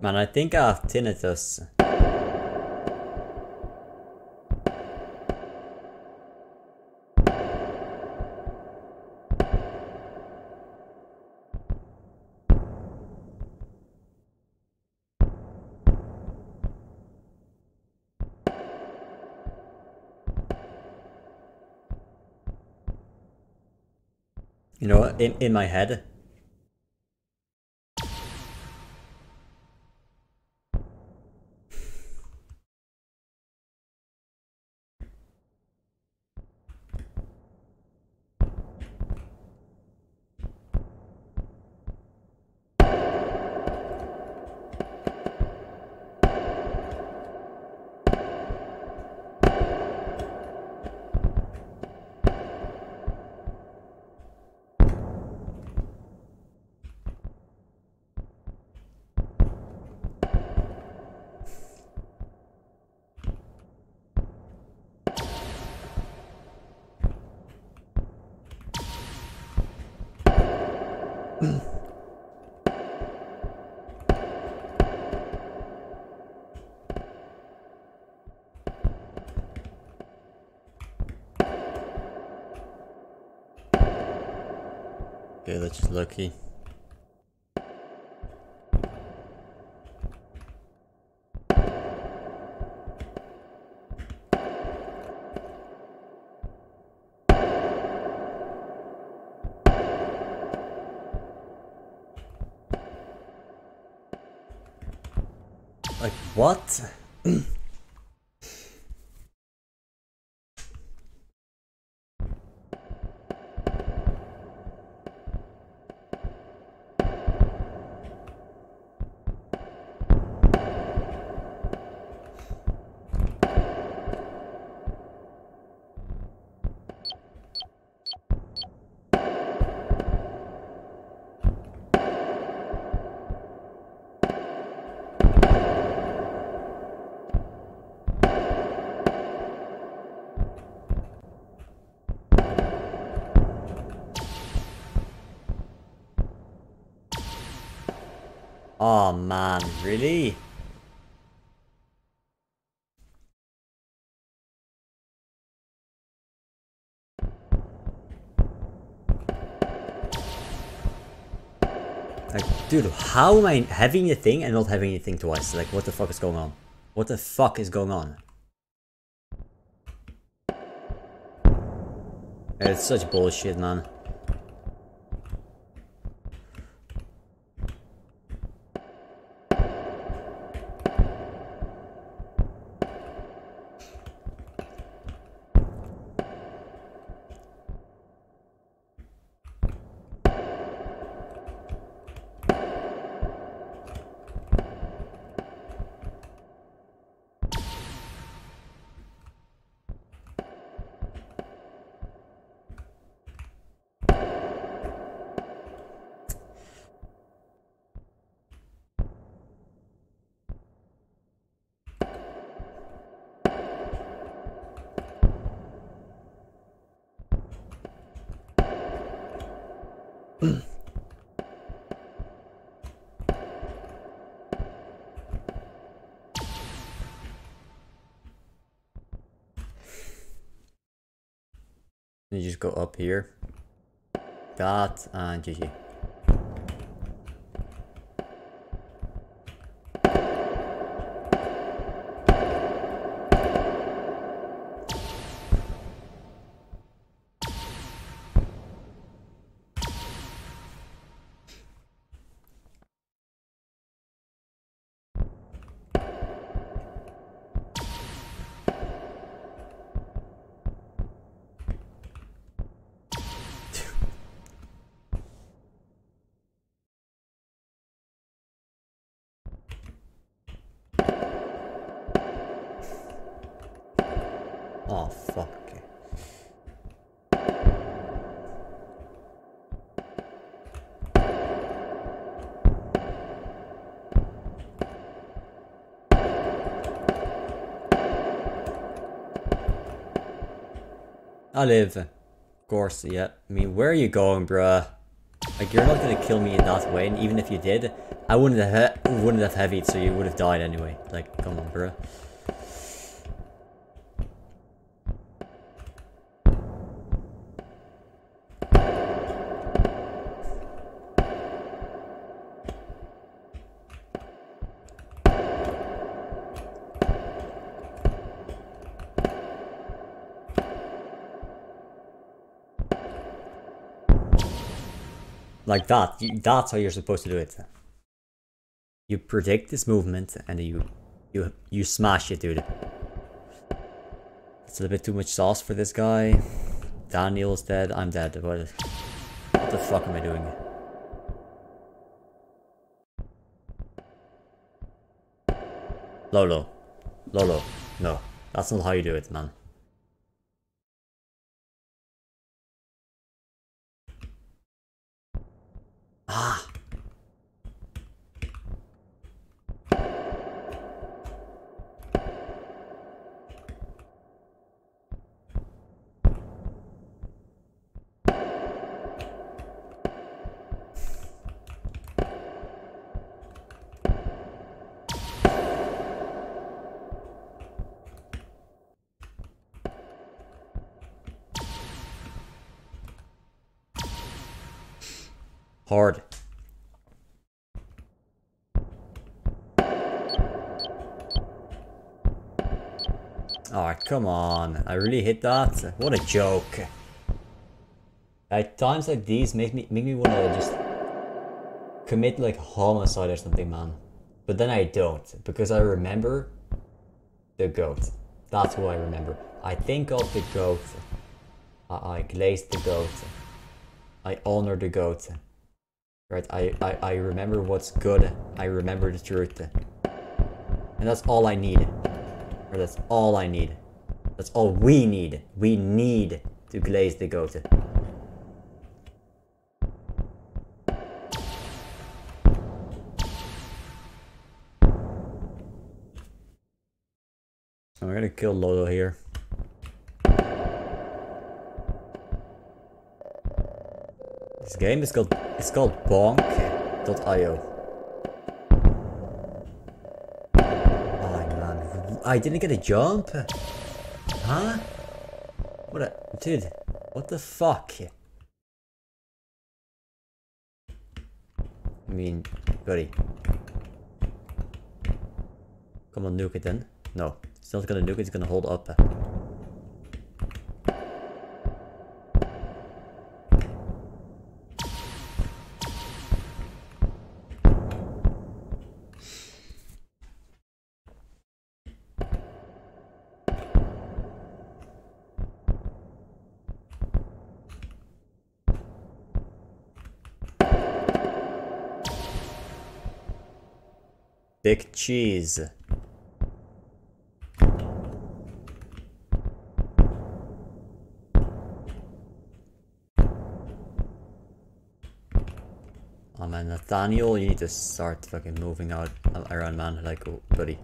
Man, I think I have tinnitus. You know, in my head. Okay, that's just lucky. Like, what? Oh man, really? Like, dude, how am I having a thing and not having anything twice? Like, what the fuck is going on? What the fuck is going on? It's such bullshit, man. You just go up here. That and GG. Oh, fuck. I live. Of course, yeah. I mean, where are you going, bruh? Like, you're not gonna kill me in that way, and even if you did, I wouldn't have heavied, so you would have died anyway. Like, come on, bruh. Like that. That's how you're supposed to do it. You predict this movement and you smash it, dude. It's a little bit too much sauce for this guy. Daniel's dead. I'm dead. What the fuck am I doing? Lolo. Lolo. No. That's not how you do it, man. Ah. Hard. Oh, come on. I really hit that? What a joke. At times like these make me want to just commit like homicide or something, man. But then I don't, because I remember the goat. That's who I remember. I think of the goat. I glaze the goat. I honor the goat. Right, I remember what's good. I remember the truth. And that's all I need. Or that's all I need. That's all we need. We need to glaze the goat. I'm gonna kill Lodo here. This game is called bonk.io. Oh man, I didn't get a jump. Huh? What a dude? What the fuck? I mean, buddy. Come on, nuke it then. No, it's not gonna nuke it. It's gonna hold up. Big cheese. Oh man, Nathaniel, you need to start fucking moving out around, man. Like, oh, buddy.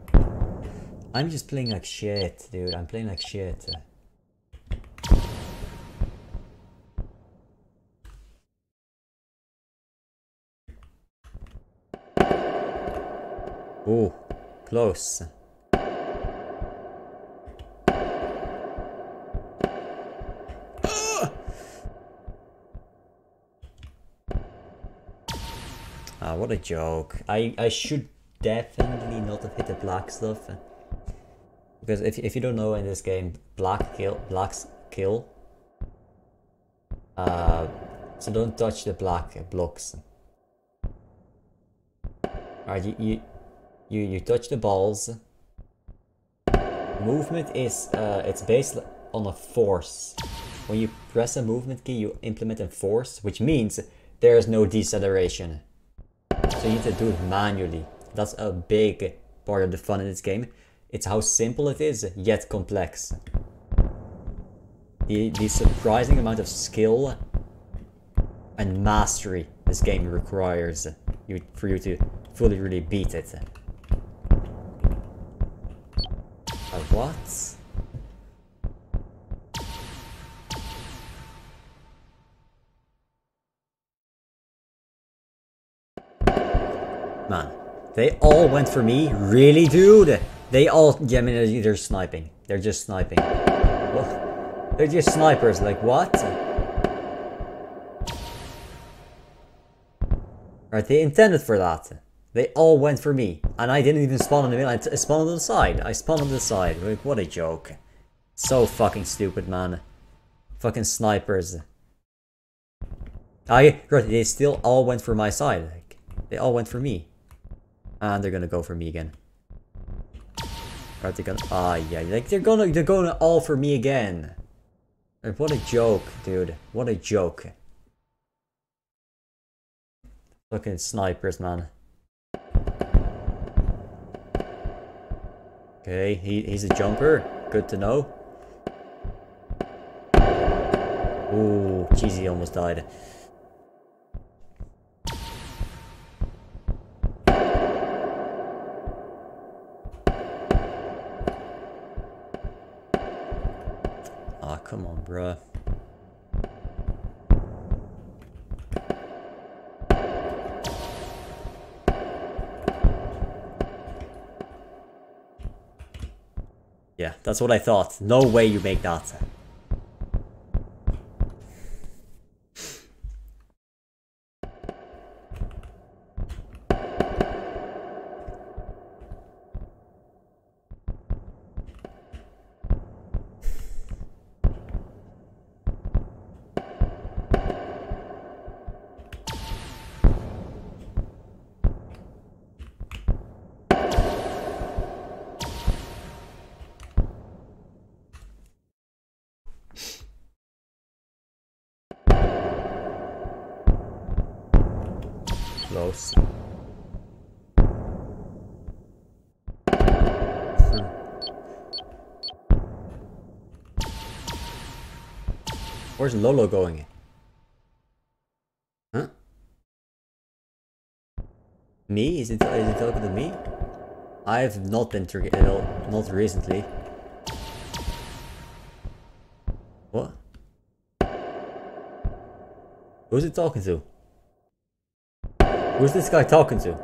I'm just playing like shit, dude. I'm playing like shit. Oh, close. What a joke. I should definitely not have hit the black stuff. Because if you don't know in this game, blacks kill. So don't touch the black blocks. Alright, you touch the balls. Movement is it's based on a force. When you press a movement key, you implement a force, which means there is no deceleration. So you need to do it manually. That's a big part of the fun in this game. It's how simple it is, yet complex. The surprising amount of skill and mastery this game requires for you to fully really beat it. What? Man, they all went for me? Really, dude? They all... Yeah, I mean, they're sniping. They're just sniping. Well, they're just snipers, like, what? Right, they intended for that. They all went for me. And I didn't even spawn in the middle. I spawned on the side. I spawned on the side. Like, what a joke. So fucking stupid, man. Fucking snipers. They still all went for my side. Like, they all went for me. And they're gonna go for me again. Right, they're gonna... yeah, like, they're going all for me again. Like, what a joke, dude. What a joke. Fucking snipers, man. Okay, he's a jumper. Good to know. Ooh, cheesy almost died. Ah, come on, bruh. Yeah, that's what I thought. No way you make that. Close. Where's Lolo going? Huh? Me? Is it talking to me? I've not been triggered at all. Not recently. What? Who's it talking to? Who's this guy talking to?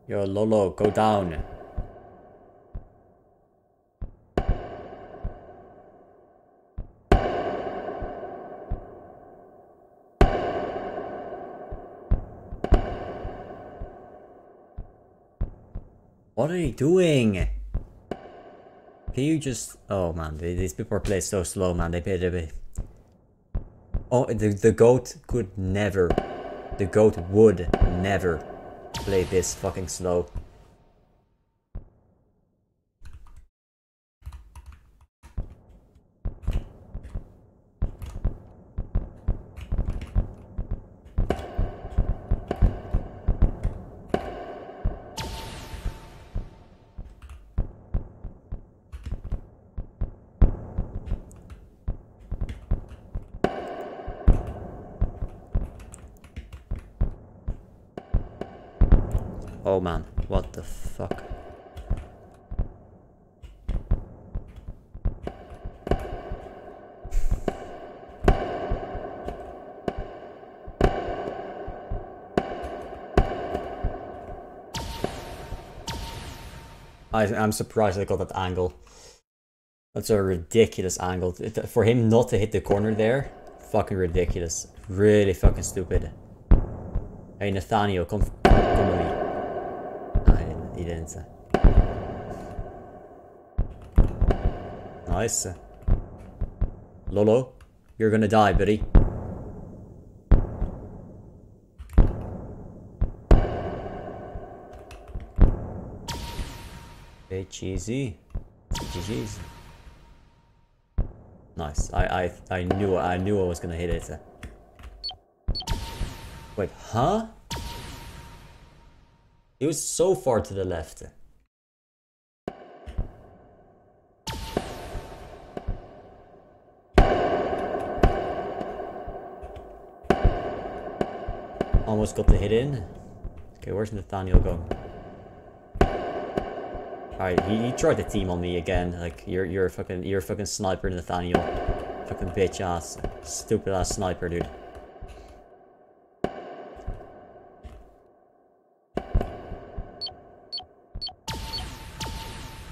Yo, Lolo, go down. What are you doing? Can you just... Oh man, these people are playing so slow, man. Oh, the goat could never... The goat would never play this fucking slow. Oh man, what the fuck? I'm surprised I got that angle. That's a ridiculous angle. For him not to hit the corner there, fucking ridiculous. Really fucking stupid. Hey Nathaniel, come with me. No, he didn't. Nice. Lolo, you're gonna die, buddy. Okay, cheesy. GG's. Nice. I knew I was gonna hit it. Wait, huh? It was so far to the left. Almost got the hit in. Okay, where's Nathaniel going? Alright, he tried to team on me again. Like you're a fucking sniper, Nathaniel. Fucking bitch ass. Stupid ass sniper, dude.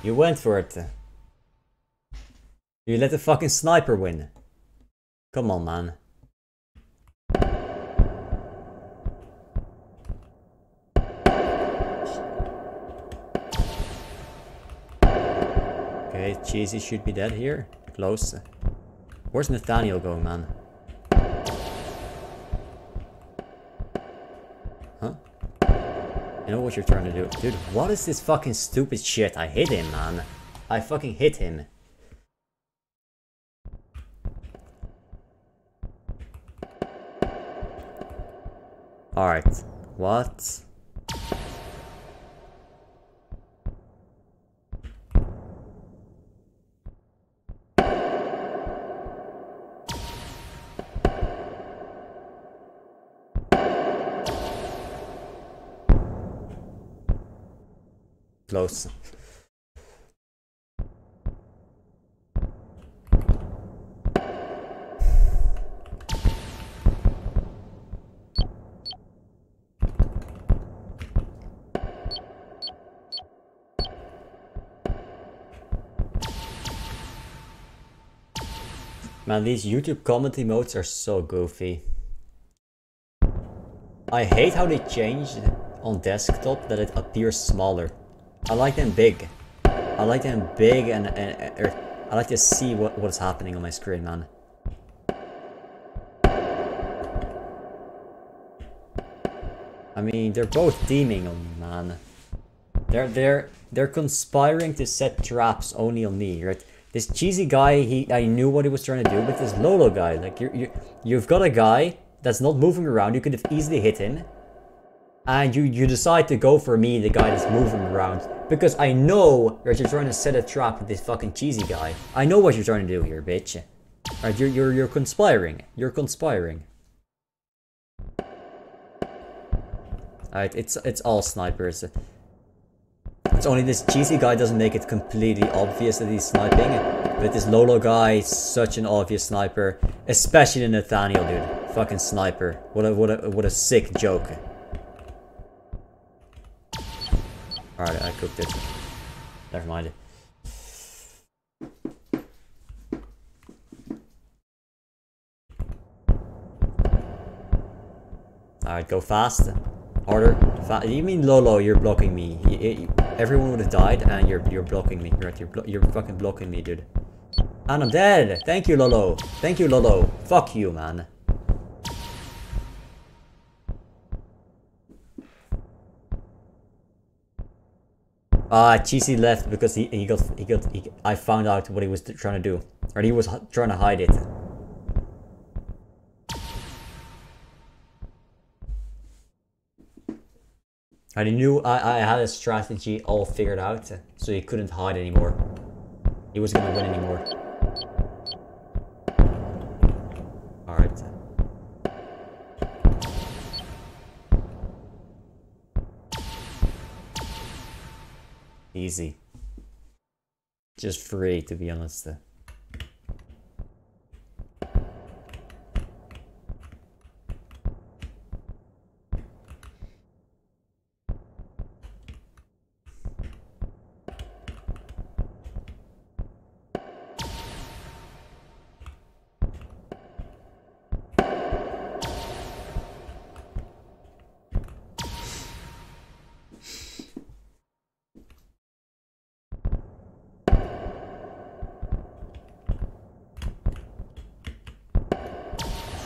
You went for it. You let the fucking sniper win. Come on, man. Okay, Cheesy should be dead here. Close. Where's Nathaniel going, man? Huh? You know what you're trying to do? Dude, what is this fucking stupid shit? I hit him, man. I fucking hit him. Alright. What? Close. Man, these YouTube comment emotes are so goofy. I hate how they changed on desktop that it appears smaller. I like them big. I like them big and I like to see what's happening on my screen, man. I mean, they're both teaming on me, man. They're conspiring to set traps only on me, right? This cheesy guy, I knew what he was trying to do with this Lolo guy. Like you've got a guy that's not moving around. You could have easily hit him. And you decide to go for me, the guy that's moving around. Because I know that you're trying to set a trap with this fucking cheesy guy. I know what you're trying to do here, bitch. Alright, you're conspiring. You're conspiring. Alright, it's all snipers. It's only this cheesy guy doesn't make it completely obvious that he's sniping. But this Lolo guy is such an obvious sniper. Especially the Nathaniel, dude. Fucking sniper. What a sick joke. Alright, I cooked it. Never mind. Alright, go fast. Harder. You mean Lolo, you're blocking me. Everyone would have died and you're blocking me. You're fucking blocking me, dude. And I'm dead! Thank you, Lolo. Thank you, Lolo. Fuck you, man. Cheesy left because I found out what he was trying to do. Or he was trying to hide it. And he knew I had a strategy all figured out, so he couldn't hide anymore. He wasn't gonna win anymore. Alright. Easy. Just free, to be honest.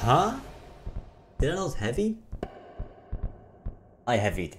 Huh? Did I not heavy? I heavied.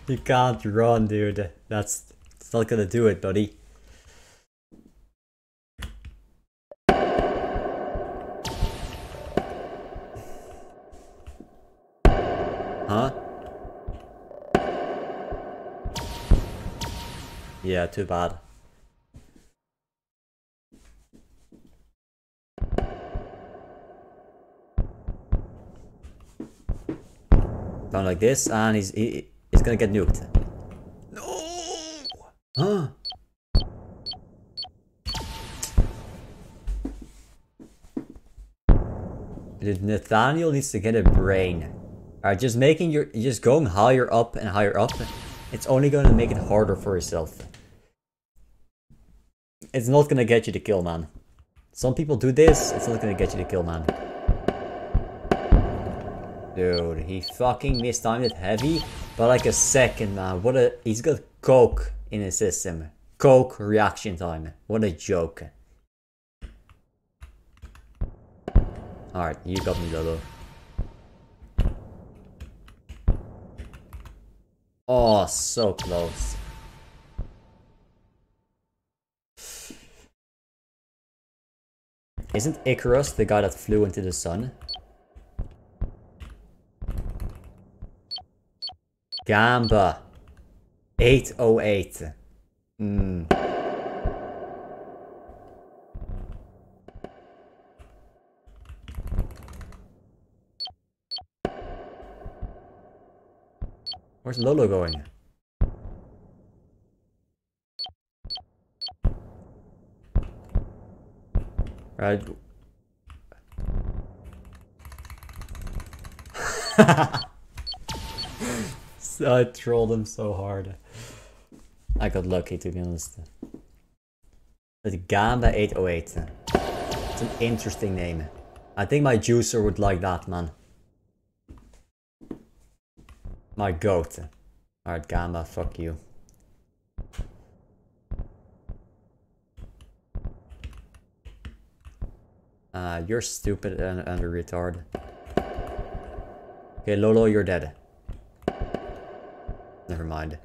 You can't run, dude. That's not gonna do it, buddy. Huh? Yeah, too bad. Down like this, and he's gonna get nuked. No! Huh? Nathaniel needs to get a brain. Alright, just going higher up and higher up. It's only gonna make it harder for yourself. It's not gonna get you to kill, man. Some people do this, it's not gonna get you to kill, man. Dude, he fucking mistimed it heavy by like a second, man. He's got coke in his system. Coke reaction time. What a joke. Alright, you got me, Lolo. Oh, so close. Isn't Icarus the guy that flew into the sun? Gamba. 808. Where's Lolo going? Right. So I trolled him so hard. I got lucky, to be honest. But Gamba 808. It's an interesting name. I think my juicer would like that, man. My goat. Alright, Gamba, fuck you. You're stupid and a retard. Okay, Lolo, you're dead. Never mind.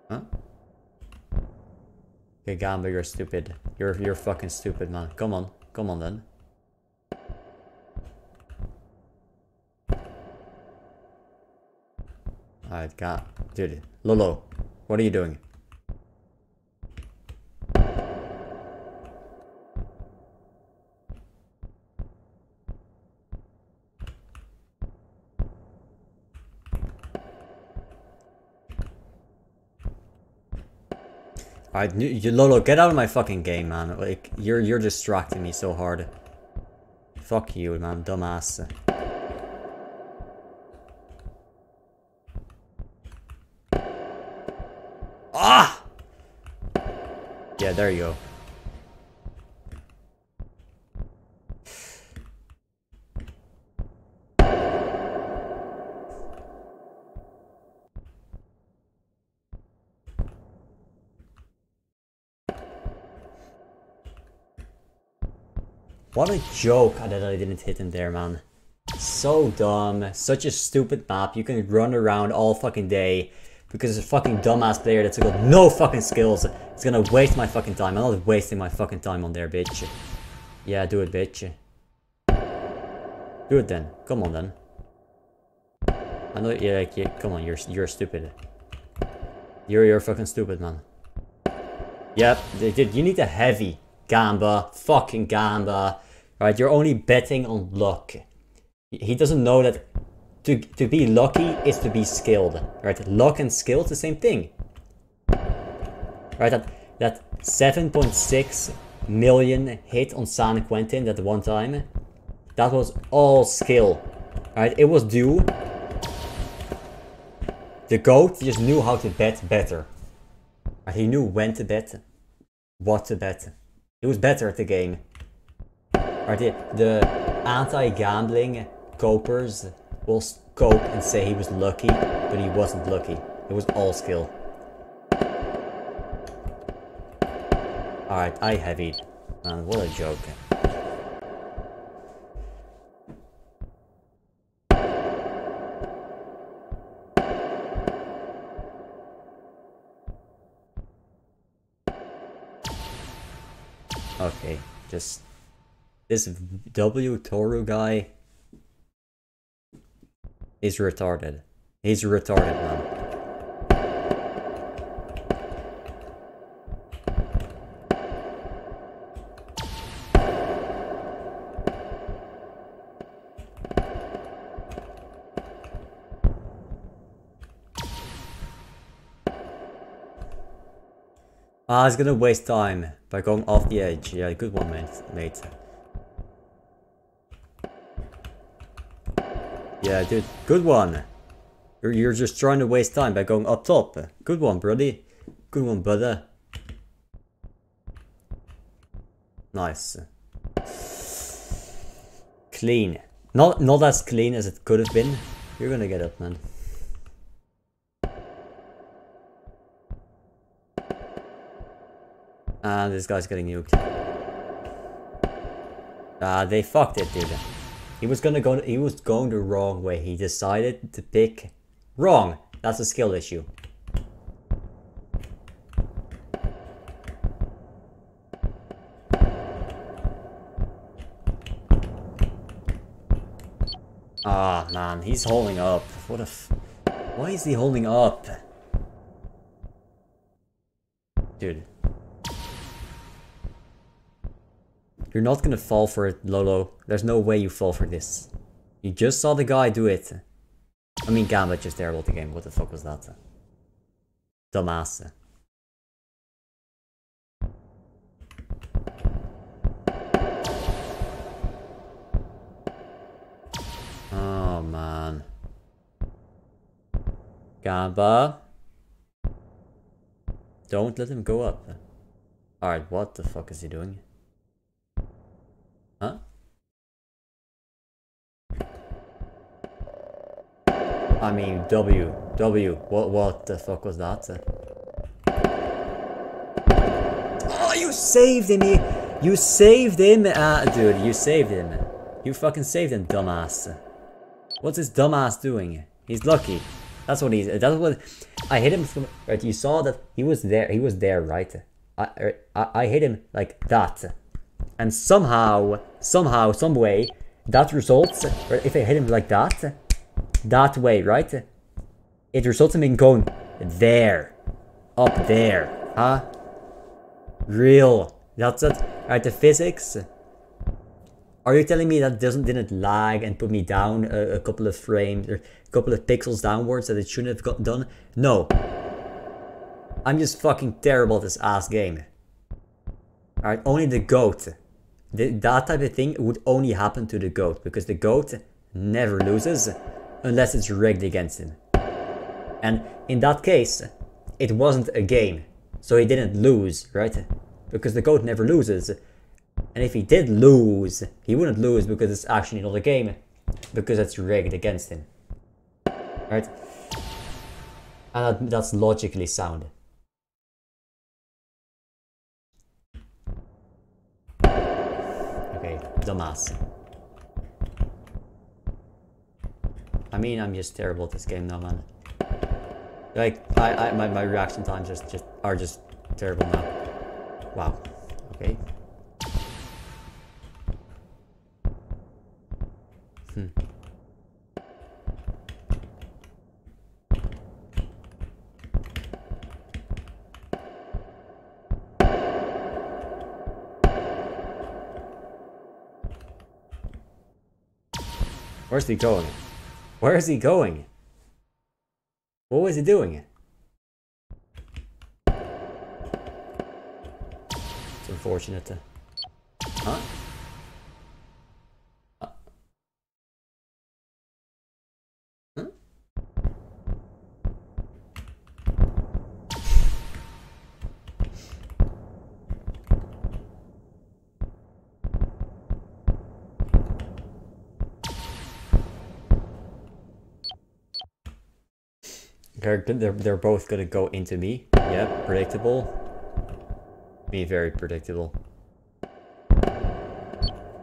Huh? Okay, Gamba, you're stupid. You're fucking stupid, man. Come on then. Alright, dude, Lolo, what are you doing? Alright, Lolo, get out of my fucking game, man. Like, you're distracting me so hard. Fuck you, man, dumbass. Ah! Yeah, there you go. What a joke that I didn't hit him there, man. So dumb. Such a stupid map. You can run around all fucking day because it's a fucking dumbass player that's got no fucking skills. It's gonna waste my fucking time. I'm not wasting my fucking time on there, bitch. Yeah, do it, bitch. Do it then. Come on then. I know, yeah, come on, you're stupid. You're fucking stupid, man. Yep, dude, you need a heavy Gamba. Fucking Gamba. Right? You're only betting on luck. He doesn't know that to be lucky is to be skilled. Right? Luck and skill is the same thing. Right? That 7.6 million hit on San Quentin that one time, that was all skill. Right? It was due. The GOAT just knew how to bet better. Right? He knew when to bet, what to bet. He was better at the game. Right? The anti-gambling copers will scope and say he was lucky, but he wasn't lucky. It was all skill. Alright, I heavied. Man, what a joke. Okay, just this W Toru guy is retarded. He's retarded, man. Ah, he's gonna waste time by going off the edge. Yeah, good one, mate. Yeah, dude, good one. You're just trying to waste time by going up top. Good one, buddy. Good one, brother. Nice. Clean. Not as clean as it could have been. You're gonna get up, man. And this guy's getting nuked. Ah, they fucked it, dude. He was going the wrong way. He decided to pick wrong. That's a skill issue. Ah, man, he's holding up. What a why is he holding up? Dude. You're not gonna fall for it, Lolo. There's no way you fall for this. You just saw the guy do it. I mean, Gambit just terrible at the game. What the fuck was that? Dumbass. Oh, man. Gamba. Don't let him go up. Alright, what the fuck is he doing? Huh? I mean, what the fuck was that? Oh, you saved him! You saved him! Dude, you saved him. You fucking saved him, dumbass. What's this dumbass doing? He's lucky. That's what I hit him from, right? You saw that he was there, right? I hit him like that. And somehow, some way, that results, right, if I hit him like that way, right? It results in me going there. Up there. Huh? Real. That's it. Right, the physics. Are you telling me that didn't lag and put me down a couple of frames, or a couple of pixels downwards that it shouldn't have gotten done? No. I'm just fucking terrible at this ass game. Alright, only the GOAT. That type of thing would only happen to the GOAT, because the GOAT never loses unless it's rigged against him. And in that case, it wasn't a game, so he didn't lose, right? Because the GOAT never loses. And if he did lose, he wouldn't lose because it's actually not a game, because it's rigged against him. Right? And that's logically sound. Okay, dumbass. I mean, I'm just terrible at this game now, man. Like, my reaction times are just terrible now. Wow. Okay. Where's he going? Where is he going? What was he doing? It's unfortunate. Huh? Huh? They're both gonna go into me. Yeah, predictable. Me, very predictable.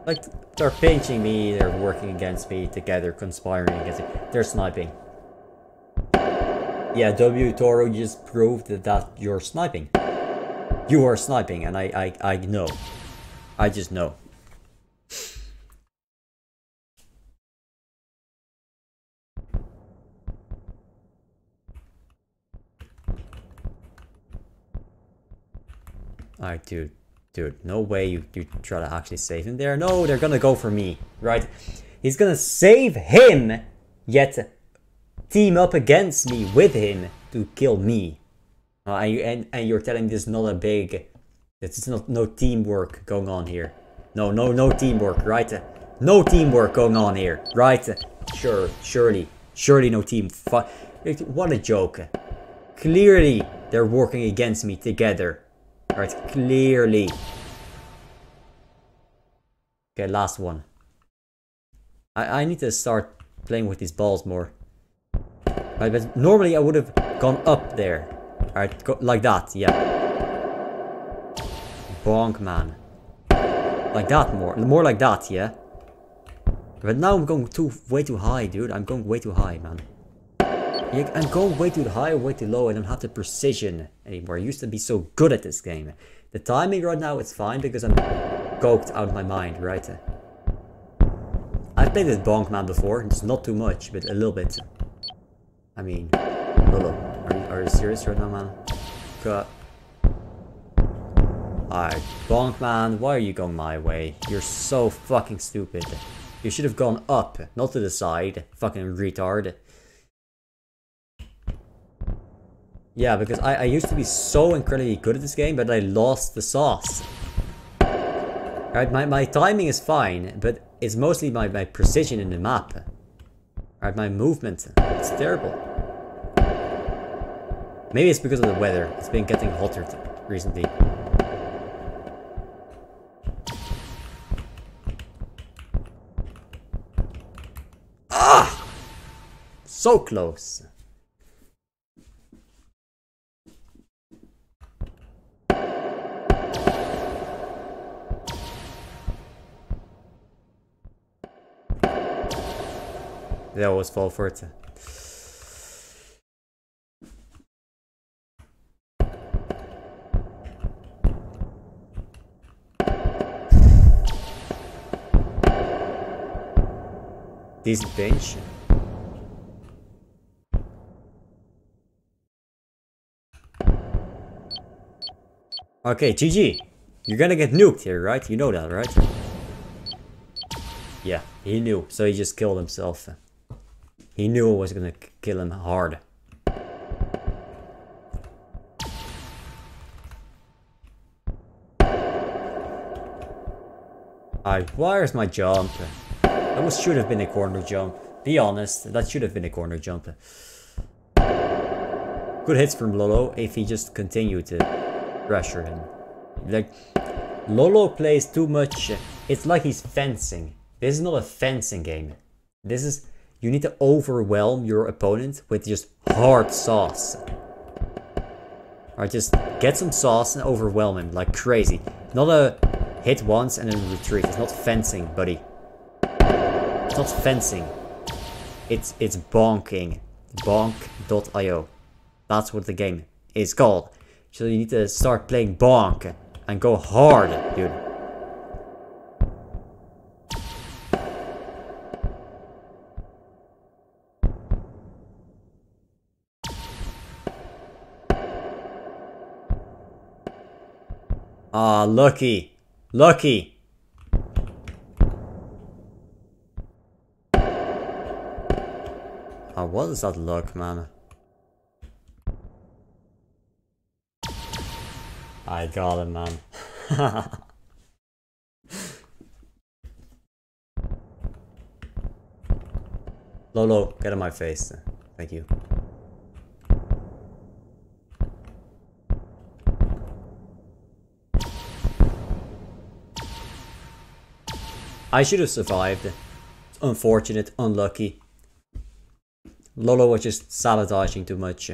Like, they're pinching me, they're working against me, together conspiring against me. They're sniping. Yeah, W Toro just proved that you're sniping. You are sniping, and I know. I just know. Alright, dude. Dude, no way you try to actually save him there. No, they're gonna go for me, right? He's gonna save him, yet team up against me with him to kill me. And you're telling this not a big... It's not no teamwork going on here. No teamwork, right? No teamwork going on here, right? Surely no team... What a joke. Clearly, they're working against me together. Right, clearly. Okay, last one. I need to start playing with these balls more. Right, but normally I would have gone up there. Alright, go like that, yeah. Bonk, man. Like that more. More like that, yeah. But now I'm going way too high, dude. I'm going way too high, man. Yeah, I'm going way too high or way too low. I don't have the precision anymore. I used to be so good at this game. The timing right now is fine because I'm coked out of my mind, right? I've played with Bonkman before. It's not too much, but a little bit. I mean, Lolo, are you serious right now, man? Alright, Bonkman, why are you going my way? You're so fucking stupid. You should have gone up, not to the side. Fucking retard. Yeah, because I used to be so incredibly good at this game, but I lost the sauce. Right, my timing is fine, but it's mostly my precision in the map. Right, my movement, it's terrible. Maybe it's because of the weather. It's been getting hotter recently. Ah! So close. They always fall for it. Decent bench. Okay, GG. You're gonna get nuked here, right? You know that, right? Yeah, he knew, so he just killed himself. He knew it was gonna kill him hard. Where's my jump? That should have been a corner jump. Be honest, that should have been a corner jump. Good hits from Lolo if he just continued to pressure him. Like, Lolo plays too much. It's like he's fencing. This is not a fencing game. This is... You need to overwhelm your opponent with just hard sauce. Alright, just get some sauce and overwhelm him like crazy. Not a hit once and then retreat. It's not fencing, buddy. It's not fencing. It's bonking. Bonk.io. That's what the game is called. So you need to start playing bonk and go hard, dude. Ah, lucky. Lucky. Oh, what is that look, man? I got him, man. Lolo, get in my face. Thank you. I should have survived. Unfortunate, unlucky. Lolo was just sabotaging too much.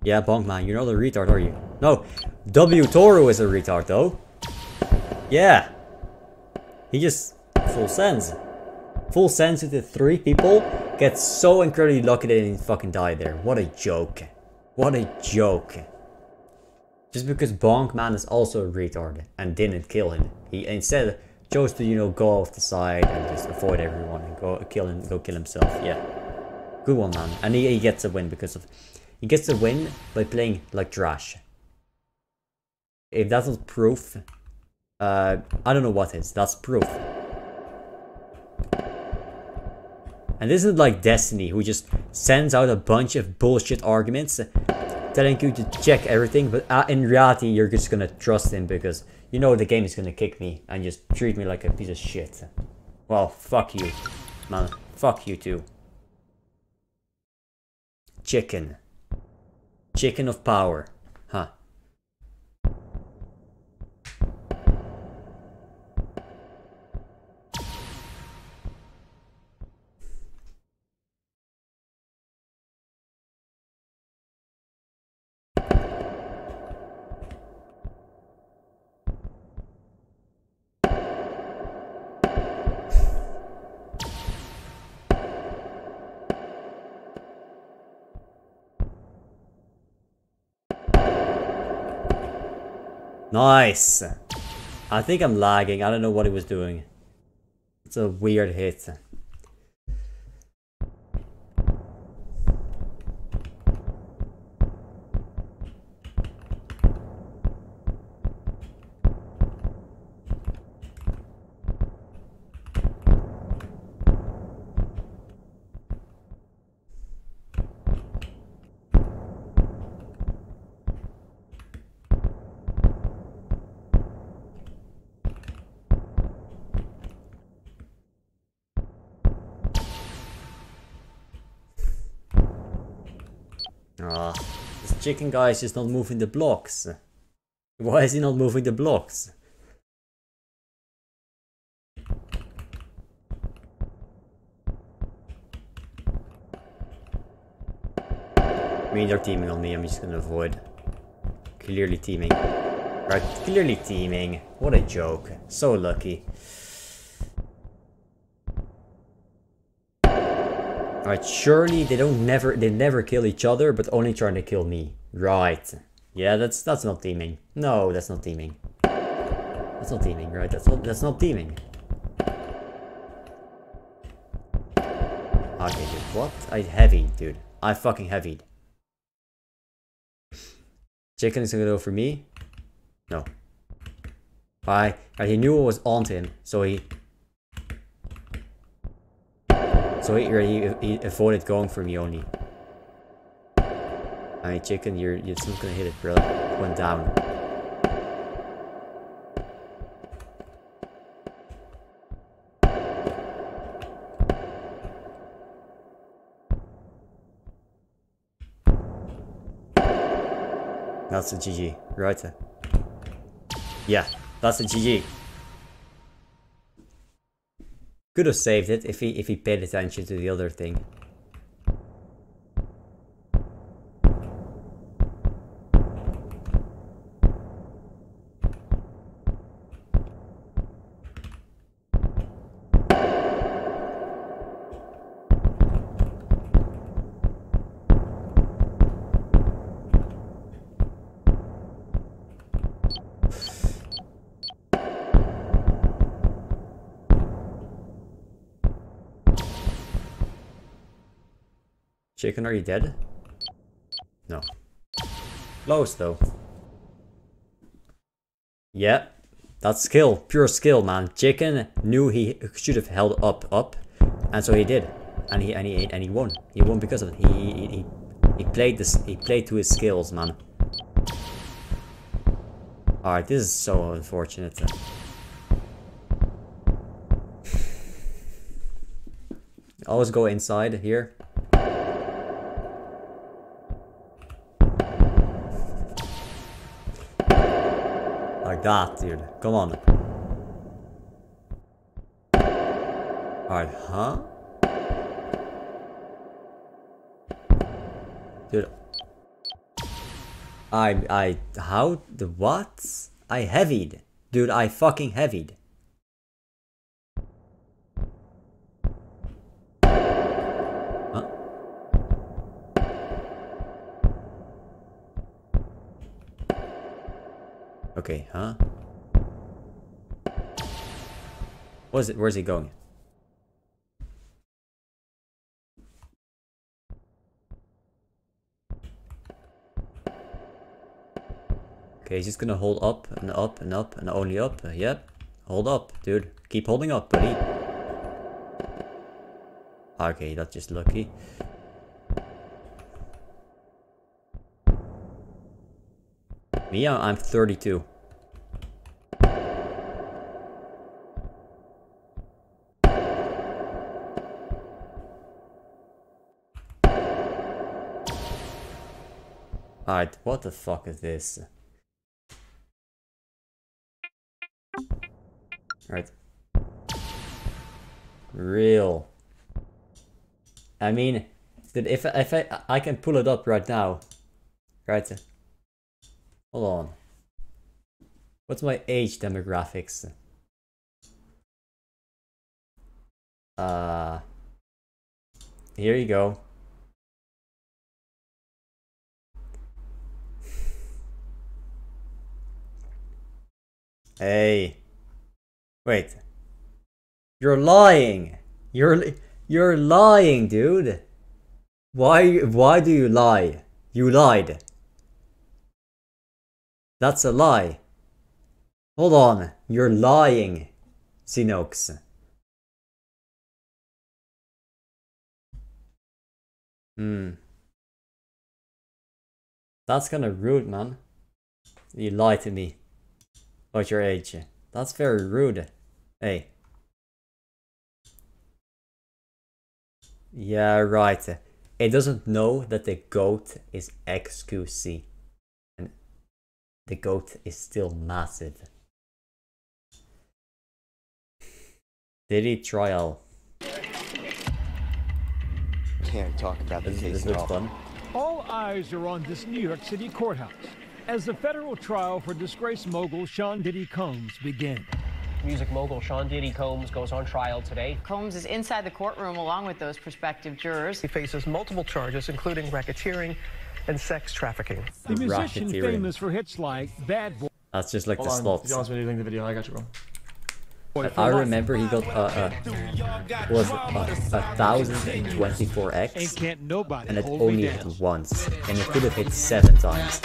Yeah, Bonk man, you're not a retard, are you? No, W Toro is a retard though. Yeah. He just full sends. Full sends with the 3 people. Gets so incredibly lucky that he didn't fucking die there. What a joke. What a joke. Just because Bonk man is also a retard and didn't kill him. He instead chose to, you know, go off the side and just avoid everyone and go kill himself. Yeah. Good one, man. And he gets a win because of... He gets a win by playing like trash. If that's not proof... I don't know what is. That's proof. And this isn't like Destiny, who just sends out a bunch of bullshit arguments telling you to check everything, but in reality you're just gonna trust him because you know the game is gonna kick me and just treat me like a piece of shit. Well, fuck you, man. Fuck you too. Chicken. Chicken of power. Huh. Nice! I think I'm lagging. I don't know what he was doing. It's a weird hit. This chicken guy is just not moving the blocks. Why is he not moving the blocks? I mean, they're teaming on me. I'm just gonna avoid. Clearly teaming. Right, clearly teaming. What a joke. So lucky. Alright, surely they never kill each other, but only trying to kill me. Right. Yeah, that's not teaming. No, that's not teaming. That's not teaming, right? That's not teaming. Okay, dude, what? I heavied, dude. I fucking heavied. Chicken is gonna go for me? No. He knew I was onto him, so he avoided going for me only. Alright, chicken, you're just not gonna hit it, bro. Went down. That's a GG, right? Yeah, that's a GG. Could have saved it if he paid attention to the other thing. Chicken, are you dead? No. Close though. Yeah, that's skill, pure skill, man. Chicken knew he should have held up, And so he did, and he won. He won because of it. He played this. He played to his skills, man. All right, this is so unfortunate. Always go inside here. Like that, dude. Come on. Alright, huh? Dude. How? The what? I heavied. Dude, I fucking heavied. Huh? Okay, huh? What is it? Where's he going? Okay, he's just gonna hold up and up and up and only up. Yep. Hold up, dude. Keep holding up, buddy. Okay, that's just lucky. Me, I'm 32. Alright, what the fuck is this? Alright. Real. I mean, if I can pull it up right now. Right. Hold on. What's my age demographics? Here you go. Hey. Wait. You're lying. You're lying, dude. Why do you lie? You lied. That's a lie. Hold on. You're lying, Xenox. That's kind of rude, man. You lied to me about your age. That's very rude. Hey. Yeah, right. It doesn't know that the goat is xQc. And the goat is still massive. Diddy trial. Can't talk about this case looks fun. All eyes are on this New York City courthouse as the federal trial for disgraced mogul Sean Diddy Combs begins. Music mogul Sean Diddy Combs goes on trial today. Combs is inside the courtroom along with those prospective jurors. He faces multiple charges, including racketeering and sex trafficking. The musician famous for hits like Bad Boy. That's just like the slots. If you want me to link the video, I got you, bro. I remember he got was 1024x, and it only hit once, and it could have hit 7 times.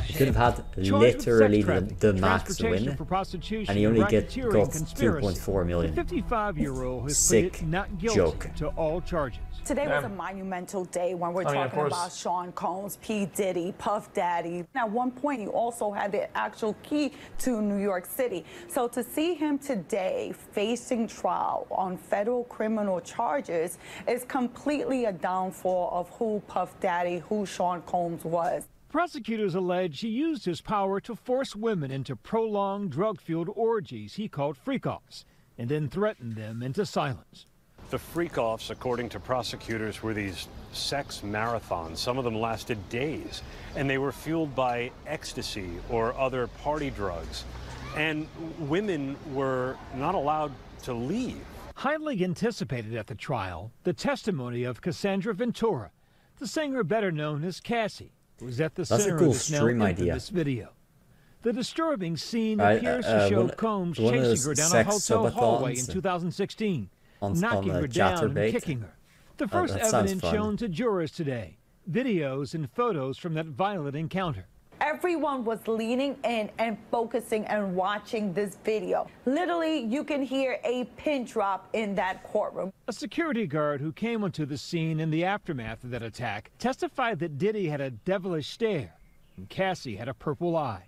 He could have had literally the max win, and he only got 2.4 million. 55-year-old has Sick pleaded not guilty joke. to all charges. Today was a monumental day when we're talking about Sean Combs, P. Diddy, Puff Daddy. At one point, he also had the actual key to New York City. So to see him today facing trial on federal criminal charges is completely a downfall of who Puff Daddy, who Sean Combs was. Prosecutors allege he used his power to force women into prolonged drug-fueled orgies he called freak-offs, and then threatened them into silence. The freak-offs, according to prosecutors, were these sex marathons. Some of them lasted days, and they were fueled by ecstasy or other party drugs. And women were not allowed to leave. Highly anticipated at the trial, the testimony of Cassandra Ventura, the singer better known as Cassie, who was at the center of this now infamous video. The disturbing scene appears to show Combs chasing her down a hotel hallway in 2016. Knocking her down and kicking her. The first evidence shown to jurors today. Videos and photos from that violent encounter. Everyone was leaning in and focusing and watching this video. Literally, you can hear a pin drop in that courtroom. A security guard who came onto the scene in the aftermath of that attack testified that Diddy had a devilish stare and Cassie had a purple eye.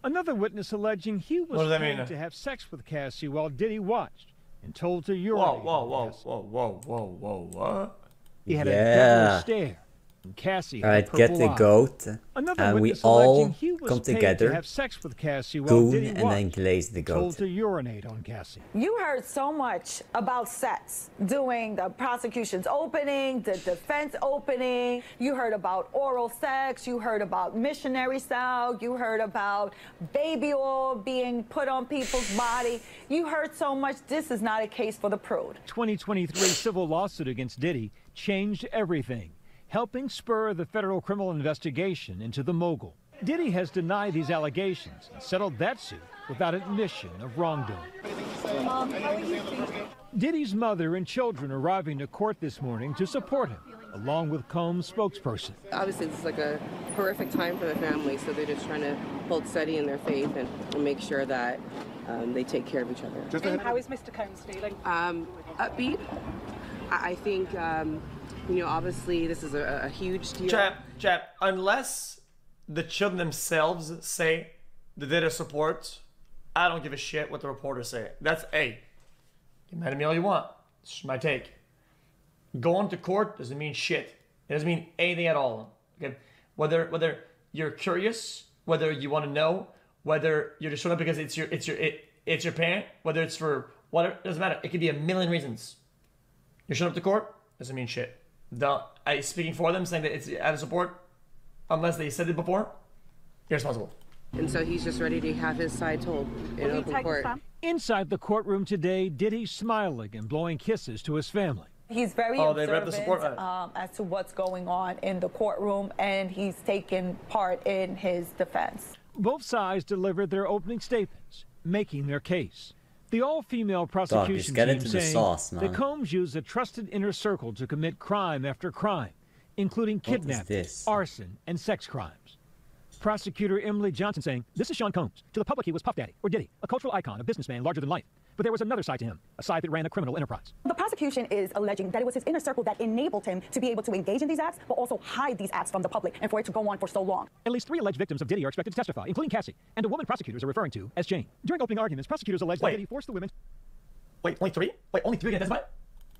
Another witness alleging he was trying to have sex with Cassie while Diddy watched and told to urinate. Whoa. He had a devilish stare. And Cassie all right, get the goat, and we all come together, have sex with Cassie goon, and then glaze the goat. Told to urinate on Cassie. You heard so much about sex during the prosecution's opening, the defense opening. You heard about oral sex. You heard about missionary style. You heard about baby oil being put on people's body. You heard so much. This is not a case for the prude. 2023 civil lawsuit against Diddy changed everything, helping spur the federal criminal investigation into the mogul. Diddy has denied these allegations and settled that suit without admission of wrongdoing. Mom, how are you feeling? Diddy's mother and children arriving to court this morning to support him, along with Combs' spokesperson. Obviously, this is like a horrific time for the family, so they're just trying to hold steady in their faith and make sure that they take care of each other. How is Mr. Combs feeling? Upbeat. I think... you know, obviously, this is a huge deal. Chap, unless the children themselves say that they're support, I don't give a shit what the reporters say. That's get mad at me all you want. This is my take. Going to court doesn't mean shit. It doesn't mean anything at all. Okay, whether you're curious, whether you want to know, whether you're just showing up because it's your parent, whether it's for whatever, it doesn't matter. It could be a million reasons. You're showing up to court doesn't mean shit. Speaking for them, saying that it's out of support, unless they said it before, irresponsible. And so he's just ready to have his side told in open court. Inside the courtroom today, Diddy's smiling and blowing kisses to his family. He's very observant as to what's going on in the courtroom, and he's taken part in his defense. Both sides delivered their opening statements, making their case. The all-female prosecution team saying that Combs used a trusted inner circle to commit crime after crime, including kidnapping, arson, and sex crimes. Prosecutor Emily Johnson saying, this is Sean Combs. To the public, he was Puff Daddy, or Diddy, a cultural icon, a businessman larger than life. But there was another side to him, a side that ran a criminal enterprise. The prosecution is alleging that it was his inner circle that enabled him to be able to engage in these acts, but also hide these acts from the public, and for it to go on for so long. At least 3 alleged victims of Diddy are expected to testify, including Cassie, and a woman prosecutors are referring to as Jane. During opening arguments, prosecutors alleged that Diddy forced the women... Wait, only 3? Wait, only 3 can testify?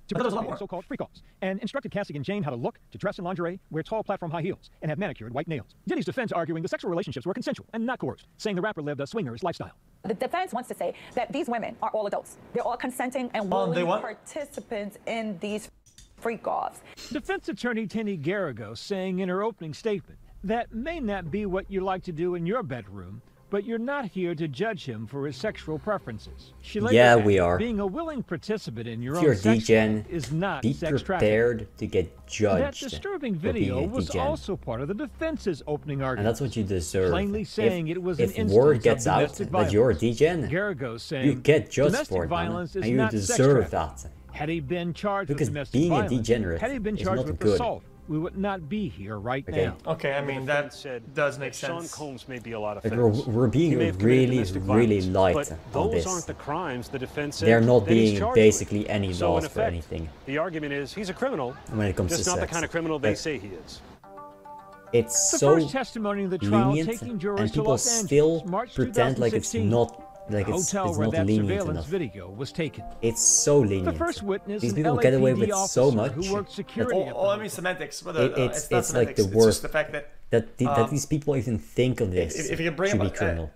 To participate in so-called freak-offs, and instructed Cassie and Jane how to look, to dress in lingerie, wear tall platform high heels, and have manicured white nails. Diddy's defense arguing the sexual relationships were consensual and not coerced, saying the rapper lived a swinger's lifestyle. The defense wants to say that these women are all adults. They're all consenting and willing participants in these freak-offs. Defense attorney Tenny Garrigo saying in her opening statement, that may not be what you like to do in your bedroom, but you're not here to judge him for his sexual preferences. She later we are. Being a willing participant in your own sex life is not be sex prepared to get judged. That disturbing video was also part of the defense's opening argument. And that's what you deserve. Plainly saying it was if an word gets of out that you're a degen, saying you get judged for it, violence is and you not deserve that. Had he been charged because with domestic being violence, a degenerate had he been is charged not with good. assault, we would not be here right now. Okay, I mean, that does make sense. Sean Combs may be a lot of like offense. we're being really light but on this. Those aren't the crimes the defense said They're not that he's being charged basically with. any So laws in for effect, anything. The argument is he's a criminal, when it comes just to not sex. the kind of criminal they say he is. It's the so first testimony of the trial lenient, taking jurors and to people Los Angeles, still March pretend like it's 2016. not. Like it's hotel where not that lenient surveillance enough. video was taken. It's so lenient. The first witness, these an people get away LAPD with so officer much. who worked security at the I mean semantics. Whether, it's not like semantics. the worst. It's just the fact that these people even think of this if you can bring should be up, criminal.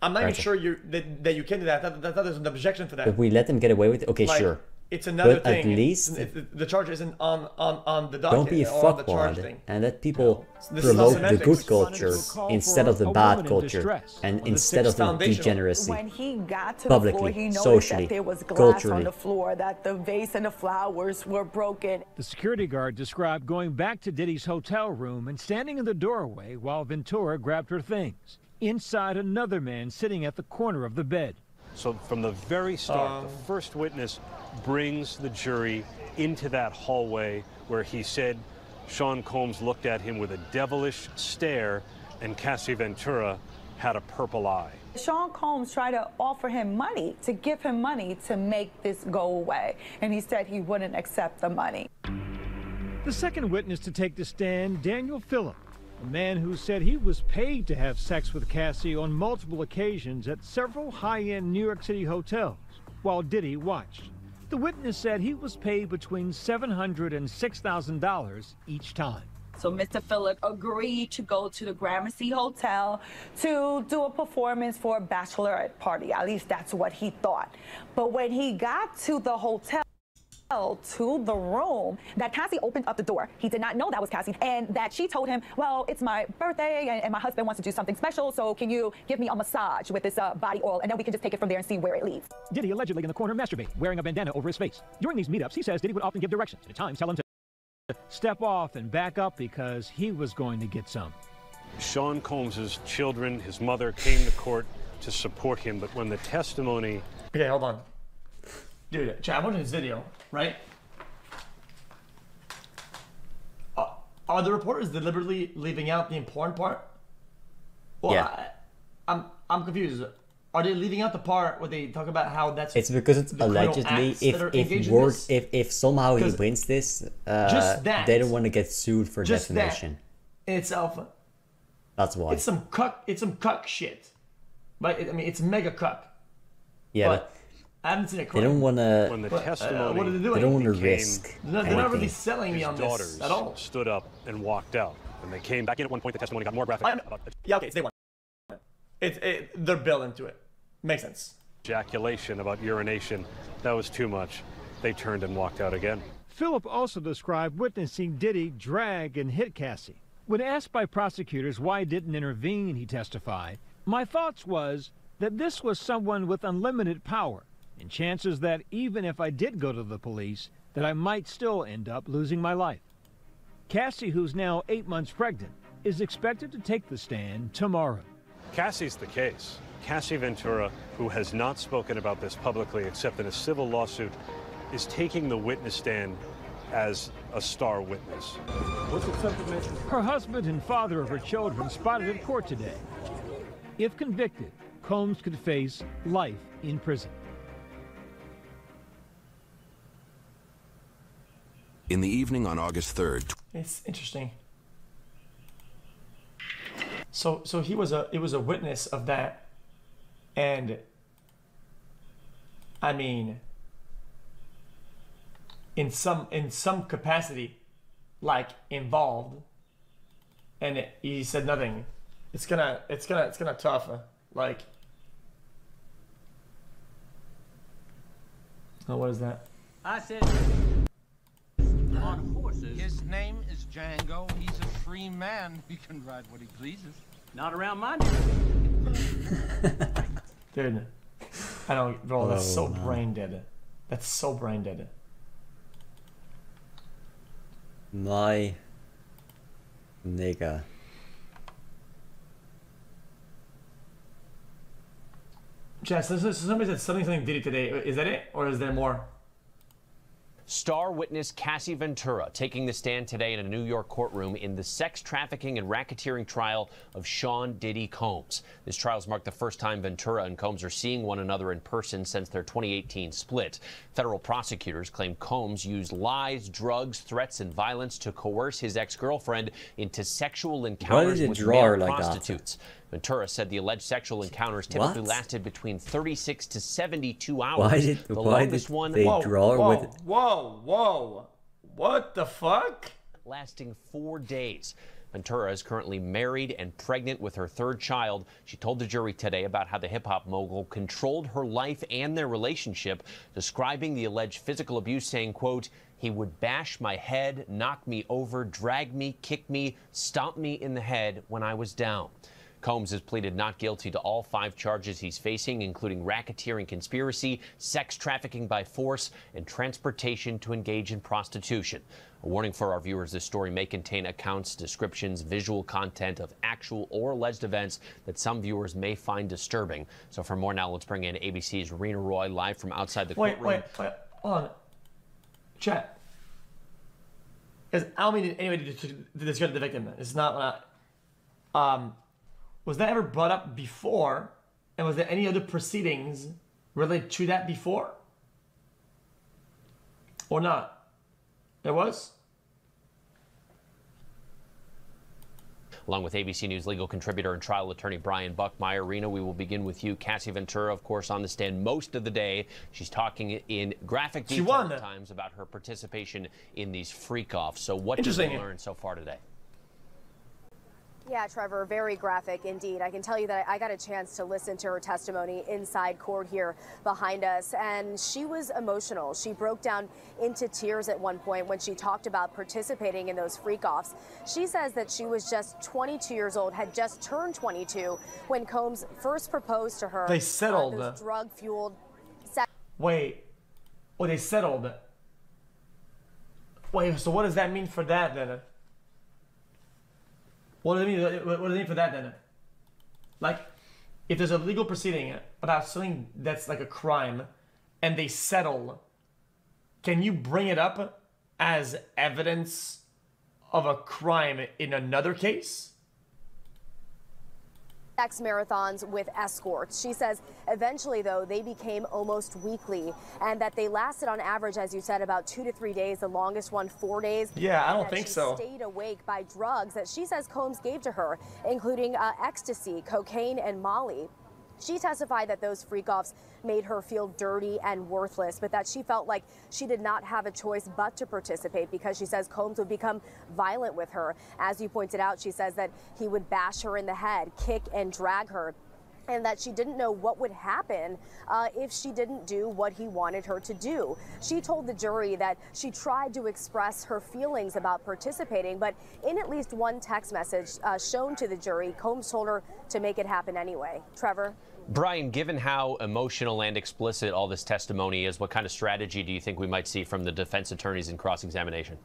I'm not even sure that you can do that. I thought there's an objection for that. If we let them get away with it, okay, sure. It's another but thing. At least the charge isn't on the docket. don't be a fuckwad and let people promote the good culture instead of the bad culture and instead of the degeneracy. When he got to publicly, the floor, he noticed socially, that there was glass culturally. on the floor, that the vase and the flowers were broken. The security guard described going back to Diddy's hotel room and standing in the doorway while Ventura grabbed her things. Inside, another man sitting at the corner of the bed. So from the very start, the first witness brings the jury into that hallway where he said Sean Combs looked at him with a devilish stare and Cassie Ventura had a purple eye. Sean Combs tried to offer him money, to give him money to make this go away, and he said he wouldn't accept the money. The second witness to take the stand, Daniel Phillip, a man who said he was paid to have sex with Cassie on multiple occasions at several high-end New York City hotels while Diddy watched. The witness said he was paid between $700 and $6,000 each time. So Mr. Phillip agreed to go to the Gramercy Hotel to do a performance for a bachelorette party. At least that's what he thought. But when he got to the hotel, to the room, that Cassie opened up the door. He did not know that was Cassie, and that she told him, well, it's my birthday and my husband wants to do something special, so can you give me a massage with this body oil, and then we can just take it from there and see where it leads. Diddy allegedly in the corner masturbating, wearing a bandana over his face. During these meetups, he says Diddy would often give directions, and at times tell him to step off and back up because he was going to get some. Sean Combs's children, his mother, came to court to support him, but when the testimony... Okay, hold on. Dude, Chad, I'm watching this video, right? Are the reporters deliberately leaving out the important part? Well, yeah. I'm confused. Are they leaving out the part where they talk about how that's... It's because it's allegedly, if somehow he wins this, they don't want to get sued for defamation. That in itself. That's why. It's some cuck shit. But I mean, it's mega cuck. Yeah, but I haven't seen it. They don't want to. When the testimony, what are they doing? They don't want to risk. They're not really selling me on this at all. Stood up and walked out. When they came back in at one point, the testimony got more graphic. Yeah, okay, it's day one. They're building to it. Makes sense. Ejaculation, about urination. That was too much. They turned and walked out again. Phillip also described witnessing Diddy drag and hit Cassie. When asked by prosecutors why he didn't intervene, he testified, "My thoughts was that this was someone with unlimited power, and chances that even if I did go to the police, that I might still end up losing my life." Cassie, who's now 8 months pregnant, is expected to take the stand tomorrow. Cassie's the case. Cassie Ventura, who has not spoken about this publicly except in a civil lawsuit, is taking the witness stand as a star witness. Her husband and father of her children spotted at court today. If convicted, Combs could face life in prison. In the evening on August 3rd. It's interesting. So he was a witness of that, and I mean, in some capacity, like involved, and he said nothing. It's gonna tough, like. Oh, what is that? I said on horses. His name is Django. He's a free man. He can ride what he pleases. Not around my Dude, I don't, bro. That's so brain dead. That's so brain dead. My nigga. Jess, somebody said something Diddy today. Is that it, or is there more? Star witness Cassie Ventura taking the stand today in a New York courtroom in the sex trafficking and racketeering trial of Sean Diddy Combs. This trial's marked the first time Ventura and Combs are seeing one another in person since their 2018 split. Federal prosecutors claim Combs used lies, drugs, threats, and violence to coerce his ex-girlfriend into sexual encounters with male prostitutes. Ventura said the alleged sexual encounters typically lasted between 36 to 72 hours. Why did they draw with it? Whoa. What the fuck? Lasting 4 days. Ventura is currently married and pregnant with her third child. She told the jury today about how the hip-hop mogul controlled her life and their relationship, describing the alleged physical abuse, saying, quote, "He would bash my head, knock me over, drag me, kick me, stomp me in the head when I was down." Combs has pleaded not guilty to all 5 charges he's facing, including racketeering conspiracy, sex trafficking by force, and transportation to engage in prostitution. A warning for our viewers, this story may contain accounts, descriptions, visual content of actual or alleged events that some viewers may find disturbing. So for more now, let's bring in ABC's Rena Roy live from outside the courtroom. Wait. Hold on. Chat. Because I don't mean anyway to discredit the victim. It's not Was that ever brought up before? And was there any other proceedings related to that before? Or not? There was? Along with ABC News legal contributor and trial attorney Brian Buckmeyer. Rena, we will begin with you. Cassie Ventura, of course, on the stand most of the day. She's talking in graphic detail at times about her participation in these freak-offs. So what did we learn so far today? Yeah, Trevor, very graphic indeed. I can tell you that I got a chance to listen to her testimony inside court here behind us, and she was emotional. She broke down into tears at one point when she talked about participating in those freak-offs. She says that she was just 22 years old, had just turned 22 when Combs first proposed to her. They settled. Those drug-fueled. Wait. Oh, they settled. Wait, so what does that mean for that then? What does it mean? What does it mean for that then? Like, if there's a legal proceeding about something that's like a crime, and they settle, can you bring it up as evidence of a crime in another case? Sex marathons with escorts. She says eventually, though, they became almost weekly, and that they lasted on average, as you said, about 2 to 3 days, the longest one 4 days. Yeah, I don't think so. She stayed awake by drugs that she says Combs gave to her, including ecstasy, cocaine, and Molly. She testified that those freak-offs made her feel dirty and worthless, but that she felt like she did not have a choice but to participate because she says Combs would become violent with her. As you pointed out, she says that he would bash her in the head, kick and drag her, and that she didn't know what would happen if she didn't do what he wanted her to do. She told the jury that she tried to express her feelings about participating, but in at least one text message shown to the jury, Combs told her to make it happen anyway. Trevor? Brian, given how emotional and explicit all this testimony is, what kind of strategy do you think we might see from the defense attorneys in cross-examination?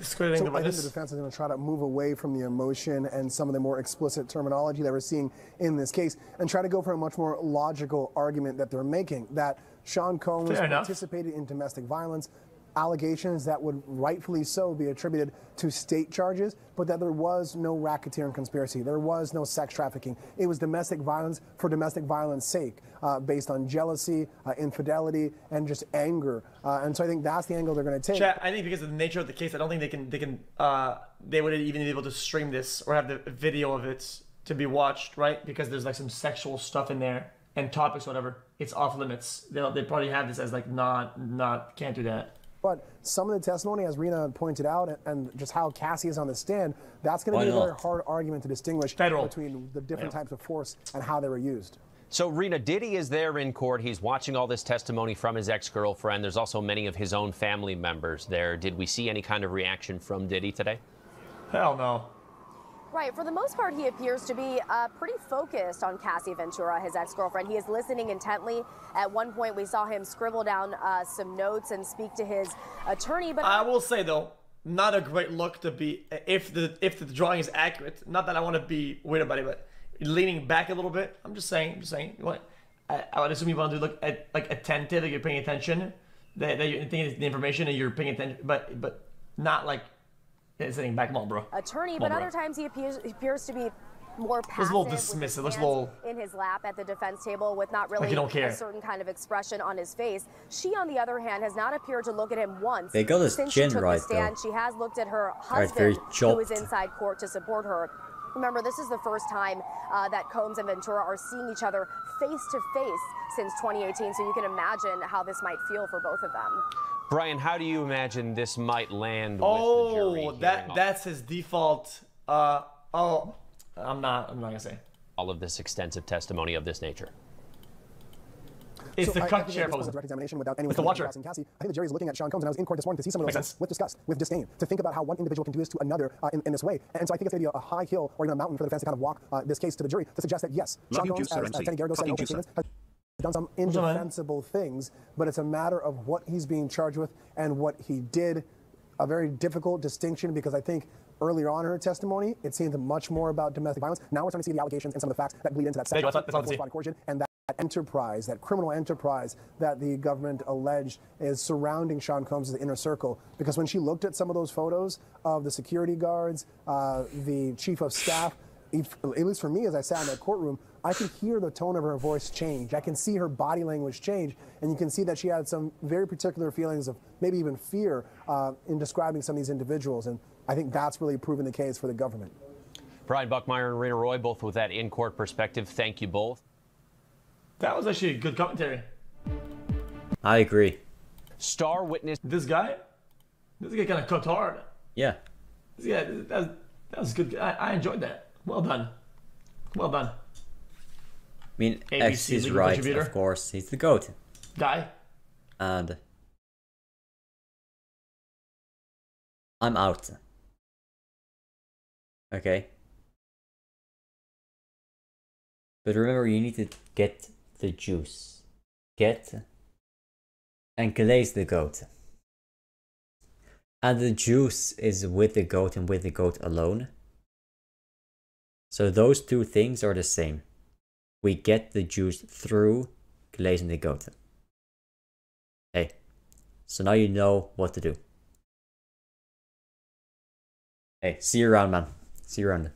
So I think the defense is going to try to move away from the emotion and some of the more explicit terminology that we're seeing in this case and try to go for a much more logical argument that they're making, that Sean Combs participated in domestic violence, allegations that would rightfully so be attributed to state charges, but that there was no racketeering conspiracy. There was no sex trafficking. It was domestic violence for domestic violence sake, based on jealousy, infidelity, and just anger. And so I think that's the angle they're going to take. Chat, I think because of the nature of the case, I don't think they would even be able to stream this or have the video of it to be watched, right? Because there's like some sexual stuff in there and topics, whatever. It's off limits. They probably have this as like can't do that. But some of the testimony, as Rena pointed out, and just how Cassie is on the stand, that's going to be a very hard argument to distinguish between the different types of force and how they were used. So, Rena, Diddy is there in court. He's watching all this testimony from his ex-girlfriend. There's also many of his own family members there. Did we see any kind of reaction from Diddy today? Hell no. Right. For the most part, he appears to be pretty focused on Cassie Ventura, his ex-girlfriend. He is listening intently. At one point, we saw him scribble down some notes and speak to his attorney. But I will say, though, not a great look to be, if the drawing is accurate. Not that I want to be weird about it, but leaning back a little bit. I'm just saying. I would assume you want to look at like attentive, like you're paying attention, that you're thinking the information and you're paying attention, but not like sitting back. Come on, bro. Attorney, but other times he appears to be more passive. Looks a little dismissive. Looks a little in his lap at the defense table with not really a certain kind of expression on his face. She, on the other hand, has not appeared to look at him once. They got his since chin she took right, the stand. though. She has looked at her husband, who is inside court to support her. Remember, this is the first time that Combs and Ventura are seeing each other face to face since 2018. So you can imagine how this might feel for both of them. Brian, how do you imagine this might land with the jury? That's his default. I'm not gonna say. All of this extensive testimony of this nature. It's the cut chair pose. Direct examination without anyone crossing Cassie. I think the jury is looking at Sean Combs, and I was in court this morning to see some of those with disgust, with disdain, to think about how one individual can do this to another in this way. And so I think it's going to be a high hill or even a mountain for the defense to kind of walk this case to the jury to suggest that yes, Sean Combs, as Attorney Garrido said in opening statements, has done some indefensible things, but it's a matter of what he's being charged with and what he did. A very difficult distinction, because I think earlier on in her testimony, it seemed much more about domestic violence. Now we're starting to see the allegations and some of the facts that bleed into that sexual coercion and that enterprise, that criminal enterprise that the government alleged is surrounding Sean Combs' the inner circle. Because when she looked at some of those photos of the security guards, the chief of staff, at least for me, as I sat in that courtroom, I could hear the tone of her voice change. I can see her body language change, and you can see that she had some very particular feelings of maybe even fear in describing some of these individuals, and I think that's really proven the case for the government. Brian Buckmeyer and Rena Roy, both with that in-court perspective. Thank you both. That was actually a good commentary. I agree. Star witness. This guy kind of cooked hard. Yeah. Yeah, that was good. I enjoyed that. Well done. Well done. I mean, X is right, of course. He's the GOAT. Guy. And I'm out. Okay. But remember, you need to get the juice. Get and glaze the goat. And the juice is with the goat and with the goat alone. So those two things are the same. We get the juice through glazing the goat. Hey, so now you know what to do. Hey, see you around, man. See you around.